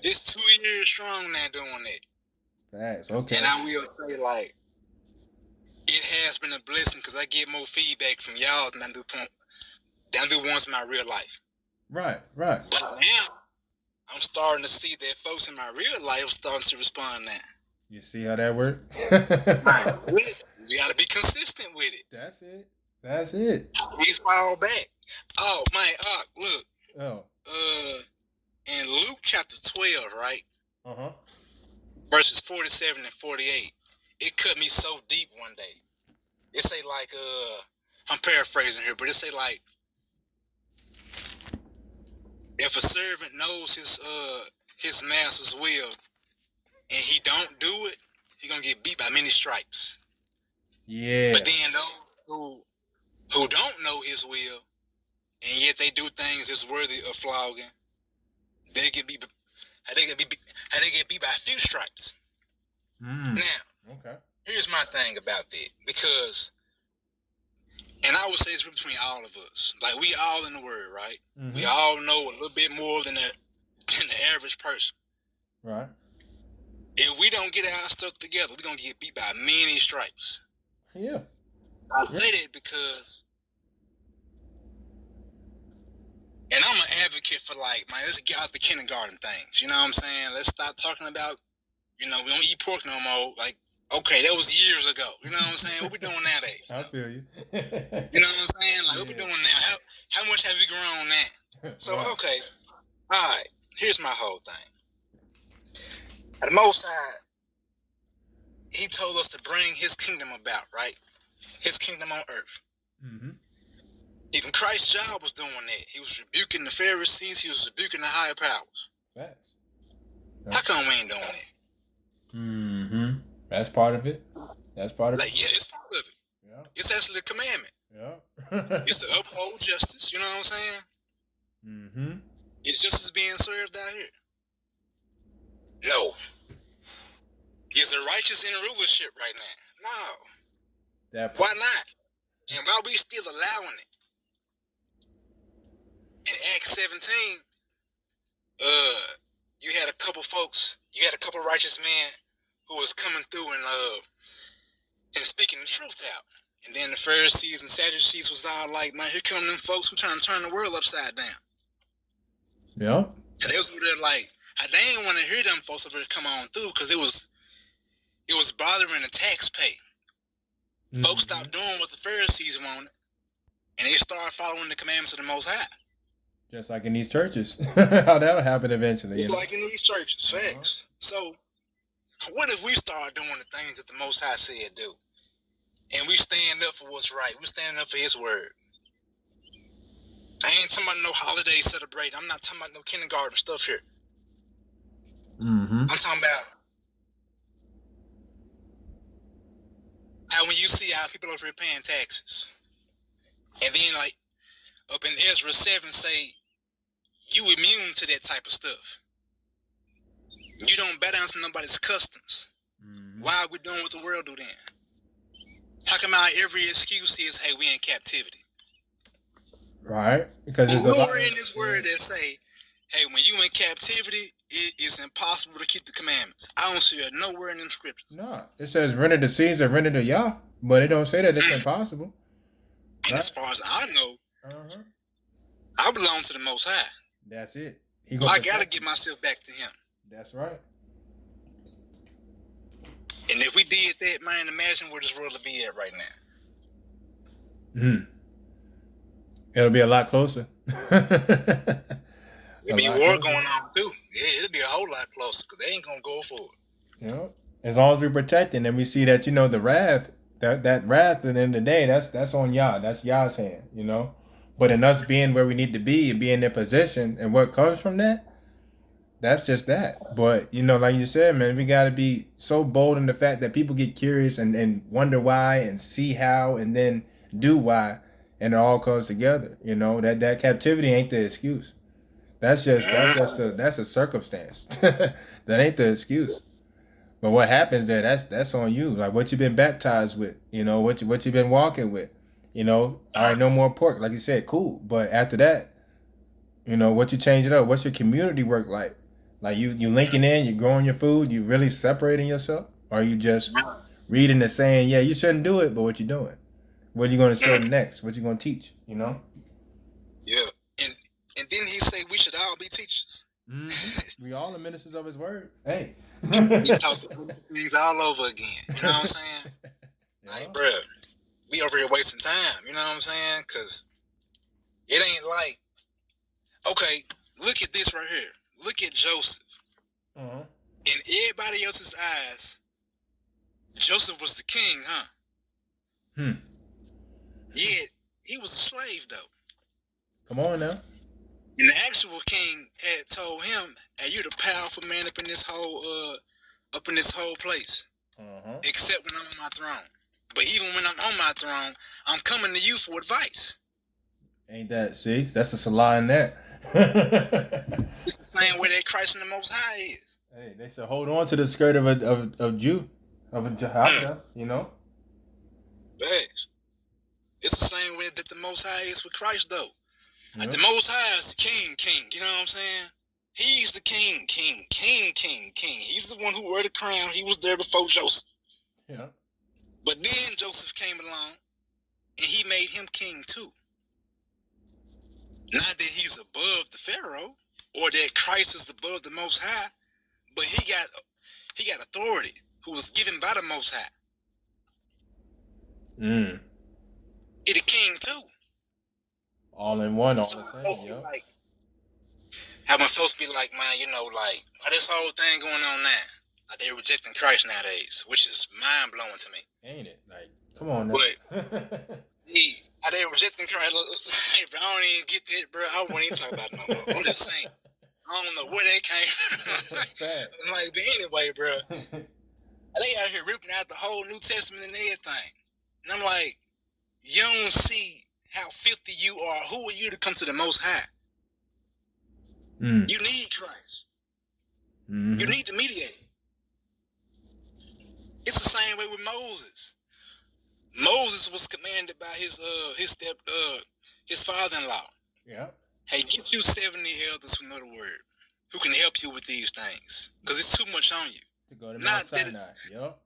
it's 2 years strong now doing that. That's okay. And I will say, like, it has been a blessing because I get more feedback from y'all than I do ones in my real life. Right. But now, I'm starting to see that folks in my real life starting to respond now. You see how that works? You gotta be consistent with it. That's it. We fall back. Oh, man, look. Oh. In Luke chapter 12, right? Verses 47 and 48, it cut me so deep one day. It say like, I'm paraphrasing here, but it say like, if a servant knows his master's will and he don't do it, he gonna get beat by many stripes. Yeah. But then those who don't know his will and yet they do things that's worthy of flogging, they get beat. How they get beat by a few stripes. Now, here's my thing about that, because, and I would say it's between all of us. Like, we all in the word, right? We all know a little bit more than the average person. Right. If we don't get our stuff together, we're gonna get beat by many stripes. Yeah. I say that because, and I'm an advocate for like, man, let's get out the kindergarten things. You know what I'm saying? Let's stop talking about, we don't eat pork no more. Like, okay, that was years ago. You know what I'm saying? What we doing nowadays? I feel you. You know what I'm saying? Like, what we doing now? How much have we grown now? So, okay. All right. Here's my whole thing. The Most High, he told us to bring his kingdom about, right? His kingdom on earth. Mm-hmm. Even Christ's job was doing that. He was rebuking the Pharisees. He was rebuking the higher powers. Facts. How come we ain't doing that? Mm-hmm. That's part of it. That's part of Like, it. yeah, it's part of it. Yeah. It's actually a commandment. Yeah. It's to uphold justice. You know what I'm saying? Mm-hmm. Is justice being served out here? No. Is the righteous in rulership right now? No. Why not? And why we still allowing it? In Acts 17, you had a couple righteous men who was coming through and speaking the truth out. And then the Pharisees and Sadducees was all like, man, here come them folks who trying to turn the world upside down. Yeah. And they was over there like, they didn't want to hear them folks over there come on through because it was bothering the tax pay. Mm-hmm. Folks stopped doing what the Pharisees wanted, and they started following the commandments of the Most High. Just like in these churches. How that'll happen eventually. Just like in these churches. Facts. So, what if we start doing the things that the Most High said do? And we stand up for what's right. We stand up for his word. I ain't talking about no holiday celebrate. I'm not talking about no kindergarten stuff here. Mm-hmm. I'm talking about how when you see how people over here paying taxes, and then like up in Ezra 7 say you immune to that type of stuff. You don't bow down to nobody's customs. Mm-hmm. Why are we doing what the world do then? How come our every excuse is, hey, we in captivity? Right. Because there's nowhere in this word that say, hey, when you in captivity, it is impossible to keep the commandments. I don't see it nowhere in them scriptures. No. It says render to Caesar, render to Yah. But it don't say that it's impossible. And as far as I know, I belong to the Most High. That's it. I got to get myself back to him. That's right. And if we did that, man, imagine where this world would be at right now. It'll be a lot closer. There'll be war going on too. Yeah, it'll be a whole lot closer because they ain't gonna go for it. You know, as long as we protect it, and we see that the wrath, that wrath at the end of the day, that's on Yah. That's Yah's hand. But in us being where we need to be and being in their position, and what comes from that. That's just that. But, like you said, man, we got to be so bold in the fact that people get curious and wonder why and see how and then do why. And it all comes together. That captivity ain't the excuse. That's a circumstance. That ain't the excuse. But what happens there, that's on you. Like what you've been baptized with, what you've been walking with. All right, no more pork. Like you said, cool. But after that, what you change it up? What's your community work like? Like you linking in, you growing your food, you really separating yourself? Or are you just reading and saying, yeah, you shouldn't do it, but what you doing? What are you going to show them next? What you going to teach, Yeah. And then he say we should all be teachers. Mm-hmm. We all are ministers of his word. Hey. We talk things all over again. You know what I'm saying? Yeah. Like, bro, we over here wasting time. You know what I'm saying? Because it ain't like, okay, look at this right here. Look at Joseph. Uh-huh. In everybody else's eyes, Joseph was the king, huh? Yeah, he was a slave, though. Come on now. And the actual king had told him, hey, you're the powerful man up in this whole place. Uh-huh. Except when I'm on my throne. But even when I'm on my throne, I'm coming to you for advice. Ain't that, see? That's a salah in there. It's the same way that Christ and the Most High is. Hey, they should hold on to the skirt of a Jew, of a Jehovah, Thanks. It's the same way that the Most High is with Christ, though. Like the Most High is the king. You know what I'm saying? He's the king. He's the one who wore the crown. He was there before Joseph. Yeah. But then Joseph came along, and he made him king too. Not that he's above the Pharaoh or that Christ is above the Most High, but he got authority who was given by the Most High. He the king too. All in one, all So the same, yeah. like, having folks be like, man, this whole thing going on now. Like they're rejecting Christ nowadays, which is mind blowing to me. Ain't it? Like, come on now. But they rejecting Christ. Hey, bro, I don't even get that, bro. I won't even talk about it no more. I'm just saying. I don't know where they came from. Like, but anyway, bro. They out here ripping out the whole New Testament and everything. And I'm like, you don't see how filthy you are. Who are you to come to the Most High? You need Christ. You need the mediator. It's the same way with Moses. Moses was commanded by his father-in-law. Yeah. Hey, get you 70 elders who know the word, who can help you with these things, because it's too much on you. To go to Mount Sinai. Yep.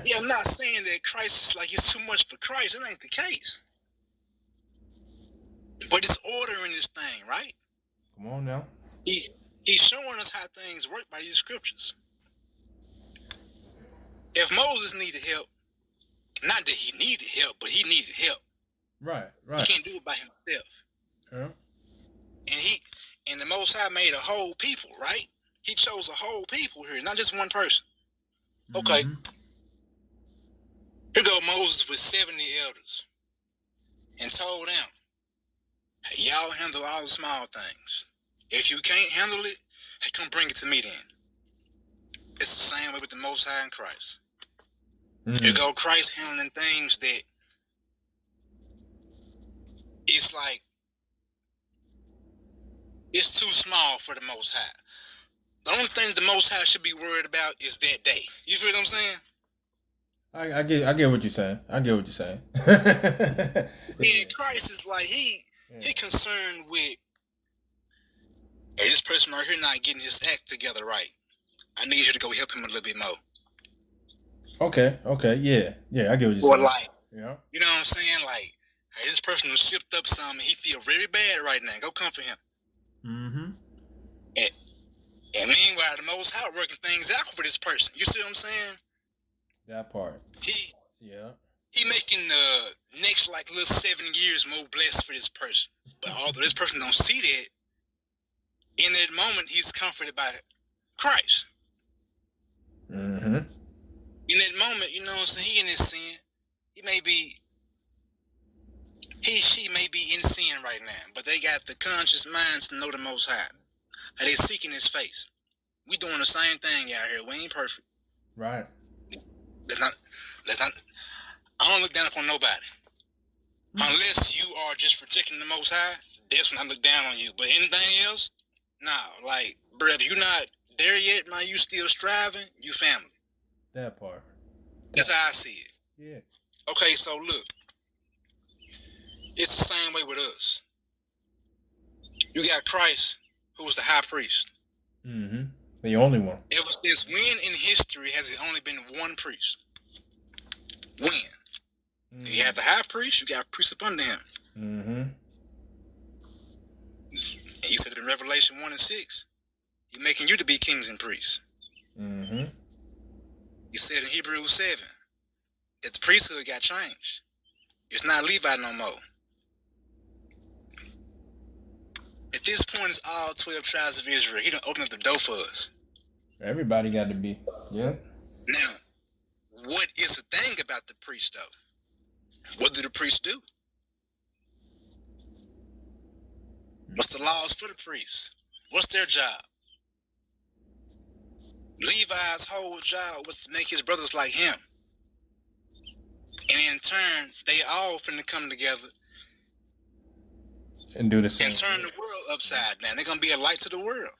Yeah, I'm not saying that Christ is like it's too much for Christ. It ain't the case. But it's order in this thing, right? Come on now. He's showing us how things work by these scriptures. If Moses needed help, not that he needed help, but he needed help. Right. He can't do it by himself. Yeah. And the Most High made a whole people, right? He chose a whole people here, not just one person. Okay. Here go Moses with 70 elders and told them, hey, y'all handle all the small things. If you can't handle it, hey, come bring it to me then. It's the same way with the Most High in Christ. Here go Christ handling things that it's like it's too small for the Most High. The only thing the Most High should be worried about is that day. You feel what I'm saying? I get what you're saying. And Christ is like he concerned with, hey, this person right here not getting his act together right. I need you to go help him a little bit more. Okay, yeah, I get what you're saying. Or like, yeah, you know what I'm saying? Like, hey, this person who sipped up something, he feel very bad right now. Go comfort him. And meanwhile, the Most High working things out for this person. You see what I'm saying? That part. He making the next like little 7 years more blessed for this person. But although this person don't see that, in that moment he's comforted by Christ. In that moment, you know what I'm saying? He in his sin. She may be in sin right now, but they got the conscious minds to know the Most High. Are they seeking his face? We doing the same thing out here. We ain't perfect. Right. Let's not, I don't look down upon nobody. Unless you are just rejecting the Most High, that's when I look down on you. But anything else, nah. Like, bro, if you're not there yet, man, you still striving, you family. That part. That's how I see it. Yeah. Okay, so look. It's the same way with us. You got Christ, who was the high priest. The only one. Ever since when in history has it only been one priest? When? You have the high priest, you got a priest up under him. And he said in Revelation 1 and 6, he's making you to be kings and priests. He said in Hebrews 7 that the priesthood got changed. It's not Levi no more. At this point, it's all 12 tribes of Israel. He done opened up the door for us. Everybody got to be. Yeah. Now, what is the thing about the priest, though? What do the priests do? What's the laws for the priests? What's their job? Levi's whole job was to make his brothers like him. And in turn, they all finna come together and do the same. And turn the world upside down. They're gonna be a light to the world.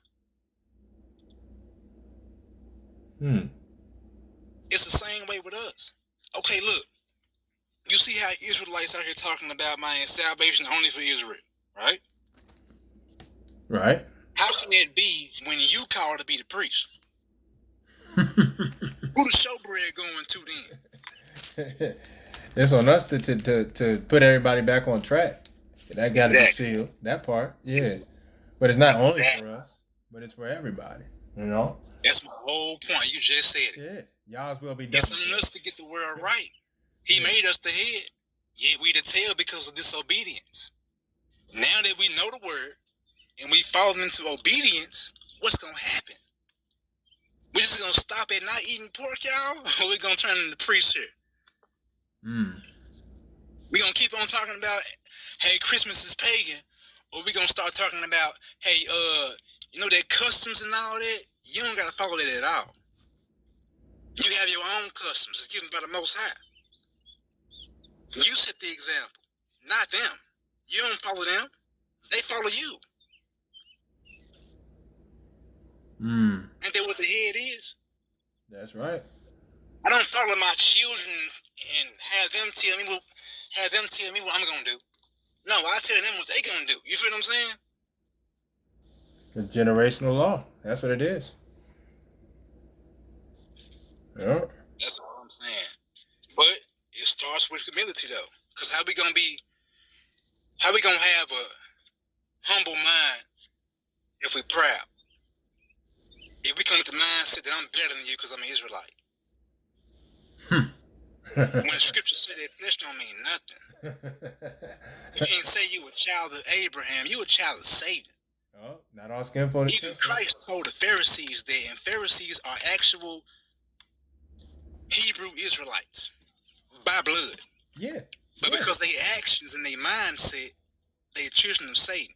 It's the same way with us. Okay, look. You see how Israelites out here talking about salvation only for Israel, right? Right. How can it be when you call to be the priest? Who the showbread going to then? It's on us to put everybody back on track. That got to be Exactly. sealed. That part, yeah. But it's not only Exactly. for us, but it's for everybody. You know? That's my whole point. You just said it. Yeah. Y'all's will be done. It's on us to get the world right. He made us the head, yet we the tail because of disobedience. Now that we know the word and we fallen into obedience, what's gonna happen? We're just gonna stop at not eating pork, y'all, or we're gonna turn into priests here. We're gonna keep on talking about, hey, Christmas is pagan, or we're gonna start talking about, hey, you know that customs and all that? You don't gotta follow that at all. You have your own customs. It's given by the Most High. You set the example, not them. You don't follow them. They follow you. Ain't that what the head is? That's right. I don't follow my children and have them tell me what I'm gonna do. No, I tell them what they gonna do. You feel what I'm saying? The generational law. That's what it is. Yeah. That's all I'm saying. But it starts with humility, though. Because how we gonna have a humble mind if we proud? If we come with the mindset that I'm better than you because I'm an Israelite. When the scripture said that flesh don't mean nothing. You can't say you a child of Abraham. You a child of Satan. Oh, not all skin for the Even Christ told the Pharisees that, and Pharisees are actual Hebrew Israelites by blood. Yeah. But because they actions and their mindset, they children of Satan.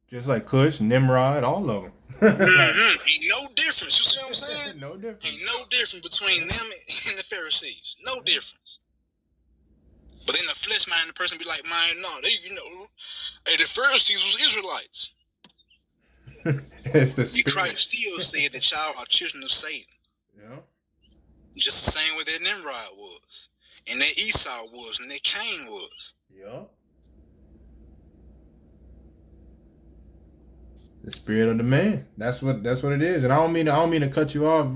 Just like Cush, Nimrod, all of them. Ain't no difference. You see what I'm saying? No difference. Ain't no difference between them and the Pharisees. No difference. But in the flesh mind, the person be like, man, no, hey, the Pharisees was Israelites. It's the spirit. Christ still said that y'all are children of Satan. Yeah. Just the same way that Nimrod was, and that Esau was, and that Cain was. Yeah. The spirit of the man. That's what it is. And I don't mean to cut you off,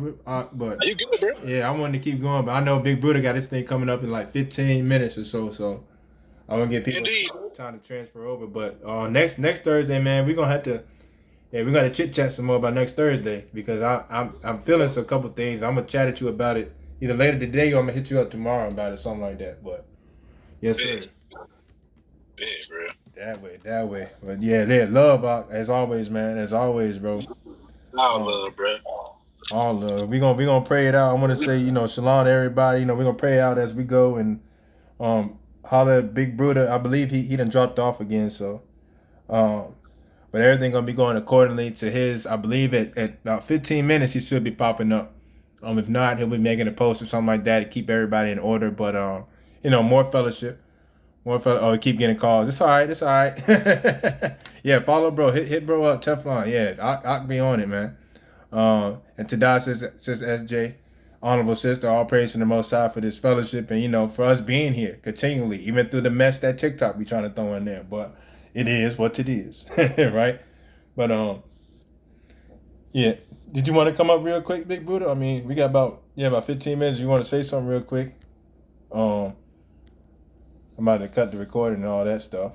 but Are you good, bro? yeah, I wanted to keep going. But I know Big Buddha got this thing coming up in like 15 minutes or so. So I want to get people time to transfer over. But next Thursday, man, we're gonna have to. Yeah, we got to chit chat some more about next Thursday because I'm feeling a couple things. I'm gonna chat at you about it either later today or I'm gonna hit you up tomorrow about it, something like that. But yes, sir. Yeah, bro. That way. But yeah, love as always, man. As always, bro. All love, bro. All love. We gonna pray it out. I want to say, shalom to everybody. We're gonna pray out as we go and holler at Big Buddha. I believe he done dropped off again, so but everything gonna be going accordingly to his. I believe at about 15 minutes he should be popping up. If not, he'll be making a post or something like that to keep everybody in order. But more fellowship. Oh, keep getting calls. It's all right. Yeah, follow bro. Hit bro up. Teflon. Yeah, I'll be on it, man. And to die, sis SJ, honorable sister, all praise to the Most High for this fellowship and for us being here continually, even through the mess that TikTok be trying to throw in there. But it is what it is, right? But yeah. Did you want to come up real quick, Big Buddha? I mean, we got about 15 minutes. You want to say something real quick? I'm about to cut the recording and all that stuff.